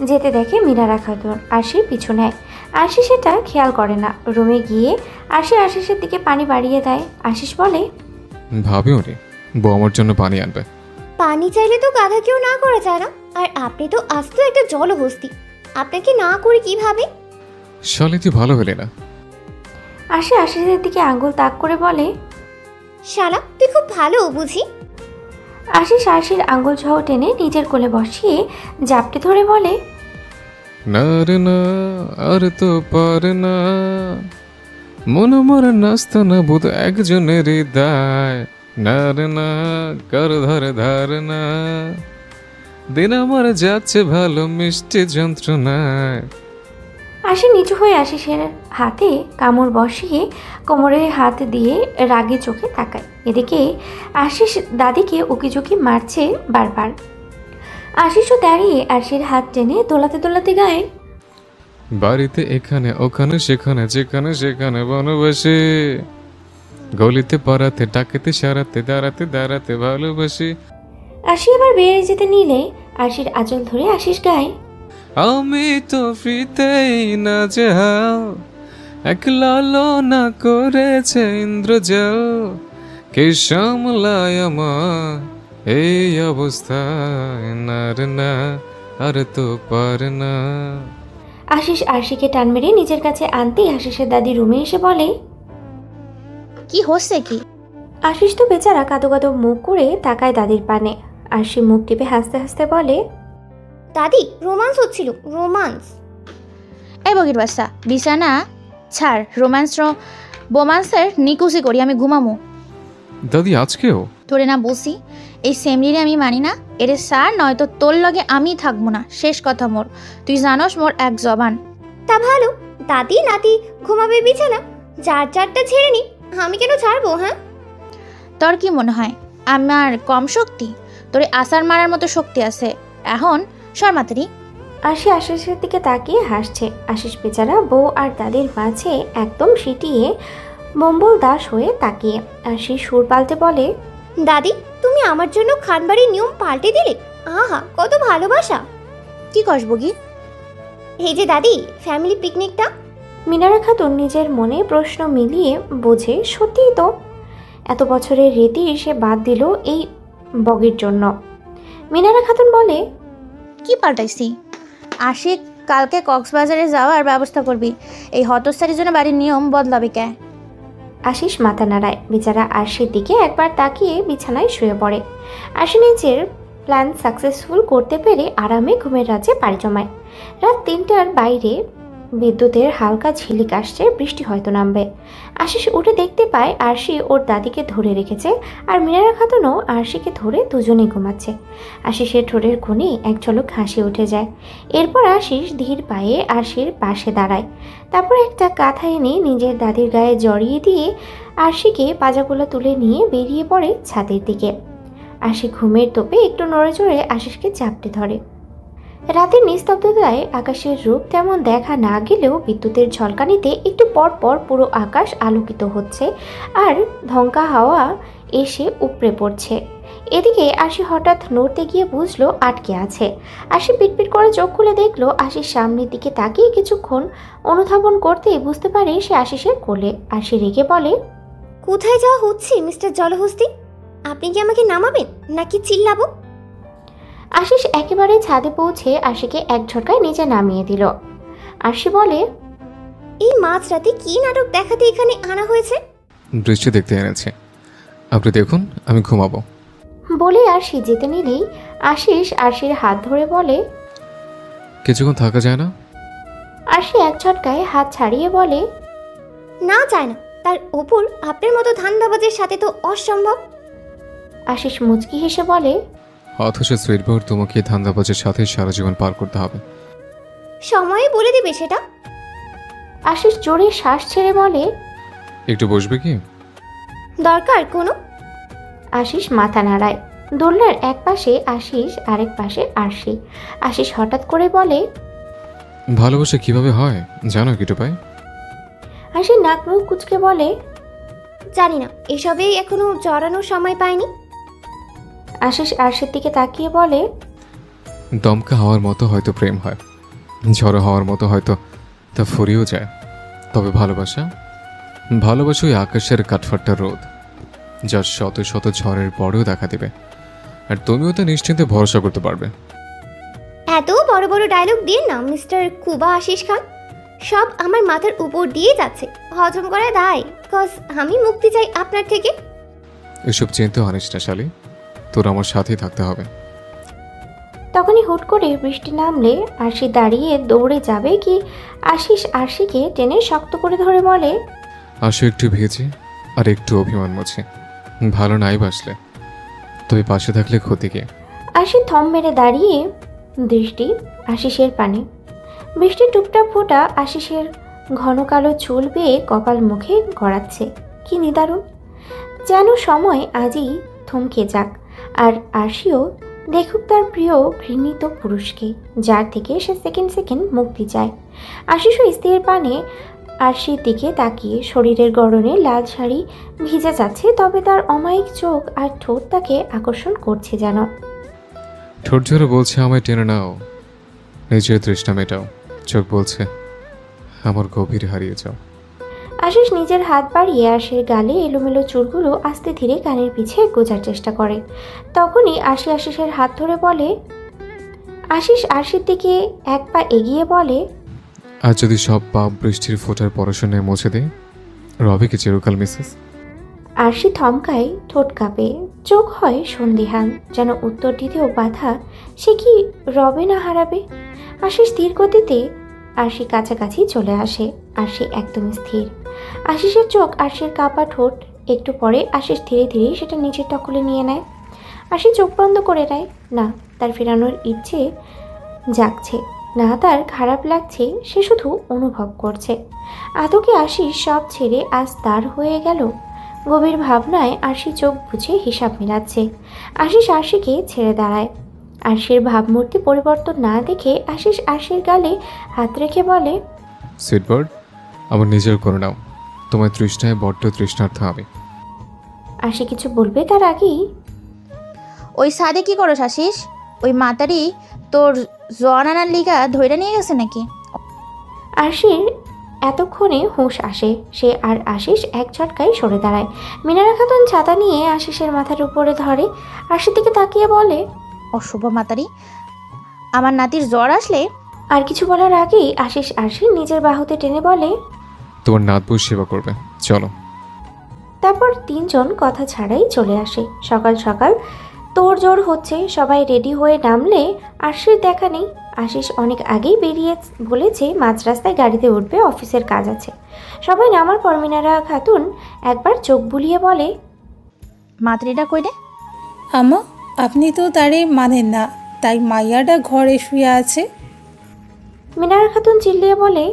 যেতে দেখে মিনারা খাতুন আশির পিছু নেয়। আশিস সেটা খেয়াল করে না। রুমে গিয়ে আশিসের দিকে পানি বাড়িয়ে দেয়। আশিস বলে, ভাবিও নি বউ আমার জন্য পানি আনবে। পানি চাইলে তো গাধা কেউ না করে চায় না, আর আপনি তো আস্ত একটা জলহস্তি, আপনাকে না করে কিভাবে? শালি তুই ভালো হলে না। আশিসের দিকে আঙ্গুল তাক করে বলে, শালা তুই খুব ভালো বুঝি। আশির আঙ্গুল সহ টেনে নিজের কোলে বসিয়ে জাপটে ধরে বলে, না রে না আর তো পারে না, মন মর নাস্তা না বুধ একজনের হৃদয়, না রে না কর ধরে ধারে না, দিন আমার যাচ্ছে ভালো মিষ্টি যন্ত্রণায়। আশি নিচু হয়ে আশিসের হাতে কামড় বসিয়ে কোমরে হাত দিয়ে রাগে চোখে তাকায়। এদিকে আশিস দাদিকে উকিঝুঁকি মারছে বারবার। আশিসও দাঁড়িয়ে আশির হাত টেনে দোলাতে দোলাতে গায়, বাড়িতে এখানে ওখানে সেখানে যেখানে সেখানে বনবাসে, গলিতে পাড়াতে ডাকেতে সারাতে দাঁড়াতে দাঁড়াতে ভালোবাসি। আশি এবার বেরিয়ে যেতে নিলে আশির আঁচল ধরে আশিস গায়, আমি তো ফ্রিতেই না যাও, এক লালনা করেছে ইন্দ্রজাল, কে সামলায় আমার এই অবস্থায়, না রে না আর তো পারে না। আশিস আরশিকে টান মেরে নিজের কাছে আনতেই আশিসের দাদি রুমে এসে বলে, কি হচ্ছে কি? আশিস তো বেচারা কাঁদো কাঁদো মুখ করে তাকায় দাদির পানে। আরশি মুখ টিপে হাসতে হাসতে বলে, দাদি রোমান্স হচ্ছিল, রোমান্স। এই বগির বাচ্চা বিছানা ছাড়, বোমান্সের নিকুচি করি, আমি ঘুমামো। দাদি আজকেও তোরে না বসি, এই সেমরিরে আমি মানি না, এর সার নয়তো তোর লগে আমি থাকবো না, শেষ কথা মোর। তুই জানোস মোর এক জবান। তা ভালো, দাদি নাতি ঘুমাবে বিছানা, যার যারটা ছেড়ে নি, আমি কেন ছাড়বো? হ্যাঁ, তোর কি মনে হয় আমার কম শক্তি? তোরে আসার মারার মতো শক্তি আছে, এখন শর্মাতারি। আশি আশিসের দিকে তাকিয়ে হাসছে। আশিস বেচারা বউ আর দাদির মাঝে একদম সিটিয়ে বম্বল দাস হয়ে তাকিয়ে। আশি সুর পাল্টে বলে, দাদি তুমি আমার জন্য খানবাড়ির নিয়ম পাল্টে দিলে, আহা কত ভালোবাসা। কি কস বগি? এই যে দাদি ফ্যামিলি পিকনিকটা। মিনারা খাতুন নিজের মনে প্রশ্ন মিলিয়ে বোঝে সত্যিই তো এত বছরের রীতি সে বাদ দিল এই বগির জন্য। মিনারা খাতুন বলে, কি পাল্টাইছি? আশিক কালকে কক্সবাজারে যাওয়ার ব্যবস্থা করবি, এই হতস্থারির জন্য বাড়ির নিয়ম বদলাবি কে? আশিস মাথা নাড়ায়। বেচারা আরশির দিকে একবার তাকিয়ে বিছানায় শুয়ে পড়ে। আশি নিজের প্ল্যান সাকসেসফুল করতে পেরে আরামে ঘুমের রাজ্যে পাড়ি জমায়। রাত 3টার বাইরে বিদ্যুতের হালকা ঝিলিক আসছে, বৃষ্টি হয়তো নামবে। আশিস উঠে দেখতে পায় আরশি ওর দাদিকে ধরে রেখেছে, আর মিনারা খাতুনও আরশিকে ধরে দুজনেই ঘুমাচ্ছে। আশিসের ঠোঁটের কোণে এক ঝলক হাসি উঠে যায়। এরপর আশিস ধীর পায়ে আরশির পাশে দাঁড়ায়। তারপর একটা কাঁথা এনে নিজের দাদির গায়ে জড়িয়ে দিয়ে আরশিকে পাজাগুলো তুলে নিয়ে বেরিয়ে পড়ে ছাদের দিকে। আশি ঘুমের তোপে একটু নড়ে চড়ে আশিসকে চাপটে ধরে। রাতের নিস্তব্ধতায় আকাশের রূপ তেমন দেখা না গেলেও বিদ্যুতের ঝলকানিতে একটু পর পর পুরো আকাশ আলোকিত হচ্ছে আর ধঙ্কা হাওয়া এসে উপড়ে পড়ছে। এদিকে আশি হঠাৎ নড়তে গিয়ে বুঝলো আটকে আছে। আশি পিটপিট করে চোখ খুলে দেখলো আশির সামনের দিকে তাকিয়ে কিছুক্ষণ অনুধাবন করতেই বুঝতে পারে সে আশিসের কোলে। আশি রেগে বলে, কোথায় যাওয়া হচ্ছে মিস্টার জলহস্তি? আপনি কি আমাকে নামাবেন নাকি চিল্লাবো? আশিস একেবারে ছাদে পৌঁছে আশিকে এক ঝটকায় নিচে নামিয়ে দিল। আশি বলে, এই মাঝরাতে কি নাটক দেখাতে এখানে আনা হয়েছে? বৃষ্টি দেখতে এনেছি, আপনি দেখুন, আমি ঘুমাবো। বলে আরশি যেতে নিলেই আশিস আরশির হাত ধরে বলে, কিছুক্ষণ থাকা যায় না? আরশি এক ঝটকায় হাত ছাড়িয়ে বলে, না যায় না, তার উপর আপনার মতো ধান্দাবাজের সাথে তো অসম্ভব। আশিস মুচকি হেসে বলে, অথচ সুইটবোর্ড তোমাকে ধান্দাবাজের সাথে সারা জীবন পার করতে হবে। সময় বলে দিবে সেটা। আশিস জোরে শ্বাস ছেড়ে বলে, একটু বসবে কি? দরকার কোনো? আশিস মাথা নাড়ায়। দোলনার এক পাশে আশিস, আরেক পাশে আরশি। আশিস হঠাৎ করে বলে, ভালোবাসা কিভাবে হয় জানো কিটু ভাই? আশি নাক মুখ কুচকে বলে, জানি না, এসবেই এখনো জড়ানোর সময় পাইনি। আশিস আরশির দিকে তাকিয়ে বলে, দমকা হওয়ার মতো হয়তো প্রেম হয়, ঝড়ো হওয়ার মতো হয়তো তা ফুরিয়েও যায়, তবে ভালোবাসা ওই আকাশের কাঠফাট্টা রোদ, যা শত শত ঝড়ের পরেও দেখা দেবে, আর তুমিও তো নিশ্চিন্তে ভরসা করতে পারবে। এত বড় বড় ডায়লগ দিয়ে না মিস্টার কুবা আশিস খান, সব আমার মাথার উপর দিয়ে যাচ্ছে, হজম করা দায়, কজ আমি মুক্তি চাই আপনার থেকে। এসব চিন্তা আনিস না শালি, তোর আমার সাথেই থাকতে হবে। তখনই হুট করে বৃষ্টি নামলে আরশি দাঁড়িয়ে দৌড়ে যাবে কি আশিস আরশিকে টেনে শক্ত করে ধরে বলে, আসো একটু ভেজে আর একটু অভিমান মুছে, ভালো নাই বাসলে, তবে পাশে থাকলে ক্ষতি কে। আরশি থম মেরে দাঁড়িয়ে, দৃষ্টি আশিসের পানে। বৃষ্টির টুপটাপ ফোঁটা আশিসের ঘন কালো চুল বেয়ে কপাল মুখে গড়াচ্ছে, কি নিদারুণ, যেন সময় আজই থমকে যাক, আর আরশিও দেখুক তার প্রিয় ঘৃণিত পুরুষকে, যার থেকে সে সেকেন্ড সেকেন্ড মুক্তি চায়। আশিসও স্ত্রীর পানে আরশির দিকে তাকিয়ে শরীরের গড়নে লাল শাড়ি ভিজে যাচ্ছে, তবে তার অমায়িক চোখ আর ঠোঁট তাকে আকর্ষণ করছে যেন। ঠোঁট ঝরে বলছে আমায় টেনে নাও, নিজের তৃষ্ণা মেটাও, চোখ বলছে আমার গভীর হারিয়ে যাও। আশিস নিজের হাত বাড়িয়ে আরশির গালে এলোমেলো চুলগুলো আস্তে ধীরে কানের পিছে গোজার চেষ্টা করে। তখনই আরশি আশিসের হাত ধরে বলে, আশিস আরশির দিকে এক পা এগিয়ে বলে, আর যদি সব পাপ বৃষ্টির ফোঁটার পড়াশোনায় মুছে দেয়, রবে কি চিরকাল মিসেস? আরশি থমকায়, ঠোঁট কাঁপে, চোখ হয় সন্দিহান, যেন উত্তর দিতেও বাধা, সে কি রবে না হারাবে। আশিস স্থির গতিতে আরশি কাছাকাছি চলে আসে, আরশি একদম স্থির। আশিসের চোখ আরশির কাঁপা ঠোঁট, একটু পরে আশিস ধীরে ধীরে সেটা নিজের দখলে নিয়ে নেয়। আশি চোখ বন্ধ করে নেয়, না তার ফেরানোর ইচ্ছে জাগছে, না তার খারাপ লাগছে, সে শুধু অনুভব করছে। আদৌ কি আশিস সব ছেড়ে আজ তার হয়ে গেল? গভীর ভাবনায় আরশি চোখ বুঝে হিসাব মেলাচ্ছে। আশিস আরশিকে ছেড়ে দাঁড়ায়। আরশির ভাবমূর্তি পরিবর্তন না দেখে আশিস আরশির গালে হাত রেখে বলে, সুইটবার্ড, আমার নিজের করে নাও, তোমার তৃষ্ণায় বড্ড তৃষ্ণার্থ আমি। আরশি কিছু বলবে তার আগেই, ওই সাদে কি করো আশিস? ওই মাতারি তোর জনানার লিগা ধইরা নিয়ে গেছে নাকি? আরশির এতক্ষণে হুঁশ আসে, সে আর আশিস এক ঝটকায় সরে দাঁড়ায়। মিনারা খাতুন ছাতা নিয়ে আশিসের মাথার উপরে ধরে, আরশির দিকে তাকিয়ে বলে, অশুভ মাতারি, আমার নাতির জ্বর আসলে। আর কিছু বলার আগেই আশিস আরশির নিজের বাহুতে টেনে বলে, তোমার নাতবউ সেবা করবে, চলো। তারপর তিনজন কথা ছাড়াই চলে আসে। সকাল সকাল তোড়জোড় হচ্ছে, সবাই রেডি হয়ে নামলে আরশির দেখা নেই। আশিস অনেক আগেই বেরিয়ে বলেছে মাঝ রাস্তায় গাড়িতে উঠবে, অফিসের কাজ আছে। সবাই নামার পর মিনারা খাতুন একবার চোখ বুলিয়ে বলে, মাতরিটা কইরে? আম্মা, আপনি তো তারে মানেন না, তাই মাইয়াটা ঘরে শুয়ে আছে। মিনারা খাতুন চিল্লিয়ে বলে,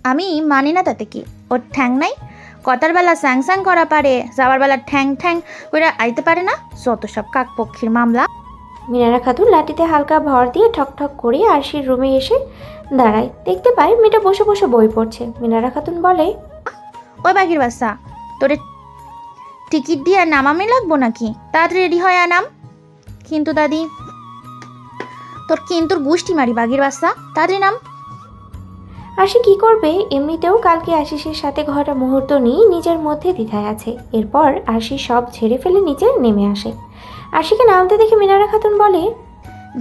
আমি মানি না তাতে কি, ওর ঠ্যাং নাই? কথার বেলা স্যাং স্যাং করা পারে, যাওয়ার বেলা ঠ্যাং ঠ্যাং করে আইতে পারে না, যত সব কাকপক্ষীর মামলা। মিনারা খাতুন লাঠিতে হালকা ভর দিয়ে ঠক ঠক করে আরশির রুমে এসে দাঁড়ায়। দেখতে পায় মেয়েটা বসে বসে বই পড়ছে। মিনারা খাতুন বলে, ওই বাঘির বাচ্চা, তোরে টিকিট দিয়ে নামামি লাগবো নাকি? তাড়াতাড়ি রেডি হয় নাম। কিন্তু দাদি, তোর কিন্তুর গুষ্টি মারি বাঘির বাচ্চা, তাড়াতাড়ি নাম। আশি কি করবে, এমনিতেও কালকে আশিসের সাথে ঘটা মুহূর্ত নিয়ে নিজের মধ্যে দ্বিধায় আছে। এরপর আশি সব ছেড়ে ফেলে নিচে নেমে আসে। আশিকে নামতে দেখে মিনারা খাতুন বলে,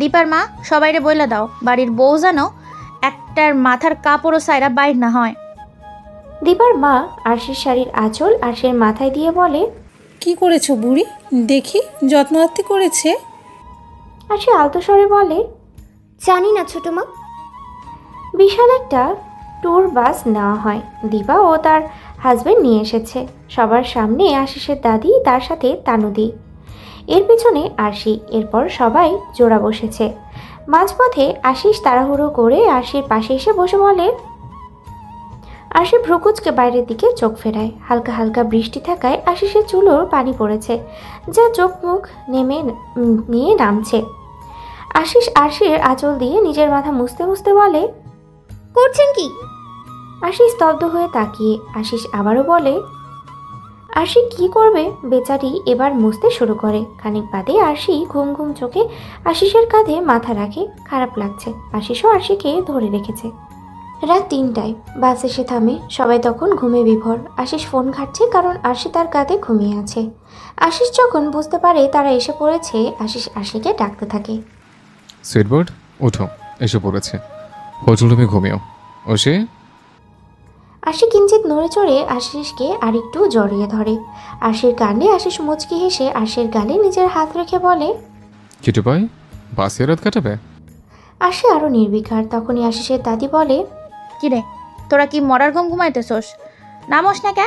দীপার মা, সবাইরে বইলা দাও বাড়ির বউ যেন একটার মাথার কাপড়ও সাইরা বাইর না হয়। দীপার মা আরশির শাড়ির আঁচল আরশির মাথায় দিয়ে বলে, কি করেছো বুড়ি? দেখি যত্ন আত্তি করেছে। আরশি আলতো স্বরে বলে, জানি না ছোট মা। বিশাল একটা ট্যুর বাস নেওয়া হয়, দীপা ও তার হাজবেন্ড নিয়ে এসেছে। সবার সামনে আশিসের দাদি, তার সাথে তানুদি, এর পিছনে আরশি। এরপর সবাই জোড়া বসেছে। মাঝপথে আশিস তাড়াহুড়ো করে আরশির পাশে এসে বসে বলে। আরশি ভ্রুকুচকে বাইরের দিকে চোখ ফেরায়। হালকা হালকা বৃষ্টি থাকায় আশিসের চুলোর পানি পড়েছে, যা চোখ মুখ নিয়ে নামছে। আশিস আরশির আঁচল দিয়ে নিজের মাথা মুছতে মুছতে বলে, করছেন কি? আরশি স্তব্ধ হয়ে তাকিয়ে। আশিস আবারও বলে। আরশি কি করবে বেচারি এবার মুছতে শুরু করে। খানিক বাদে আরশি ঘুম ঘুম চোখে আশিসের কাঁধে মাথা রাখে। খারাপ লাগছে। আশিসও আরশিকে ধরে রেখেছে। রাত 3টায় বাস এসে থামে। সবাই তখন ঘুমে বিভোর। আশিস ফোন ঘাটছে, কারণ আরশি তার কাঁধে ঘুমিয়ে আছে। আশিস যখন বুঝতে পারে তারা এসে পড়েছে, আশিস আরশিকে ডাকতে থাকে। সুইটবার্ড, ওঠো, এসে পড়েছে। হোটেল রুমে ঘুমিও। ও সে? আশি কিঞ্চিত নড়ে চড়ে আশিসকে আরেকটু জড়িয়ে ধরে। আশির কাণ্ডে আশিস মুচকি হেসে আশির গালে নিজের হাত রেখে বলে, কিটু ভাই, বাসে রাত কাটাবে? আশি আরও নির্বিকার। তখনই আশিসের দাদি বলে, কিরে তোরা কি মরার ঘুম ঘুমাইতেছোস? নামোস না কে?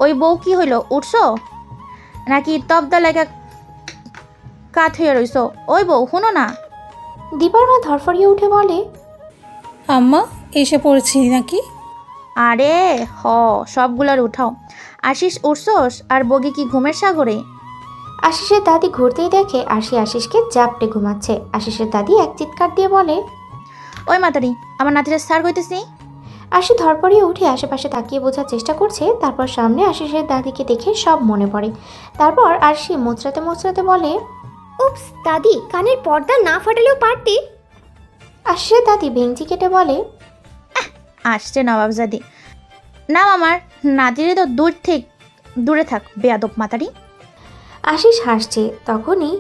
ওই বউ কি হইল, উঠছো নাকি তবদা লাগা কাত হয়ে রইছো? ওই বউ শুনো না। দীপার মা ধরফড়িয়ে উঠে বলে, আম্মা এসে পড়েছি নাকি? আরে হ, সবগুলার উঠাও। আশিস উঠছোস আর বগি কি ঘুমের সাগরে? আশিসের দাদি ঘুরতেই দেখে আশি আশিসকে জাপটে ঘুমাচ্ছে। আশিসের দাদি এক চিৎকার দিয়ে বলে, ওই মাতারি, আমার নাতিরা সার কইতেছি। আশি ধরপড়িয়ে উঠে আশেপাশে তাকিয়ে বোঝার চেষ্টা করছে। তারপর সামনে আশিসের দাদিকে দেখে সব মনে পড়ে। তারপর আরশি মোচড়াতে মোচড়াতে বলে, উপস দাদি, কানের পর্দা না ফাটালেও পারতে। আশিসের দাদি ভেঙচি কেটে বলে, আসছে নবাবজাদি। নাম আমার নাতিরে তো দূরে থাক বেয়াদব মাতারি। আশিস হাসছে। তখনই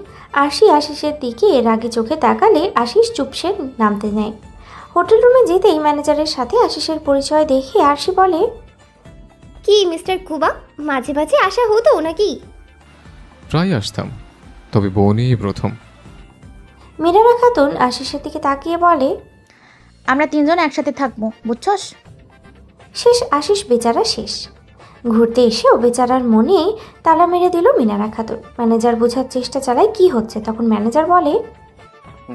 আশি আশিসের দিকে রাগে চোখে তাকালে আশিস চুপসে নামতে নেয়। হোটেল রুমে যেতেই ম্যানেজারের সাথে আশিসের পরিচয় দেখে আরশি বলে, কি মিস্টার কুবা, মাঝে মাঝে আসা হতো নাকি? প্রায় আসতাম, তবে বউ নিয়েই প্রথম। মিনারা খাতুন আশিসের দিকে তাকিয়ে বলে, আমরা তিনজন একসাথে থাকবো, বুঝছস? শেষ আশিস বেচারা শেষ। ঘুরতে এসেও বেচারার মনে তালা মেরে দিল মিনারা খাতুন। ম্যানেজার বোঝার চেষ্টা চালায় কি হচ্ছে। তখন ম্যানেজার বলে,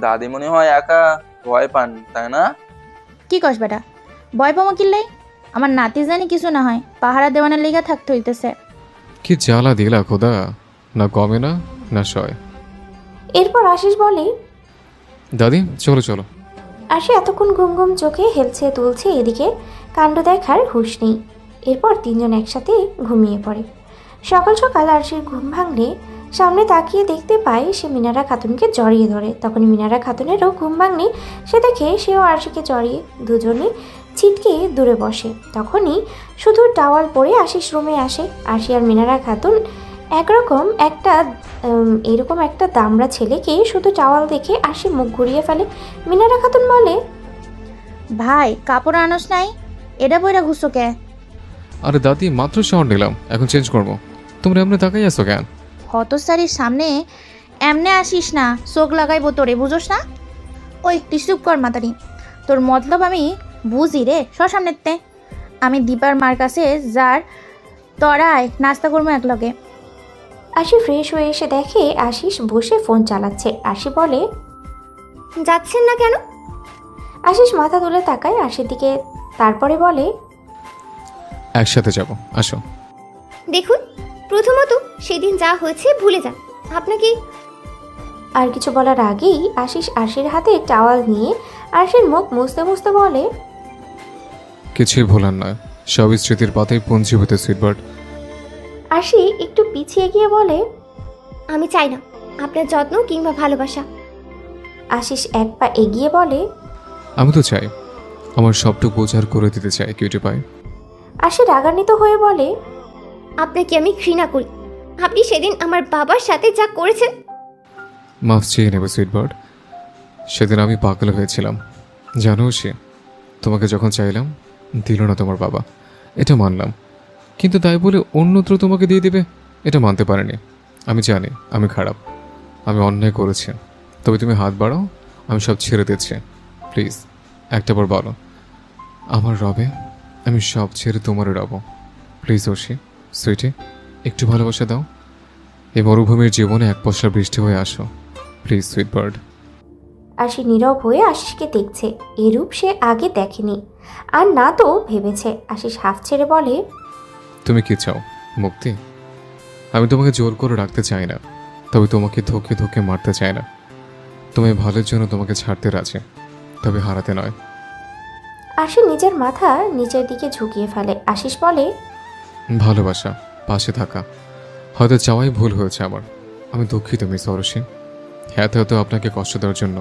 দাদি মনে হয় একা ভয় পান, তাই না? কি কস বেটা, ভয় পাবো কিল্লাই? আমার নাতি জানি কিছু না হয়, পাহারা দেওয়ানের লেগা থাকতে হইতেছে। কি জ্বালা দিলা খোদা, না কমে না না সয়। এরপর আশিস বলে, দাদি চলো চলো। আশি এতক্ষণ ঘুম ঘুম চোখে হেলছে তুলছে, এদিকে কাণ্ড দেখার হুঁশ নেই। এরপর তিনজন একসাথে ঘুমিয়ে পড়ে। সকাল সকাল আরশির ঘুম ভাঙলে সামনে তাকিয়ে দেখতে পায় সে মিনারা খাতুনকে জড়িয়ে ধরে। তখনই মিনারা খাতুনেরও ঘুম ভাঙনি, সে দেখে সেও আরশিকে জড়িয়ে দুজনে ছিটকে দূরে বসে। তখনই শুধু টাওয়াল পরে আশিস রুমে আসে। আরশি আর মিনারা খাতুন এরকম একটা দামড়া ছেলেকে শুধু টাওয়াল দেখে আশি মুখ ঘুরিয়ে ফেলে। মিনারা খাতুন বলে, ভাই কাপড় আনোস নাই, এটা বইরা ঘুষো কে? আরে দাদি মাত্র শাওয়ার নিলাম, এখন চেঞ্জ করবো। তোমরা এমনি তাকাই আসো কেন? হতসারির সামনে এমনে আসিস না, চোখ লাগাইবো তোরে, বুঝোস না? ওই টিস্যুপ কর মাতারি, তোর মতলব আমি বুঝি রে। সামনেতে আমি দীপার মার কাছে যার তরায় নাস্তা করবো একলগে। আশি ফ্রেশ হয়ে এসে দেখে আশিস বসে ফোন চালাচ্ছে। আশি বলে, যাচ্ছেন না কেন? আশিস মাথা তুলে তাকায় আশির দিকে, তারপরে বলে, একসাথে যাব, আসো। দেখুন, প্রথমত সেদিন যা হয়েছে ভুলে যান। আপনাকে আর কিছু বলার আগেই আশিস আশির হাতে টাওয়াল নিয়ে আশির মুখ মুছতে মুছতে বলে, কিছুই ভোলার নয়, সব স্মৃতির পাতায় পঞ্জীভূত সুইটবার্ড। আশি একটু পিছিয়ে গিয়ে বলে, আমি চাই না আপনার যত্ন কিংবা ভালোবাসা। আশিস এক পা এগিয়ে বলে, আমি তো চাই, আমার সবটুকু বোঝার করে দিতে চাই কিউটি পাই। আশি রাগান্বিত হয়ে বলে, আপনাকে আমি ঘৃণা করি। আপনি সেদিন আমার বাবার সাথে যা করেছেন। মাফ চেয়ে নেবে সুইটবার্ড, সেদিন আমি পাগল হয়েছিলাম, জানো সে। তোমাকে যখন চাইলাম দিল না তোমার বাবা, এটা মানলাম, কিন্তু তাই বলে অন্যত্র তোমাকে দিয়ে দেবে এটা মানতে পারিনি। আমি জানি আমি খারাপ, আমি অন্যায় করেছি, তবে তুমি হাত বাড়াও, আমি সব ছেড়ে দিচ্ছি। প্লিজ একটাবার বলো, আমার রবে আমি সব ছেড়ে তোমার রব। প্লিজ অর্ষি সুইটি, একটু ভালোবাসা দাও। এই মরুভূমির জীবনে এক পশলা বৃষ্টি হয়ে আসো প্লিজ সুইট বার্ড। আশি নীরব হয়ে আশিসকে দেখছে, এরূপ সে আগে দেখেনি, আর না তো ভেবেছে। আশিস হাফ ছেড়ে বলে, তুমি কি চাও? মুক্তি? আমি তোমাকে জোর করে রাখতে চাই না, তবে তোমাকে ধোকে ধোকে মারতে চাই না। তুমি ভালোর জন্য তোমাকে ছাড়তে রাজি, তবে হারাতে নয়। আশি নিজের মাথা নিচের দিকে ঝুঁকিয়ে ফেলে। আশিস বলে, ভালোবাসা, পাশে থাকা, হয়তো চাওয়াই ভুল হয়েছে আমার। আমি দুঃখিত মিস অরশি, হয়তো আপনাকে কষ্ট দেওয়ার জন্য।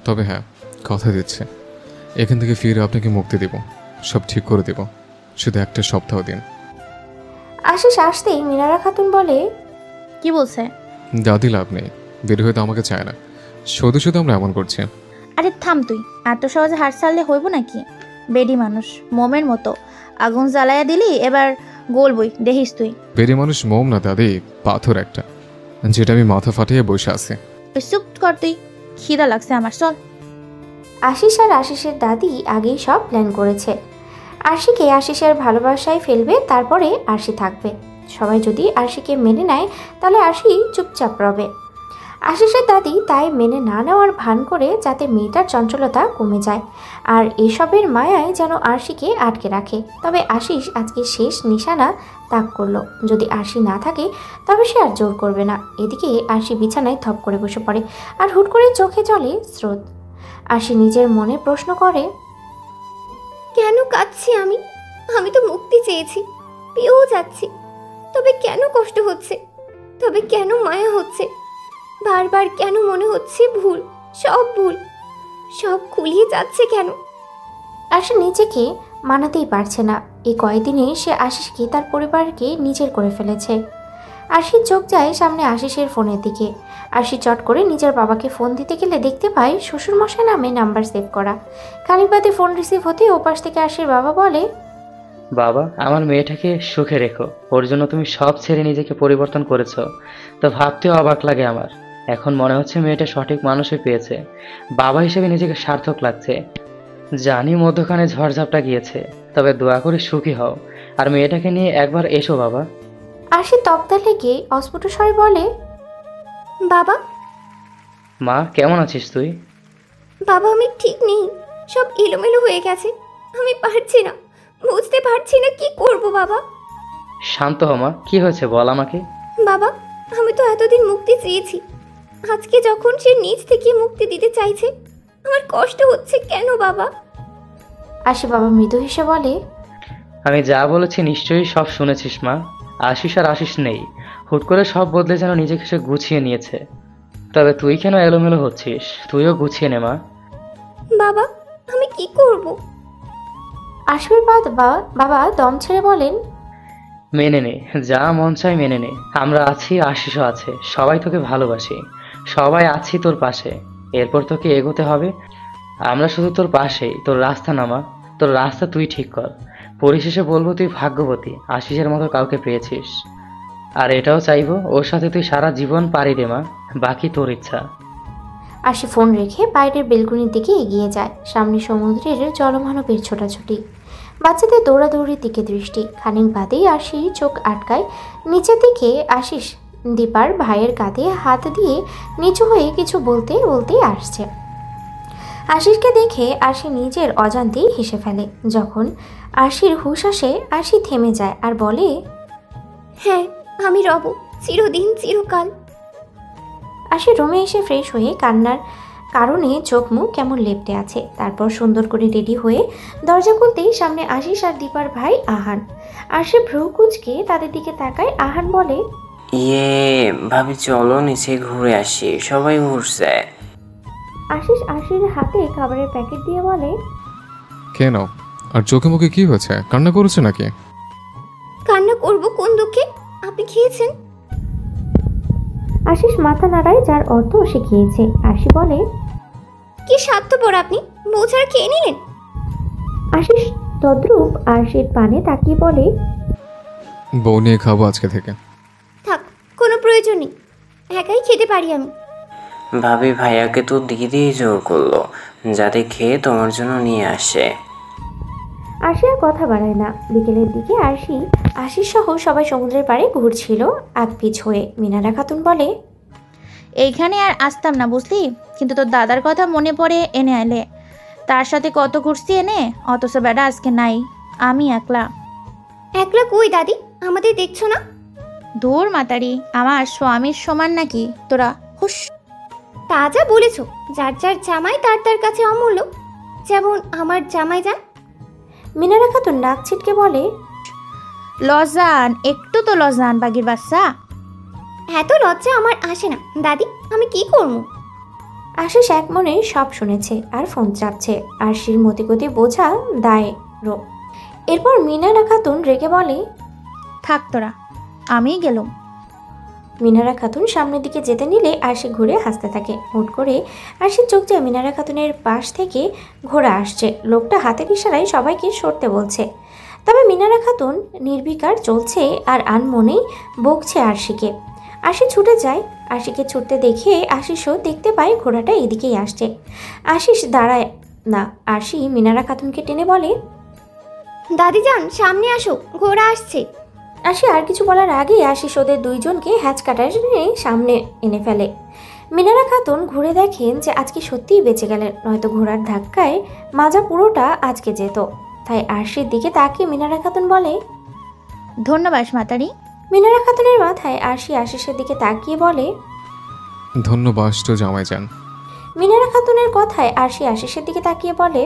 তবে হ্যাঁ, কথা দিচ্ছে এখান থেকে ফিরে আপনাকে মুক্তি দেব, সব ঠিক করে দেব, শুধু একটা সপ্তাহ দিন। আশিস আসতেই মিনারা খাতুন বলে, কি বলছে? দাদি লাভ নেই, বের হয়ে তো আমাকে চায় না, শুধু শুধু আমরা এমন করছি। আরে থাম তুই, এত সহজে হার ছাড়লে হইব নাকি? বেডি মানুষ মোমের মতো, আগুন জ্বালাইয়া দিলি এবার গলবই, দেখিস তুই। বেরি মানুষ মোম না দাদি, পাথর একটা, যেটা আমি মাথা ফাটিয়ে বসে আছি। চুপ কর তুই, খিদা লাগছে আমার, চল। আশিস আর আশিসের দাদি আগেই সব প্ল্যান করেছে। আরশিকে আশিসের ভালোবাসায় ফেলবে, তারপরে আরশি থাকবে। সবাই যদি আরশিকে মেনে নেয় তাহলে আরশি চুপচাপ রবে। আশিসের দাদি তাই মেনে না নেওয়ার ভান করে, যাতে মেয়েটার চঞ্চলতা কমে যায় আর এসবের মায়ায় যেন আরশিকে আটকে রাখে। তবে আশিস আজকে শেষ নিশানা তাক করলো, যদি আরশি না থাকে তবে সে আর জোর করবে না। এদিকে আরশি বিছানায় থপ করে বসে পড়ে, আর হুট করে চোখে জলে স্রোত। আরশি নিজের মনে প্রশ্ন করে, কেন কাঁদছি আমি? আমি তো মুক্তি চেয়েছি, পেয়েও যাচ্ছি, তবে কেন কষ্ট হচ্ছে? তবে কেন মায়া হচ্ছে? বারবার কেন মনে হচ্ছে ভুল, সব ভুল, সব গুলিয়ে যাচ্ছে কেন? আরশি নিজেকে মানাতেই পারছে না। এই কয়েকদিনে সে আশিসকে, তার পরিবারকে নিজের করে ফেলেছে। আরশির চোখ যায় সামনে আশিসের ফোনের দিকে। আরশি চট করে নিজের বাবাকে ফোন দিতে গেলে দেখতে পায় শ্বশুরমশাই নামে নাম্বার সেভ করা। খানিক বাদে ফোন রিসিভ হতে ওপাশ থেকে আরশির বাবা বলে, বাবা, আমার মেয়েটাকে সুখে রেখো, ওর জন্য তুমি সব ছেড়ে নিজেকে পরিবর্তন করেছো, তো ভাবতেও অবাক লাগে আমার। এখন মনে হচ্ছে মেয়েটা সঠিক মানুষই পেয়েছে। বাবা হিসেবে নিজেকে সার্থক লাগছে। জানি মধ্যখানে ঝড়ঝাপটা গিয়েছে, তবে দোয়া করে সুখী হও, আর মেয়েটাকে নিয়ে একবার এসো বাবা। আরশি তপ্তা লেগে অস্ফুট স্বরে বলে, বাবা। মা, কেমন আছিস তুই? বাবা, আমি ঠিক নেই, সব এলোমেলো হয়ে গেছে, আমি পারছি না, বুঝতে পারছি না কি করব। বাবা শান্ত হ মা, কি হয়েছে বল আমাকে। বাবা, আমি তো এতদিন মুক্তি চেয়েছি, আজকে যখন সে নিজ থেকে মুক্তি দিতে চাইছে আমার কষ্ট হচ্ছে কেন বাবা? আরশি বাবা মৃদু হেসে বলে, আমি যা বলেছি নিশ্চয়ই সব শুনেছিস মা। আশিস আর আশিস নেই, হুট করে সব বদলে যেন নিজেকে সে গুছিয়ে নিয়েছে। তবে তুই কেন এলোমেলো হচ্ছিস? তুইও গুছিয়ে নে মা। বাবা, আমি কি করব? আশির বাবা দম ছেড়ে বলেন, মেনে নে, যা মন চাই মেনে নে। আমরা আছি, আশিসও আছে, সবাই তোকে ভালোবাসি, সবাই আছি তোর পাশে। এরপর তোকে এগোতে হবে, আমরা শুধু তোর পাশেই। তোর রাস্তা নামা, তোর রাস্তা তুই ঠিক কর। পরিশেষে বলবো তুই ভাগ্যবতী, আশিসের মতো কাউকে পেয়েছিস। আর এটাও চাইবো ওর সাথে তুই সারা জীবন পাড়ি দে মা, বাকি তোর ইচ্ছা। আরশি ফোন রেখে বাইরের বেলকুনির দিকে এগিয়ে যায়। সামনে সমুদ্রের জলমানবের ছোটাছুটি, বাচ্চাদের দৌড়াদৌড়ির দিকে দৃষ্টি। খানিক বাদেই আরশি চোখ আটকায় নিচের দিকে। আশিস দীপার ভাইয়ের কাঁধে হাত দিয়ে নিচু হয়ে কিছু বলতে বলতে আসছে। আশিসকে দেখে আরশি নিজের অজান্তেই হেসে ফেলে। যখন আরশির হুঁশ আসে, আরশি থেমে যায় আর বলে, হ্যাঁ, আমি রব, চিরদিন চিরকাল। আরশি রুমে এসে ফ্রেশ হয়ে কান্নার কারণে চোখ মুখ কেমন লেপটে আছে। তারপর সুন্দর করে রেডি হয়ে দরজা খুলতেই সামনে আশিস আর দীপার ভাই আহান। আরশি ভ্রু কুঁচকে তাদের দিকে তাকায়। আহান বলে, ভাবি চলো নিচে ঘুরে আসি, সবাই ঘুরছে। আশিস আরশির হাতে খাবারের প্যাকেট দিয়ে বলে, কেন? আর চোখে মুখে কি হয়েছে? কান্না করেছে নাকি? কান্না করব কোন দুঃখে? আপনি খেয়েছেন? আশিস মাথা নাড়ায়, যার অর্থ সে খেয়েছে। আরশি বলে, কি স্বার্থপর আপনি, বউ ছাড়া খেয়ে নিলেন? আশিস তদ্রূপ আরশির পানে তাকিয়ে বলে, বউ নিয়ে খাবো আজকে থেকে। থাক, কোনো প্রয়োজন নেই, একাই খেতে পারি আমি। ভাবি ভাইয়াকে তো দিদিই জোর করলো যাতে খেয়ে তোমার জন্য নিয়ে আসে। আরশি আর কথা বাড়ায় না। বিকেলের দিকে আশিস সহ সবাই সমুদ্রের পাড়ে ঘুরছিল আগপিছ হয়ে। মিনারা খাতুন বলে, এইখানে আর আসতাম না বুঝলি, কিন্তু তোর দাদার কথা মনে পড়ে এনে আইলে। তার সাথে কত ঘুরছি এনে, অথচ বেটা আজকে নাই, আমি একলা। একলা কই দাদি, আমাদের দেখছো না? ধুর মাতারি, আমার স্বামীর সমান নাকি তোরা? হুস। তা যা বলেছ, যার যার জামাই তার তার কাছে অমূল্য, যেমন আমার জামাই যান। মিনারা খাতুন নাক ছিটকে বলে, লজান, একটু তো লজান বাগির বাচ্চা। এত লজ্জা আমার আসে না দাদি, আমি কি করবো? আশিস এক মনে সব শুনেছে আর ফোন চাপছে। আরশির মতিগতি বোঝা দায় রো। এরপর মিনারা খাতুন রেগে বলে, থাক তোরা, আমি গেলাম। মিনারা খাতুন সামনের দিকে যেতে নিলে আরশি ঘুরে হাসতে থাকে। হুট করে আরশির চোখ যায় মিনারা খাতুনের পাশ থেকে ঘোড়া আসছে। লোকটা হাতের ইশারায় সবাইকে সরতে বলছে, তবে মিনারা খাতুন নির্বিকার চলছে আর আনমনেই বকছে আরশিকে। আরশি ছুটে যায়। আশিকে ছুটতে দেখে আশিসও দেখতে পায় ঘোড়াটা এদিকেই আসছে। আশিস দাঁড়ায় না। আরশি মিনারা খাতুনকে টেনে বলে, দাদি যান, সামনে আসো, ঘোড়া আসছে। আশি আর কিছু বলার আগে আশিস ওদের দুইজনকে হ্যাচ কাটার সামনে এনে ফেলে। মিনারা খাতুন ঘুরে দেখেন যে আজকে সত্যিই বেঁচে গেলেন, নয়তো ঘোড়ার ধাক্কায় মাজা পুরোটা আজকে যেত। তাই আরশির দিকে তাকিয়ে মিনারা খাতুন বলে, ধন্যবাদ মাতারি। মিনারা খাতুনের মাথায় আরশি আশিসের দিকে তাকিয়ে বলে, ধন্যবাদ তো জামাই যান। মিনারা খাতুনের কথায় আরশি আশিসের দিকে তাকিয়ে বলে,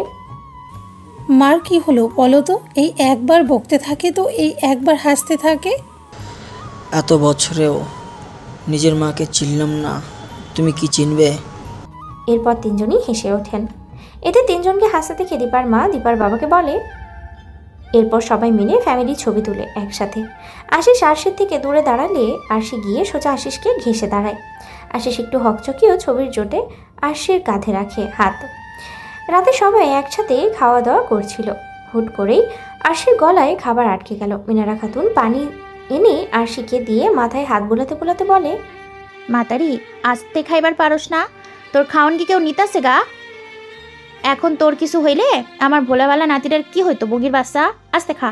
মার কি হলো বলো তো? এই একবার বকতে থাকে তো এই একবার হাসতে থাকে। এত বছরেও নিজের মাকে চিনলাম না, তুমি কি চিনবে? এরপর তিনজনই হেসে ওঠেন। এতে তিনজনকে হাসতে দেখে দীপার মা দীপার বাবাকে বলে। এরপর সবাই মিলে ফ্যামিলি ছবি তুলে একসাথে। আশিস আরশির থেকে দূরে দাঁড়ালে আরশি গিয়ে সোজা আশিসকে ঘেঁষে দাঁড়ায়। আশিস একটু হকচকিয়েও ছবির জোটে আরশির কাঁধে রাখে হাত। রাতে সবাই একসাথে খাওয়া দাওয়া করছিল। হুট করেই আরশির গলায় খাবার আটকে গেল। মিনারা খাতুন পানি এনে আরশিকে দিয়ে মাথায় হাত বোলাতে বোলাতে বলে, মাতারি, আস্তে খাইবার পারস না? তোর খাওন কি কেউ নিতাছে গা? এখন তোর কিছু হইলে আমার ভোলাওয়ালা নাতিটার কি হইতো বগির বাচ্চা? আস্তে খা।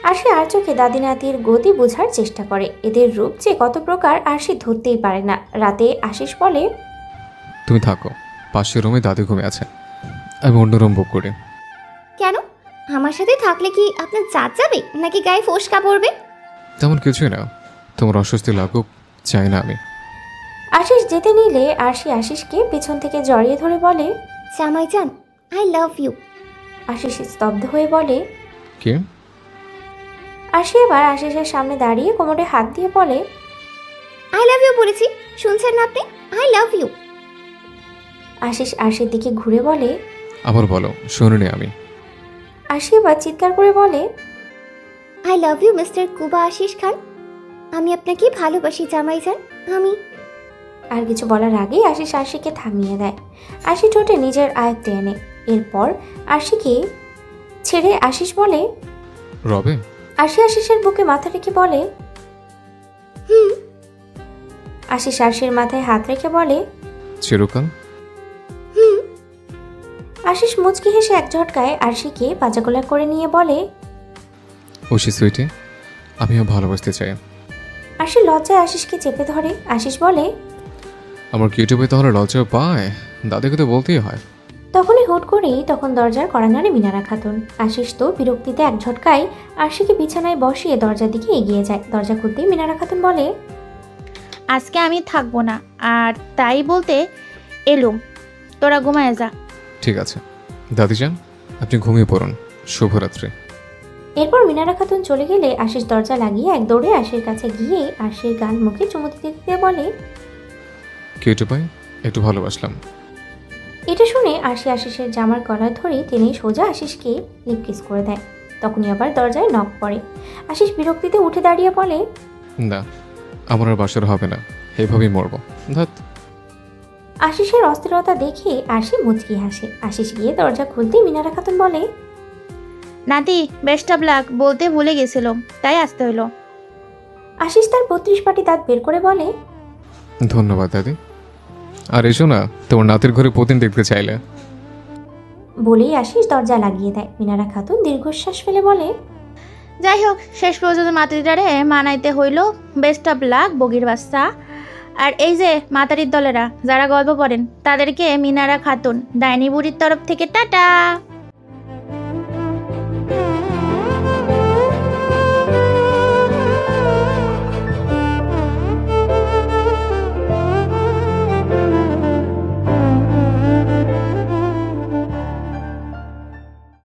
আরশি আর চোখে দাদি নাতির গতি বোঝার চেষ্টা করে। এদের রূপ যে কত প্রকার আরশি ধরতেই পারে না। রাতে আশিস বলে, তুমি থাকো, পাশের রুমে দাদি ঘুমে আছে, আমি অন্য রুম বুক করি। কেন? আমার সাথে থাকলে কি আপনার জাত যাবে নাকি গায়ে ফোসকা পড়বে? তেমন কিছুই না, তোমার অস্বস্তি লাগুক চাই না আমি। আশিস যেতে নিলে আরশি আশিসকে পেছন থেকে জড়িয়ে ধরে বলে, জামাই যান, আই লাভ ইউ। আশিস স্তব্ধ হয়ে বলে, কি? আরশি এবার আশিসের সামনে দাঁড়িয়ে কোমরে হাত দিয়ে বলে, আই লাভ ইউ বলেছি, শুনছেন না আপনি? I love you. আশিস আরশির দিকে ঘুরে বলে, আবার বলো, শুনিনি আমি। আরশি এবার চিৎকার করে বলে, I love you mister Kuba Ashis Khan, আমি আপনাকে ভালোবাসি জামাই যান, আমি। আর কিছু বলার আগেই আশিস আরশিকে থামিয়ে দেয়। আরশি ঠোঁটে নিজের আয়ত্তে এনে। এরপর আরশিকে ছেড়ে আশিস বলে, রবে। আরশি আশিসের বুকে মাথা রেখে বলে, হুম। আশিস আরশির মাথায় হাত রেখে বলে, চিরকাল। হুম। আশিস মুচকি হেসে এক ঝটকায় আরশিকে পাজাগোলা করে নিয়ে বলে, ওশি সুইটি, আমিও ভালোবাসতে চাই। আরশি লজ্জায় আশিসকে চেপে ধরে। আশিস বলে, আমার কিউটিউবে তাহলে লজ্জা পায়, দাদিকে তো বলতেই হয়। তখনই হুট করেই তখন দরজার কড়া নাড়ে মিনারা খাতুন। আশিস তো বিরক্তিতে এক ঝটকায় আরশিকে বিছানায় বসিয়ে দরজার দিকে এগিয়ে যায়। দরজা খুলতেই মিনারা খাতুন বলে, আজকে আমি থাকবো না, আর তাই বলতে এলুম, তোরা ঘুমায় যা। ঠিক আছে দাদি যান, আপনি ঘুমিয়ে পড়ুন, শুভরাত্রি। এরপর মিনারা খাতুন চলে গেলে আশিস দরজা লাগিয়ে এক দৌড়ে আশির কাছে গিয়ে আশির গাল মুখে চুমু দিতে দিতে বলে, কিউটিউবে একটু ভালোবাসলাম। এটা শুনে আশি আশিসের জামার গলা ধরে টেনে সোজা আশিসকে লিপ কিস করে দেয়। তখনই আবার দরজায় নক পড়ে। আশিস বিরক্তিতে উঠে দাঁড়িয়ে বলে, না, আমার আর বাসর হবে না, এভাবেই মরবো। ধাত। আশিসের অস্থিরতা দেখে আশি মুচকি হাসে। আশিস গিয়ে দরজা খুলতেই মিনারা খাতুন বলে, নাতি বেস্ট অফ লাক বলতে ভুলে গেছিল, তাই আসতে হলো। আশিস তার 32 পাটি দাঁত বের করে বলে, ধন্যবাদ দাদি। আর এসো না, তোমার নাতির ঘরে প্রতিদিন দেখতে চাইলে। বলেই আশিস দরজা লাগিয়ে দেয়। মিনারা খাতুন দীর্ঘশ্বাস ফেলে বলে, যাই হোক, শেষ পর্যন্ত মাতৃটারে মানাইতে হইল। বেস্ট অফ লাক বগির বাচ্চা। আর এই যে মাতারির দলেরা যারা গল্প পড়েন, তাদেরকে মিনারা খাতুন ডাইনি বুড়ির তরফ থেকে টাটা।